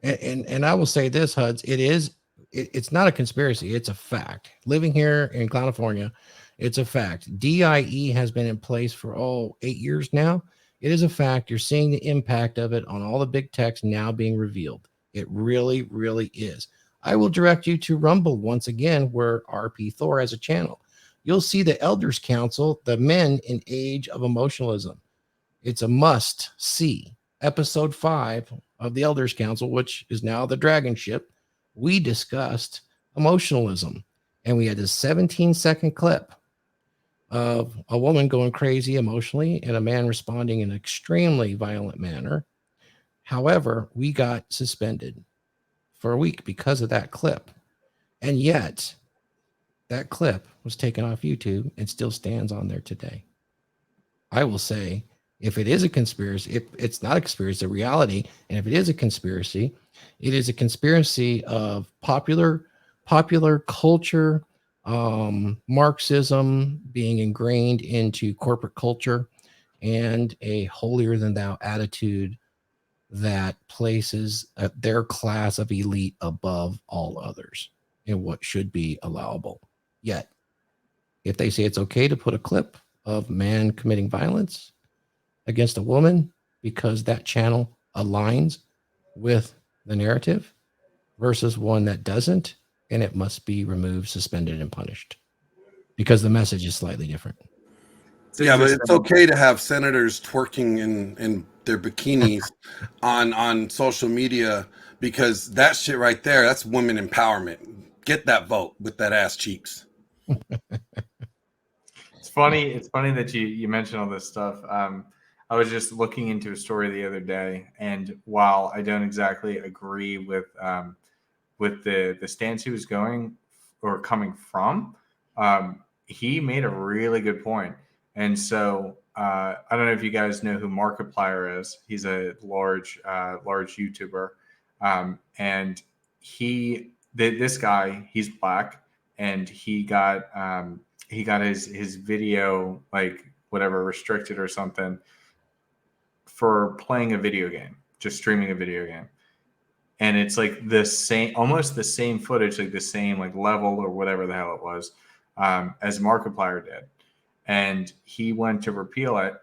Speaker 1: And I will say this, Huds, it's not a conspiracy, it's a fact. Living here in California, it's a fact. DIE has been in place for 8 years now. It is a fact. You're seeing the impact of it on all the big techs now being revealed. It really, really is. I will direct you to Rumble once again, where RP Thor has a channel. You'll see the Elders Council, the men in age of emotionalism. It's a must see. Episode 5 of the Elders Council, which is now the Dragonship, we discussed emotionalism, and we had a 17-second clip of a woman going crazy emotionally and a man responding in an extremely violent manner. However, we got suspended for a week because of that clip, and yet that clip was taken off YouTube and still stands on there today. I will say, if it is a conspiracy, it's not a conspiracy, it's a reality. And if it is a conspiracy, it is a conspiracy of popular culture, Marxism being ingrained into corporate culture, and a holier than thou attitude that places their class of elite above all others in what should be allowable. Yet, if they say it's okay to put a clip of man committing violence against a woman because that channel aligns with the narrative versus one that doesn't, and it must be removed, suspended, and punished because the message is slightly different.
Speaker 4: Yeah, but it's okay to have senators twerking in their bikinis on social media, because that shit right there, that's women empowerment. Get that vote with that ass cheeks.
Speaker 3: It's funny that you mentioned all this stuff. I was just looking into a story the other day, and while I don't exactly agree with the stance he was going or coming from, he made a really good point. And so I don't know if you guys know who Markiplier is. He's a large YouTuber, and this guy, he's black, and he got his video, like, whatever, restricted or something for playing a video game, just streaming a video game. And it's like the same, almost the same footage, like the same like level or whatever the hell it was, as Markiplier did. And he went to repeal it,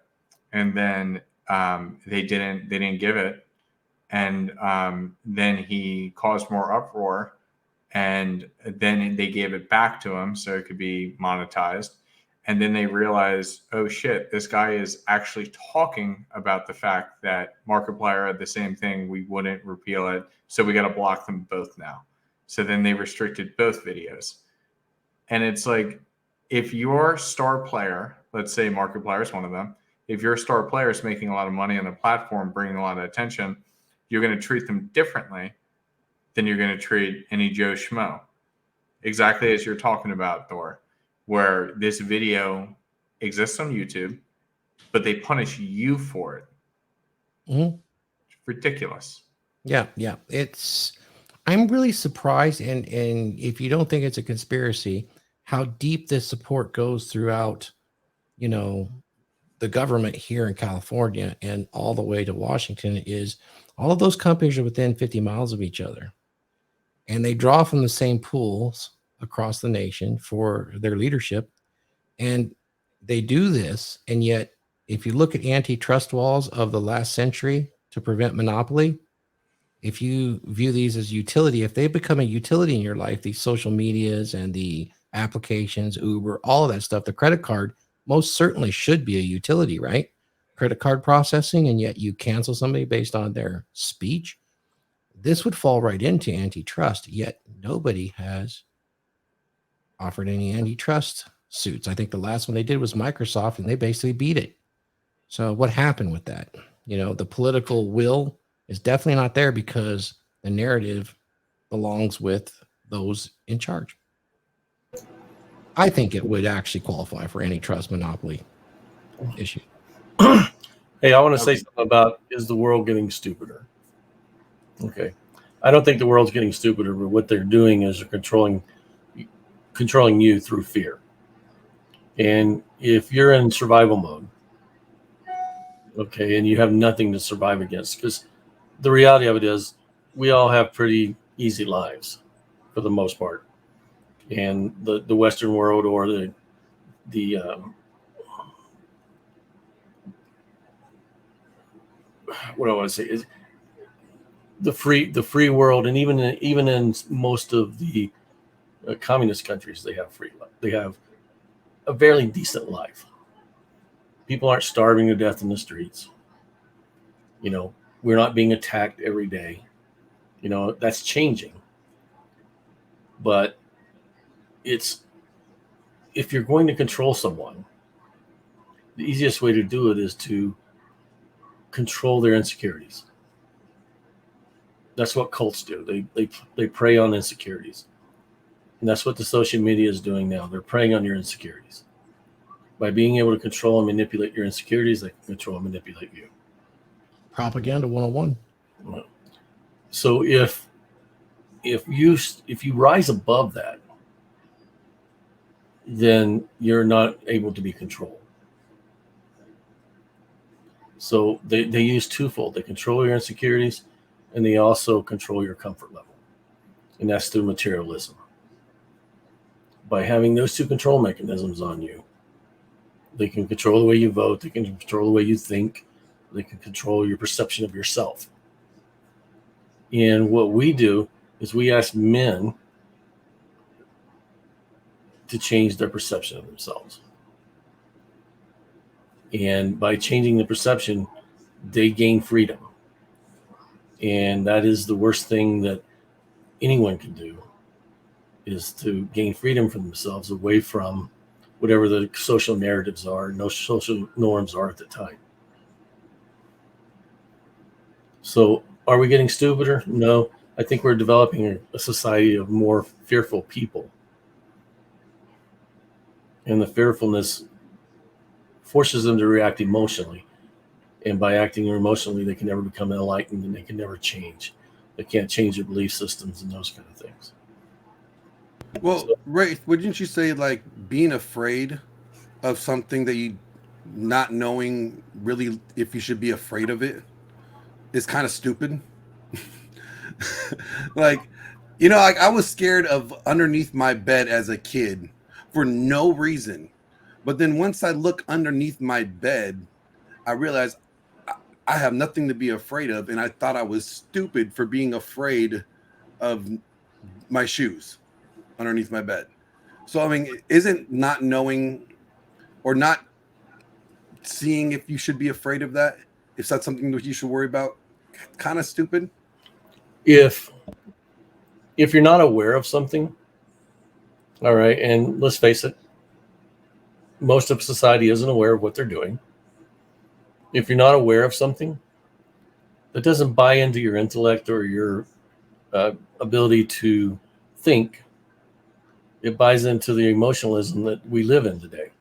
Speaker 3: and then they didn't give it, and then he caused more uproar, and then they gave it back to him so it could be monetized. And then they realized, oh shit, this guy is actually talking about the fact that Markiplier had the same thing. We wouldn't repeal it, so we got to block them both now. So then they restricted both videos. And it's like, if your star player, let's say Markiplier is one of them, if your star player is making a lot of money on the platform, bringing a lot of attention, you're going to treat them differently than you're going to treat any Joe Schmo. Exactly as you're talking about, Thor, where this video exists on YouTube, but they punish you for it.
Speaker 1: Mm-hmm.
Speaker 3: It's ridiculous.
Speaker 1: Yeah. I'm really surprised, and if you don't think it's a conspiracy, how deep this support goes throughout, the government here in California and all the way to Washington. Is all of those companies are within 50 miles of each other, and they draw from the same pools across the nation for their leadership. And they do this. And yet, if you look at antitrust walls of the last century to prevent monopoly, if you view these as utility, if they become a utility in your life, these social medias and the applications, Uber, all of that stuff, the credit card most certainly should be a utility, right? Credit card processing, and yet you cancel somebody based on their speech. This would fall right into antitrust, yet nobody has offered any antitrust suits. I think the last one they did was Microsoft, and they basically beat it. So what happened with that? The political will is definitely not there because the narrative belongs with those in charge. I think it would actually qualify for antitrust monopoly issue.
Speaker 2: Hey, I want to say
Speaker 3: Okay.
Speaker 2: something about, is the world getting stupider? Okay. I don't think the world's getting stupider, but what they're doing is they're controlling you through fear. And if you're in survival mode, okay, and you have nothing to survive against, because the reality of it is we all have pretty easy lives for the most part. And the Western world, or the what do I want to say is the free world, and even in most of the communist countries, they have a fairly decent life. People aren't starving to death in the streets. You know, we're not being attacked every day. You know, that's changing. But it's, if you're going to control someone, the easiest way to do it is to control their insecurities. That's what cults do. They prey on insecurities. And that's what the social media is doing now. They're preying on your insecurities. By being able to control and manipulate your insecurities, they can control and manipulate you.
Speaker 1: Propaganda 101.
Speaker 2: So if you rise above that, then you're not able to be controlled. So they use twofold. They control your insecurities, and they also control your comfort level. And that's through materialism. By having those two control mechanisms on you, they can control the way you vote, they can control the way you think, they can control your perception of yourself. And what we do is we ask men to change their perception of themselves. And by changing the perception, they gain freedom. And that is the worst thing that anyone can do, is to gain freedom from themselves away from whatever the social narratives are, no social norms are at the time. So are we getting stupider? No. I think we're developing a society of more fearful people. And the fearfulness forces them to react emotionally. And by acting emotionally, they can never become enlightened, and they can never change. They can't change their belief systems and those kind of things.
Speaker 4: Well, Raith, wouldn't you say like being afraid of something that you not knowing really if you should be afraid of it is kind of stupid? Like, you know, like I was scared of underneath my bed as a kid for no reason. But then once I look underneath my bed, I realized I have nothing to be afraid of. And I thought I was stupid for being afraid of my shoes underneath my bed. So, I mean, isn't not knowing or not seeing if you should be afraid of that, if that's something that you should worry about, kind of stupid?
Speaker 2: If you're not aware of something, all right, and let's face it, most of society isn't aware of what they're doing. If you're not aware of something, that doesn't buy into your intellect or your ability to think. It buys into the emotionalism that we live in today.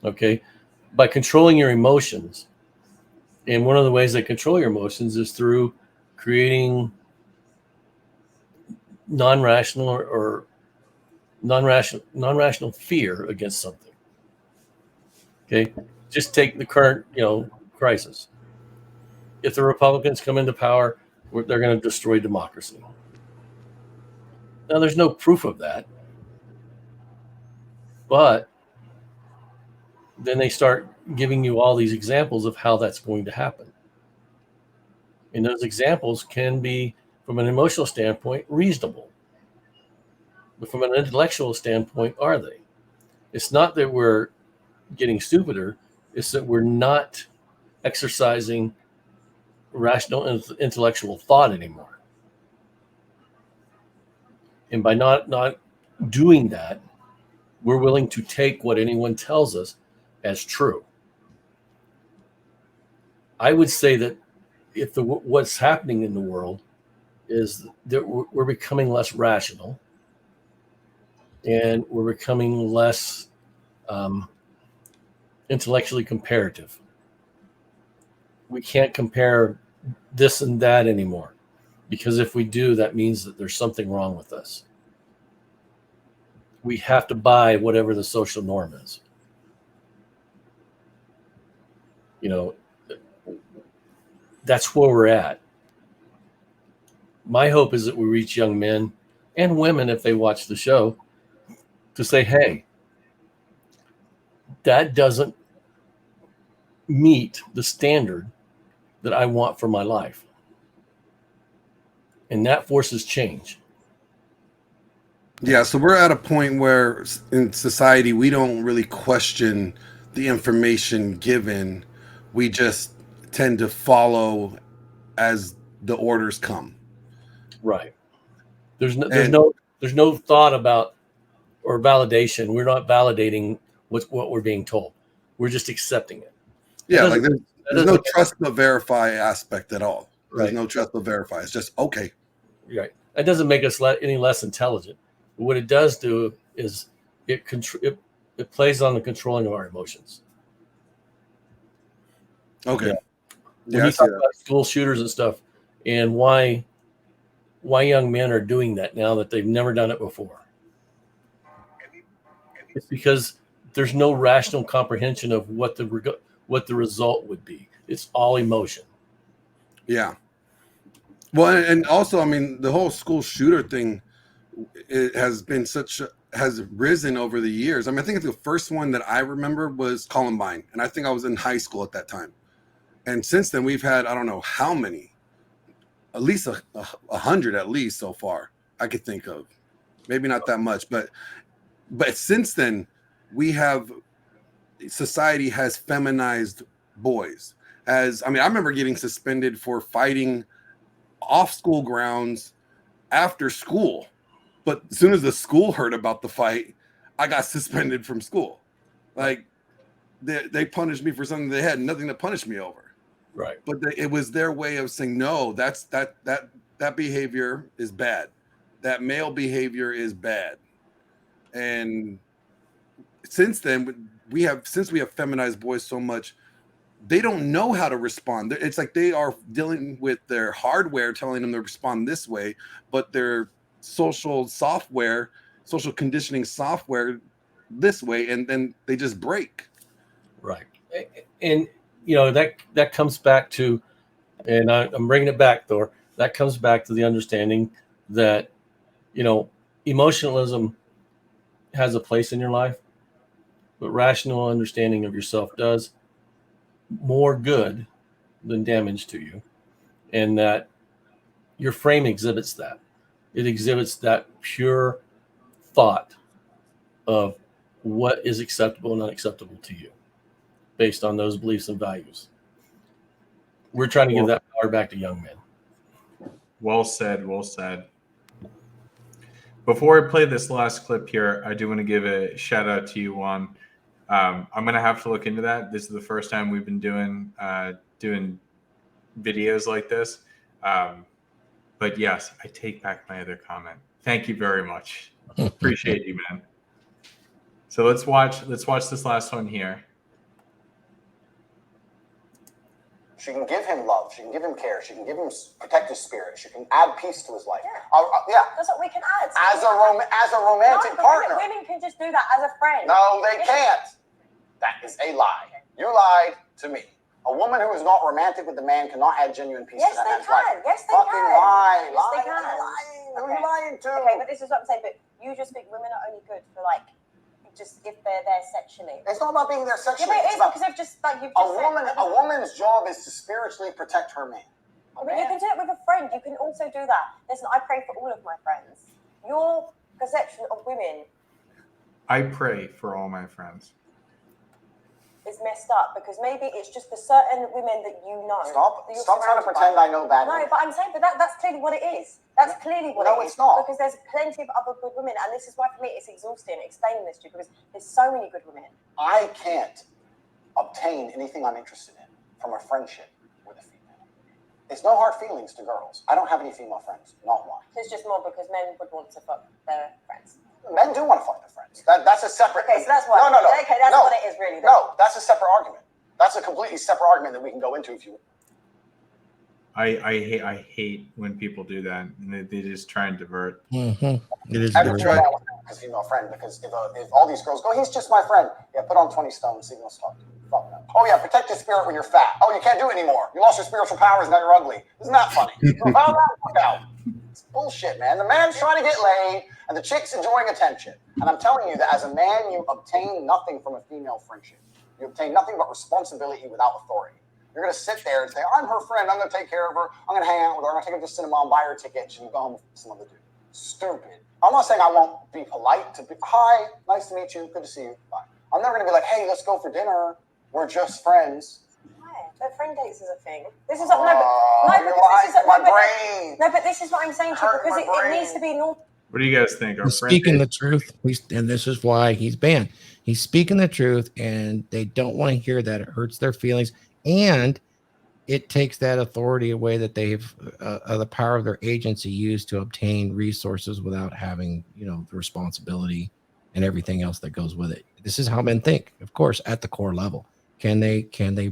Speaker 2: Okay? By controlling your emotions, and one of the ways they control your emotions is through creating non-rational or non-rational fear against something. Okay? Just take the current, crisis. If the Republicans come into power, they're going to destroy democracy. Now, there's no proof of that. But then they start giving you all these examples of how that's going to happen. And those examples can be, from an emotional standpoint, reasonable. But from an intellectual standpoint, are they? It's not that we're getting stupider. It's that we're not exercising rational intellectual thought anymore. And by not doing that, we're willing to take what anyone tells us as true. I would say that if what's happening in the world is that we're becoming less rational, and we're becoming less intellectually comparative. We can't compare this and that anymore, because if we do, that means that there's something wrong with us. We have to buy whatever the social norm is. You know, that's where we're at. My hope is that we reach young men and women, if they watch the show, to say, hey, that doesn't meet the standard that I want for my life. And that forces change.
Speaker 4: Yeah, so we're at a point where in society we don't really question the information given. We just tend to follow as the orders come.
Speaker 2: Right. There's no thought about or validation. We're not validating what we're being told. We're just accepting it.
Speaker 4: Yeah, like there's no trust but verify aspect at all. There's
Speaker 2: Right.
Speaker 4: no trust but verify. It's just okay.
Speaker 2: Right. That doesn't make us any less intelligent. But what it does do is it plays on the controlling of our emotions.
Speaker 4: Okay.
Speaker 2: Yeah.
Speaker 4: Yeah,
Speaker 2: When
Speaker 4: I
Speaker 2: you
Speaker 4: see
Speaker 2: talk
Speaker 4: that.
Speaker 2: about school shooters and stuff, and why young men are doing that now that they've never done it before, it's because there's no rational comprehension of what the result would be. It's all emotion.
Speaker 4: Yeah. Well, and also, I mean, the whole school shooter thing, it has been has risen over the years. I mean, I think the first one that I remember was Columbine, and I think I was in high school at that time. And since then, we've had, I don't know how many, at least 100 at least so far I could think of. Maybe not that much, but since then, society has feminized boys. I remember getting suspended for fighting off school grounds after school, but as soon as the school heard about the fight, I got suspended from school. Like they punished me for something they had nothing to punish me over.
Speaker 2: Right.
Speaker 4: But it was their way of saying, no, that behavior is bad. That male behavior is bad. And since then, since we have feminized boys so much, they don't know how to respond. It's like they are dealing with their hardware telling them to respond this way, but their social conditioning software this way, and then they just break.
Speaker 2: Right. And that comes back to, and I'm bringing it back, Thor. That comes back to the understanding that emotionalism has a place in your life, but rational understanding of yourself does more good than damage to you, and that your frame exhibits that. It exhibits that pure thought of what is acceptable and unacceptable to you based on those beliefs and values. We're trying to give that power back to young men.
Speaker 3: Well said. Well said. Before I play this last clip here, I do want to give a shout out to you, Juan. I'm going to have to look into that. This is the first time we've been doing videos like this. But yes, I take back my other comment. Thank you very much. Appreciate you, man. So let's watch this last one here.
Speaker 7: She can give him love. She can give him care. She can give him protect his spirit. She can add peace to his life.
Speaker 8: Yeah. That's what we can add.
Speaker 7: As a romantic partner.
Speaker 8: Women can just do that as a friend.
Speaker 7: No, they can't. That is a lie. You lied to me. A woman who is not romantic with the man cannot add genuine peace to that man's life.
Speaker 8: Yes, they
Speaker 7: Fucking
Speaker 8: can.
Speaker 7: lie.
Speaker 8: Yes, they
Speaker 7: Lying.
Speaker 8: can.
Speaker 7: Who are you lying to?
Speaker 8: Okay, but this is what I'm saying. But you just think women are only good for just if they're there sexually.
Speaker 7: It's not about being there sexually.
Speaker 8: Yeah, but it is because they've just like you've just
Speaker 7: a woman's job is to spiritually protect her man.
Speaker 8: But you can do it with a friend. You can also do that. Listen, I pray for all of my friends. Your perception of women
Speaker 3: I pray for all my friends.
Speaker 8: is messed up because maybe it's just the certain women that you know.
Speaker 7: Stop trying to pretend I know bad women.
Speaker 8: No, but I'm saying, that's clearly what it is. That's clearly what it is.
Speaker 7: No, it's not.
Speaker 8: Because there's plenty of other good women, and this is why for me it's exhausting explaining this to you because there's so many good women.
Speaker 7: I can't obtain anything I'm interested in from a friendship with a female. There's no hard feelings to girls. I don't have any female friends. Not one.
Speaker 8: It's just more because men would want to fuck their friends.
Speaker 7: Men do want to fuck their friends. That's a separate.
Speaker 8: Okay, so that's what.
Speaker 7: No.
Speaker 8: Okay, that's what it is really.
Speaker 7: No, that's a separate argument. That's a completely separate argument that we can go into if you.
Speaker 3: I hate when people do that and they just try and divert.
Speaker 1: It is
Speaker 7: I
Speaker 1: very
Speaker 7: would try his female friend because if all these girls go, he's just my friend. Yeah, put on 20 stone, see what's talking. Fuck no. Oh yeah, protect your spirit when you're fat. Oh, you can't do it anymore. You lost your spiritual powers, now you're ugly. Isn't that funny? Fuck out. It's bullshit, man. The man's trying to get laid, and the chick's enjoying attention. And I'm telling you that as a man, you obtain nothing from a female friendship. You obtain nothing but responsibility without authority. You're going to sit there and say, I'm her friend. I'm going to take care of her. I'm going to hang out with her. I'm going to take her to the cinema and buy her a ticket. And she can go home with some other dude. Stupid. I'm not saying I won't be polite to be, hi, nice to meet you. Good to see you. Bye. I'm never going to be like, hey, let's go for dinner. We're just friends.
Speaker 8: Why? But friend dates is a thing. This is
Speaker 7: You're lying my brain.
Speaker 8: No, but this is what I'm saying to you because it needs to be normal.
Speaker 3: What do you guys think?
Speaker 1: He's speaking the truth, and this is why he's banned. He's speaking the truth, and they don't want to hear that. It hurts their feelings, and it takes that authority away that they've the power of their agency used to obtain resources without having, the responsibility and everything else that goes with it. This is how men think, of course, at the core level. Can they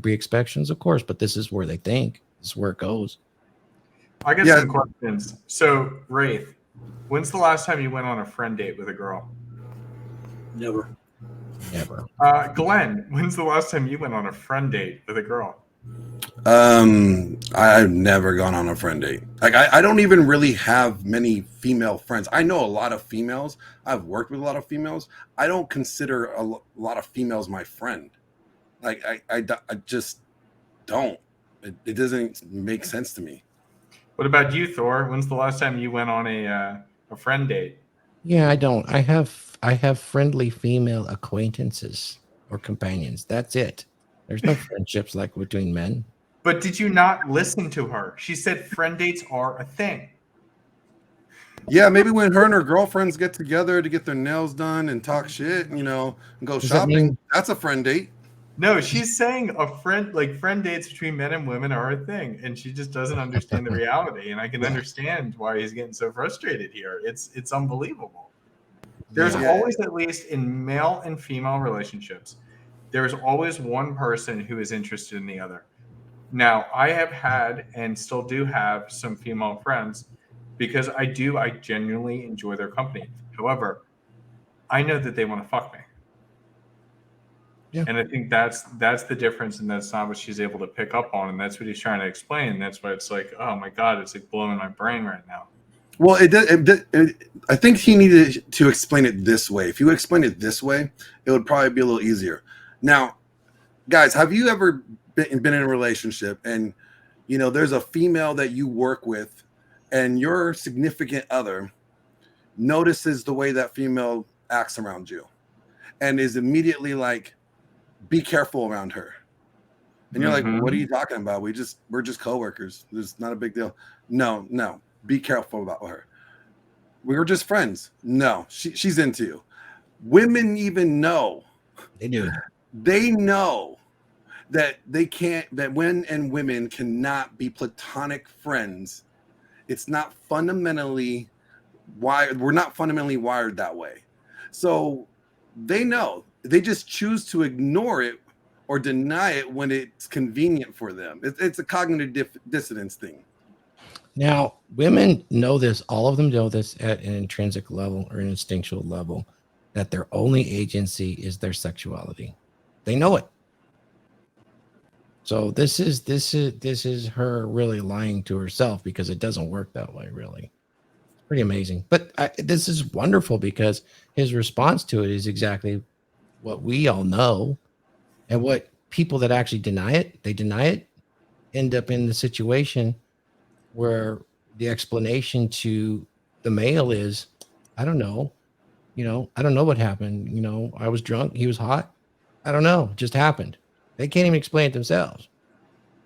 Speaker 1: be exceptions? Of course, but this is where they think. This is where it goes.
Speaker 3: I got some questions. So, Raith, when's the last time you went on a friend date with a girl?
Speaker 2: Never.
Speaker 3: Glenn, when's the last time you went on a friend date with a girl?
Speaker 4: I've never gone on a friend date. Like I don't even really have many female friends. I know a lot of females. I've worked with a lot of females. I don't consider a lot of females my friend. Like I just don't. It doesn't make sense to me.
Speaker 3: What about you, Thor? When's the last time you went on a friend date?
Speaker 1: Yeah, I don't. I have friendly female acquaintances or companions. That's it. There's no friendships like between men.
Speaker 3: But did you not listen to her? She said friend dates are a thing.
Speaker 4: Yeah, maybe when her and her girlfriends get together to get their nails done and talk shit, and go shopping, that's a friend date.
Speaker 3: No, she's saying friend dates between men and women are a thing, and she just doesn't understand the reality. And I can understand why he's getting so frustrated here. It's unbelievable. There's always, at least in male and female relationships, there's always one person who is interested in the other. Now, I have had and still do have some female friends because I genuinely enjoy their company. However, I know that they want to fuck me. Yeah. And I think that's the difference, and that's not what she's able to pick up on, and that's what he's trying to explain. And that's why it's like, oh my God, it's like blowing my brain right now.
Speaker 4: Well, I think he needed to explain it this way. If you explain it this way, it would probably be a little easier. Now, guys, have you ever been in a relationship and, there's a female that you work with and your significant other notices the way that female acts around you and is immediately like, be careful around her. And you're like, what are you talking about? We're just coworkers. There's not a big deal. No. Be careful about her. We were just friends. No, she's into you. Women even know.
Speaker 1: They do.
Speaker 4: They know that men and women cannot be platonic friends. It's not fundamentally wired. We're not fundamentally wired that way. So they know. They just choose to ignore it or deny it when it's convenient for them. It's a cognitive dissonance thing.
Speaker 1: Now, women know this. All of them know this at an intrinsic level or an instinctual level, that their only agency is their sexuality. They know it. So this is her really lying to herself, because it doesn't work that way, really. It's pretty amazing. But this is wonderful, because his response to it is exactly what we all know, and what people that actually deny it, end up in the situation where the explanation to the male is, I don't know. I don't know what happened. I was drunk. He was hot. I don't know. It just happened. They can't even explain it themselves.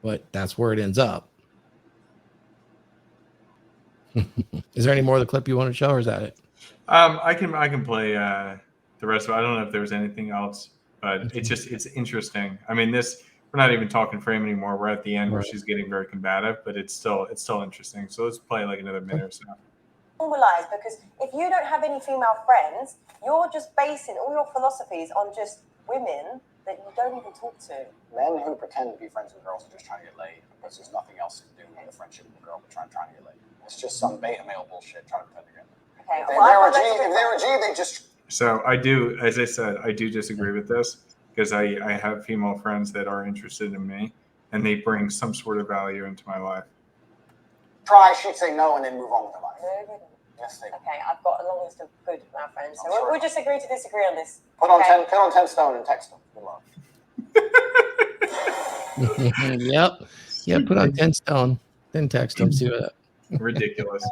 Speaker 1: But that's where it ends up. Is there any more of the clip you want to show, or is that it?
Speaker 3: I can play the rest of it. I don't know if there's anything else, but it's interesting. I mean, we're not even talking frame anymore. We're at the end where she's getting very combative, but it's still interesting. So let's play like another minute or so.
Speaker 8: normalize, because if you don't have any female friends, you're just basing all your philosophies on just women that you don't even talk to.
Speaker 7: Men who pretend to be friends with girls are just trying to get laid, because there's nothing else to do with a friendship with a girl but trying to get laid. It's just some beta male bullshit trying to pretend to get laid.
Speaker 8: Okay,
Speaker 7: If they
Speaker 8: well,
Speaker 7: were G, they just.
Speaker 3: So I do, as I said, I do disagree with this, because I have female friends that are interested in me, and they bring some sort of value into my life.
Speaker 7: Try, she'd say no, and then move on with their life. Yes, they.
Speaker 8: Okay, I've got a long list of good male friends, so we'll just agree to disagree on this.
Speaker 7: Put on 10 stone and text them. Good luck.
Speaker 1: Yep. Put on 10 stone, then text them. See what.
Speaker 3: Ridiculous.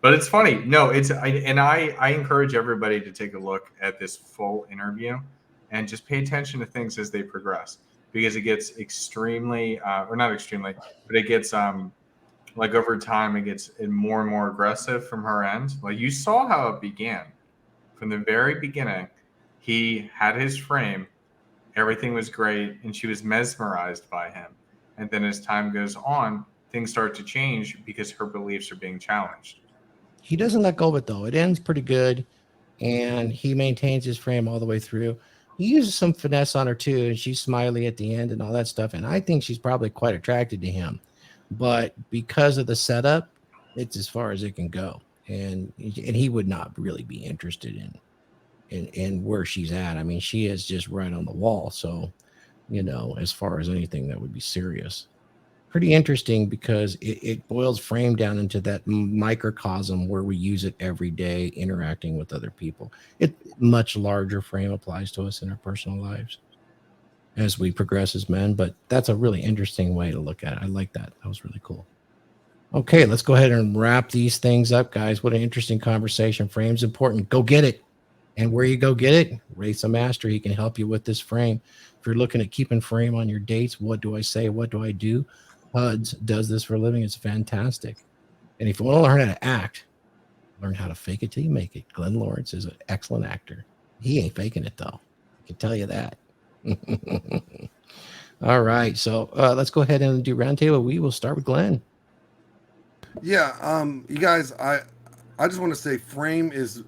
Speaker 3: But it's funny. No, I encourage everybody to take a look at this full interview and just pay attention to things as they progress, because it gets extremely, or not extremely, but it gets like over time, it gets more and more aggressive from her end. Like, you saw how it began from the very beginning. He had his frame, everything was great, and she was mesmerized by him. And then as time goes on, things start to change because her beliefs are being challenged.
Speaker 1: He doesn't let go of it, though. It ends pretty good, and he maintains his frame all the way through. He uses some finesse on her, too, and she's smiley at the end and all that stuff, and I think she's probably quite attracted to him. But because of the setup, it's as far as it can go, and he would not really be interested in where she's at. I mean, she is just right on the wall, so, as far as anything that would be serious. Pretty interesting, because it boils frame down into that microcosm where we use it every day interacting with other people. Much larger frame applies to us in our personal lives as we progress as men, but that's a really interesting way to look at it. I like that. That was really cool. Okay, let's go ahead and wrap these things up, guys. What an interesting conversation. Frame's important. Go get it. And where you go get it, Raith's a master. He can help you with this frame. If you're looking at keeping frame on your dates, what do I say? What do I do? Huds does this for a living. It's fantastic. And if you want to learn how to act, learn how to fake it till you make it. Glenn Laurence is an excellent actor. He ain't faking it, though. I can tell you that. All right. So let's go ahead and do roundtable. We will start with Glenn.
Speaker 4: Yeah. You guys, I just want to say frame is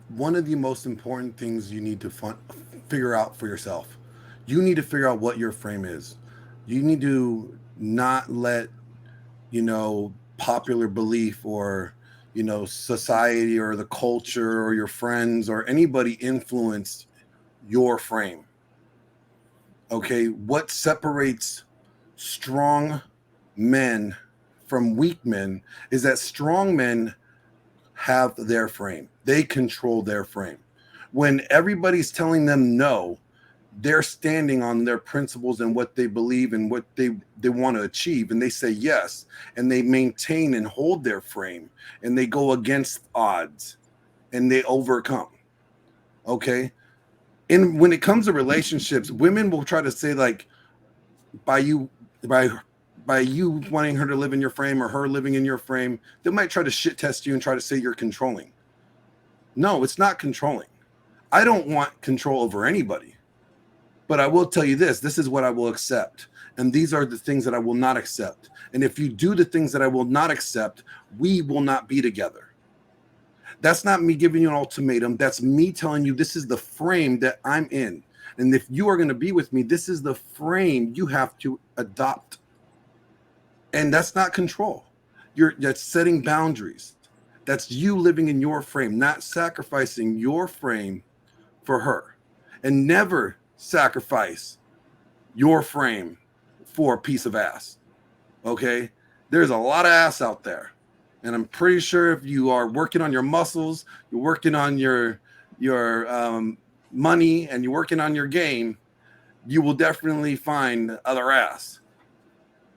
Speaker 4: one of the most important things you need to figure out for yourself. You need to figure out what your frame is. You need to not let, popular belief or, society or the culture or your friends or anybody influence your frame. Okay. What separates strong men from weak men is that strong men have their frame. They control their frame. When everybody's telling them no, they're standing on their principles and what they believe and what they want to achieve. And they say yes, and they maintain and hold their frame, and they go against odds and they overcome. Okay. And when it comes to relationships, women will try to say, like, by you wanting her to live in your frame or her living in your frame, they might try to shit test you and try to say you're controlling. No, it's not controlling. I don't want control over anybody. But I will tell you this is what I will accept. And these are the things that I will not accept. And if you do the things that I will not accept, we will not be together. That's not me giving you an ultimatum. That's me telling you this is the frame that I'm in. And if you are going to be with me, this is the frame you have to adopt. And that's not control. That's setting boundaries. That's you living in your frame, not sacrificing your frame for her. And never sacrifice your frame for a piece of ass. Okay? There's a lot of ass out there. And I'm pretty sure if you are working on your muscles, you're working on your money, and you're working on your game, you will definitely find other ass.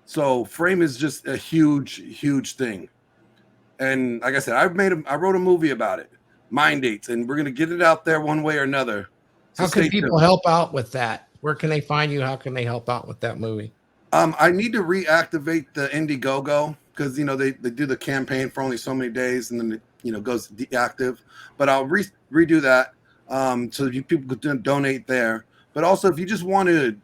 Speaker 4: So frame is just a huge, huge thing. And like I said, I wrote a movie about it, Mind Dates, and we're going to get it out there one way or another. So
Speaker 1: how can people help out with that? Where can they find you? How can they help out with that movie?
Speaker 4: I need to reactivate the Indiegogo because, they do the campaign for only so many days and then it goes deactive. But I'll redo that so that people could donate there. But also, if you just want to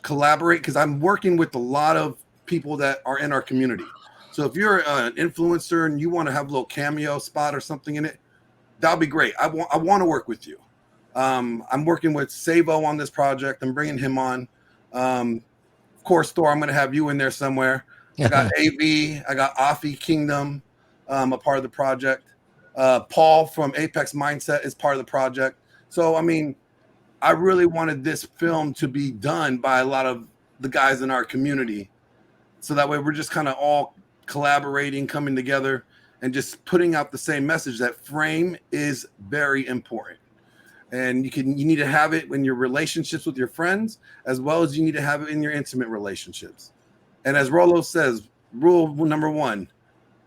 Speaker 4: collaborate, because I'm working with a lot of people that are in our community. So if you're an influencer and you want to have a little cameo spot or something in it, that'll be great. I want to work with you. I'm working with Savo on this project. I'm bringing him on. Of course, Thor, I'm going to have you in there somewhere. I got AV. I got Afi Kingdom, a part of the project. Paul from Apex Mindset is part of the project. So, I mean, I really wanted this film to be done by a lot of the guys in our community. So that way we're just kind of all collaborating, coming together, and just putting out the same message that frame is very important. And you need to have it in your relationships with your friends, as well as you need to have it in your intimate relationships. And as Rolo says, rule number 1,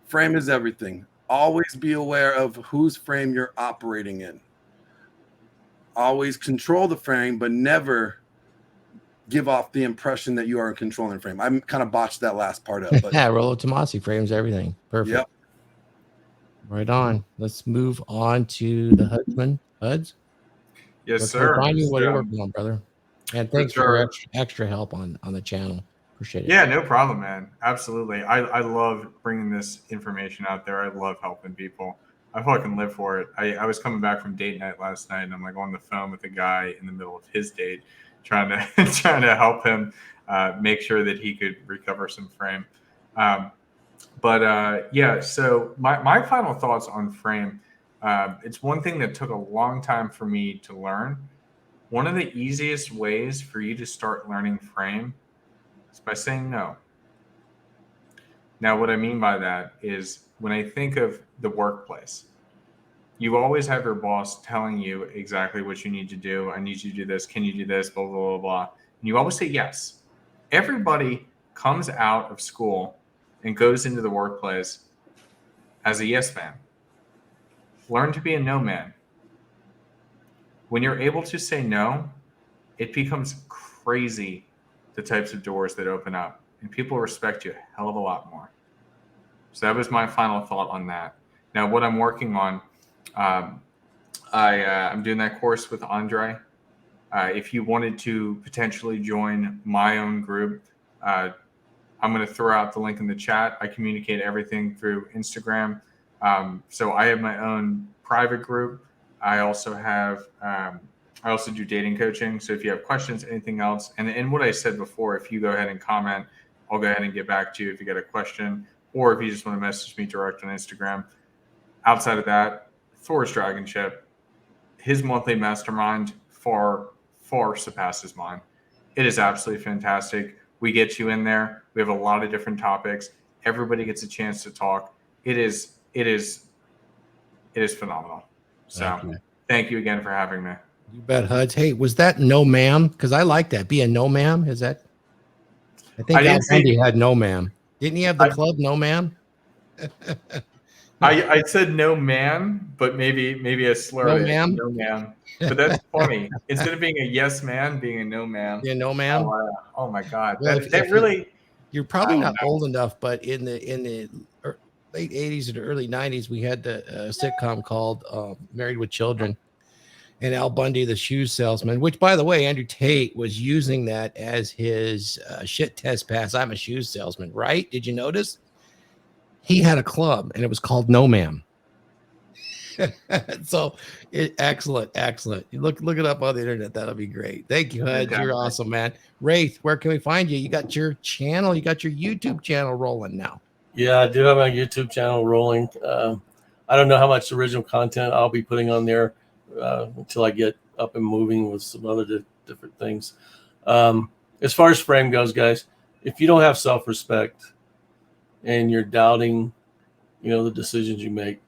Speaker 4: frame is everything. Always be aware of whose frame you're operating in. Always control the frame, but never give off the impression that you are in controlling the frame. I kind of botched that last part up. But
Speaker 1: Yeah, Rolo Tomasi frames everything. Perfect.
Speaker 4: Yep.
Speaker 1: Right on. Let's move on to the Hudsman. Huds?
Speaker 3: Yes, sir.
Speaker 1: What are you
Speaker 3: Yeah.
Speaker 1: working on, brother? And thanks for your extra help on the channel. Appreciate it.
Speaker 3: Yeah, no problem, man. Absolutely. I love bringing this information out there. I love helping people. I fucking live for it. I was coming back from date night last night, and I'm like on the phone with a guy in the middle of his date, trying to help him make sure that he could recover some frame. Yeah. So my final thoughts on frame. It's one thing that took a long time for me to learn. One of the easiest ways for you to start learning frame is by saying no. Now, what I mean by that is when I think of the workplace, you always have your boss telling you exactly what you need to do. I need you to do this. Can you do this? Blah, blah, blah, blah. And you always say yes. Everybody comes out of school and goes into the workplace as a yes man. Learn to be a no man. When you're able to say no, it becomes crazy the types of doors that open up, and people respect you a hell of a lot more. So that was my final thought on that. Now, what I'm working on, I'm doing that course with Andre. If you wanted to potentially join my own group, I'm going to throw out the link in the chat. I communicate everything through Instagram. So I have my own private group. I also have, I also do dating coaching. So if you have questions, anything else, and what I said before, if you go ahead and comment, I'll go ahead and get back to you if you got a question, or if you just want to message me direct on Instagram. Outside of that, Thors Dragonship, his monthly mastermind far surpasses mine. It is absolutely fantastic. We get you in there. We have a lot of different topics. Everybody gets a chance to talk. It is phenomenal. So thank you again for having me.
Speaker 1: You bet, Huds. Hey, was that no ma'am? Because I like that. Be a no ma'am. Is that? I think Andy had no ma'am. Didn't he have the club no ma'am?
Speaker 3: I said no man, but maybe a slur.
Speaker 1: No ma'am.
Speaker 3: No ma'am. But that's funny. Instead of being a yes man, being a no ma'am.
Speaker 1: Yeah, no ma'am.
Speaker 3: Oh my God.
Speaker 1: Well,
Speaker 3: that really.
Speaker 1: You're probably not old enough, but in the late 80s and early 90s, we had the sitcom called Married with Children, and Al Bundy, the shoe salesman, which, by the way, Andrew Tate was using that as his shit test pass. I'm a shoe salesman, right? Did you notice? He had a club, and it was called No Ma'am. So, excellent. You look it up on the internet. That'll be great. Thank you, Hud. You're awesome, man. Raith, where can we find you? You got your channel. You got your YouTube channel rolling now.
Speaker 2: Yeah, I do have my YouTube channel rolling. I don't know how much original content I'll be putting on there until I get up and moving with some other different things. As far as frame goes, guys, if you don't have self-respect and you're doubting, the decisions you make,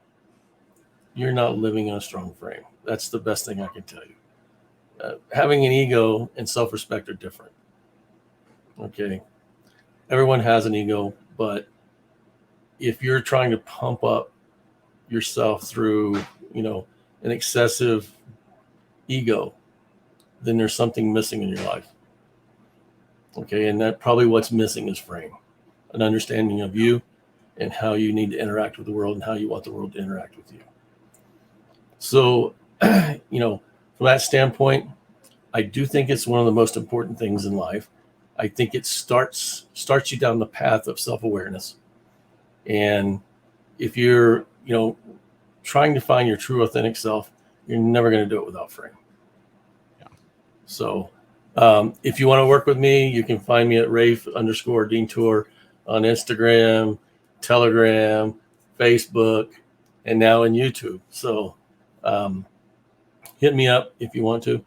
Speaker 2: you're not living in a strong frame. That's the best thing I can tell you. Having an ego and self-respect are different. Okay. Everyone has an ego, but if you're trying to pump up yourself through, an excessive ego, then there's something missing in your life. Okay. And that probably what's missing is frame, an understanding of you and how you need to interact with the world and how you want the world to interact with you. So, from that standpoint, I do think it's one of the most important things in life. I think it starts you down the path of self-awareness. And if you're, trying to find your true authentic self, you're never going to do it without frame.
Speaker 1: Yeah.
Speaker 2: So if you want to work with me, you can find me at Raith_Deantior on Instagram, Telegram, Facebook, and now in YouTube. So hit me up if you want to.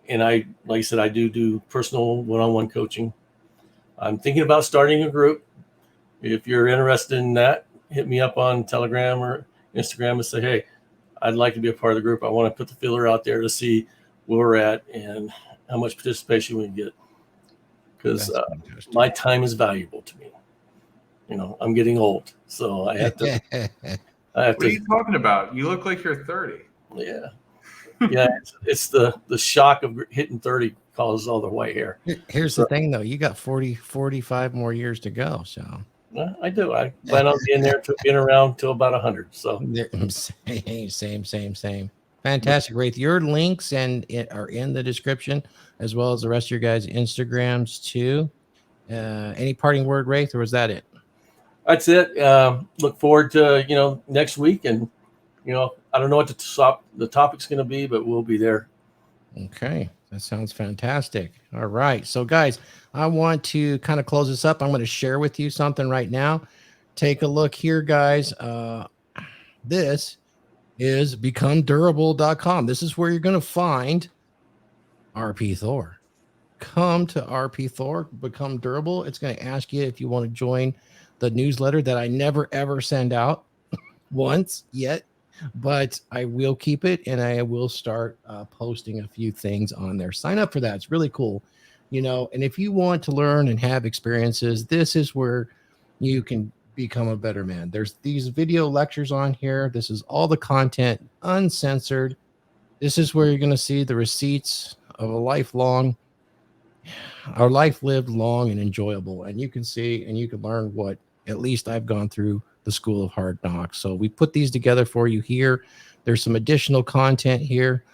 Speaker 2: And like I said, I do personal one-on-one coaching. I'm thinking about starting a group. If you're interested in that, hit me up on Telegram or Instagram and say, hey, I'd like to be a part of the group. I want to put the feeler out there to see where we're at and how much participation we can get. Because my time is valuable to me. I'm getting old, so I have to.
Speaker 3: What are you talking about? You look like you're 30.
Speaker 2: Yeah. Yeah, it's the shock of hitting 30 causes all the white hair.
Speaker 1: Here's the thing, though. You got 45 more years to go. So
Speaker 2: I do. I plan on being around till about 100. So
Speaker 1: same. Fantastic, Raith. Your links are in the description, as well as the rest of your guys' Instagrams too. Any parting word, Raith, or was that it?
Speaker 2: That's it. Look forward to next week, and I don't know what the topic's going to be, but we'll be there.
Speaker 1: Okay, that sounds fantastic. All right, so guys, I want to kind of close this up. I'm going to share with you something right now. Take a look here, guys. This is becomedurable.com. This is where you're going to find RP Thor. Come to RP Thor, Become Durable. It's going to ask you if you want to join the newsletter that I never ever send out once yet, but I will keep it, and I will start posting a few things on there. Sign up for that. It's really cool. And if you want to learn and have experiences, this is where you can become a better man. There's these video lectures on here. This is all the content, uncensored. This is where you're going to see the receipts of a life lived long and enjoyable. And you can see and you can learn what at least I've gone through the School of Hard Knocks. So we put these together for you here. There's some additional content here.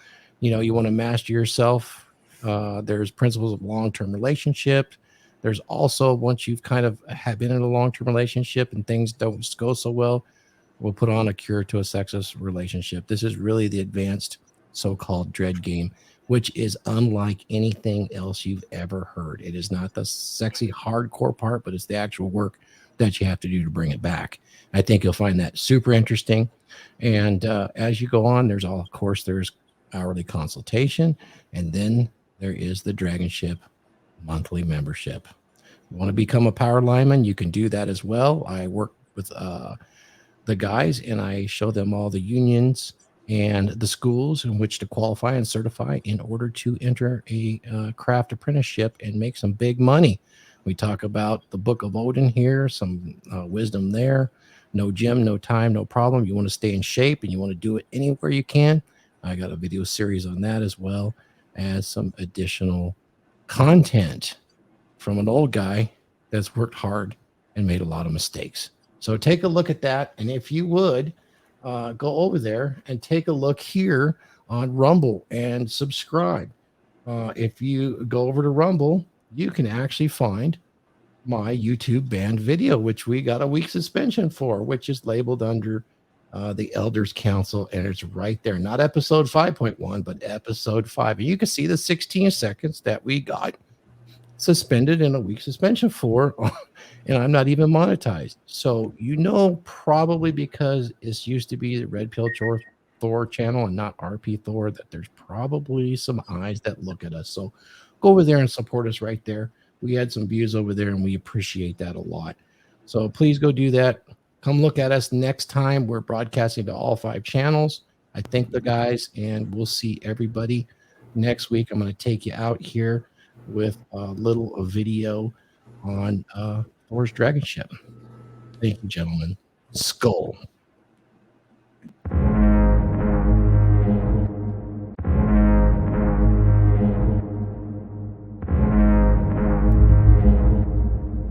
Speaker 1: You want to master yourself. There's principles of long-term relationship. There's also, once you've kind of have been in a long-term relationship and things don't go so well, we'll put on a cure to a sexless relationship. This is really the advanced so-called dread game, which is unlike anything else you've ever heard. It is not the sexy hardcore part, but it's the actual work that you have to do to bring it back. I think you'll find that super interesting. And as you go on, there's hourly consultation, and then there is the Dragonship monthly membership. You want to become a power lineman, you can do that as well. I work with the guys, and I show them all the unions and the schools in which to qualify and certify in order to enter a craft apprenticeship and make some big money. We talk about the Book of Odin here, some wisdom there. No gym, no time, no problem. You want to stay in shape and you want to do it anywhere you can. I got a video series on that, as well as some additional content from an old guy that's worked hard and made a lot of mistakes. So take a look at that. And if you would, go over there and take a look here on Rumble and subscribe. If you go over to Rumble, you can actually find my YouTube banned video, which we got a week suspension for, which is labeled under the Elders Council, and it's right there. Not episode 5.1, but episode 5. And you can see the 16 seconds that we got suspended in a week suspension for, and I'm not even monetized. So probably because it used to be the Red Pill Thor channel and not RP Thor, that there's probably some eyes that look at us. So go over there and support us right there. We had some views over there, and we appreciate that a lot. So please go do that. Come look at us next time. We're broadcasting to all 5 channels. I thank the guys, and we'll see everybody next week. I'm going to take you out here with a video on Thors Dragonship. Thank you, gentlemen. Skull.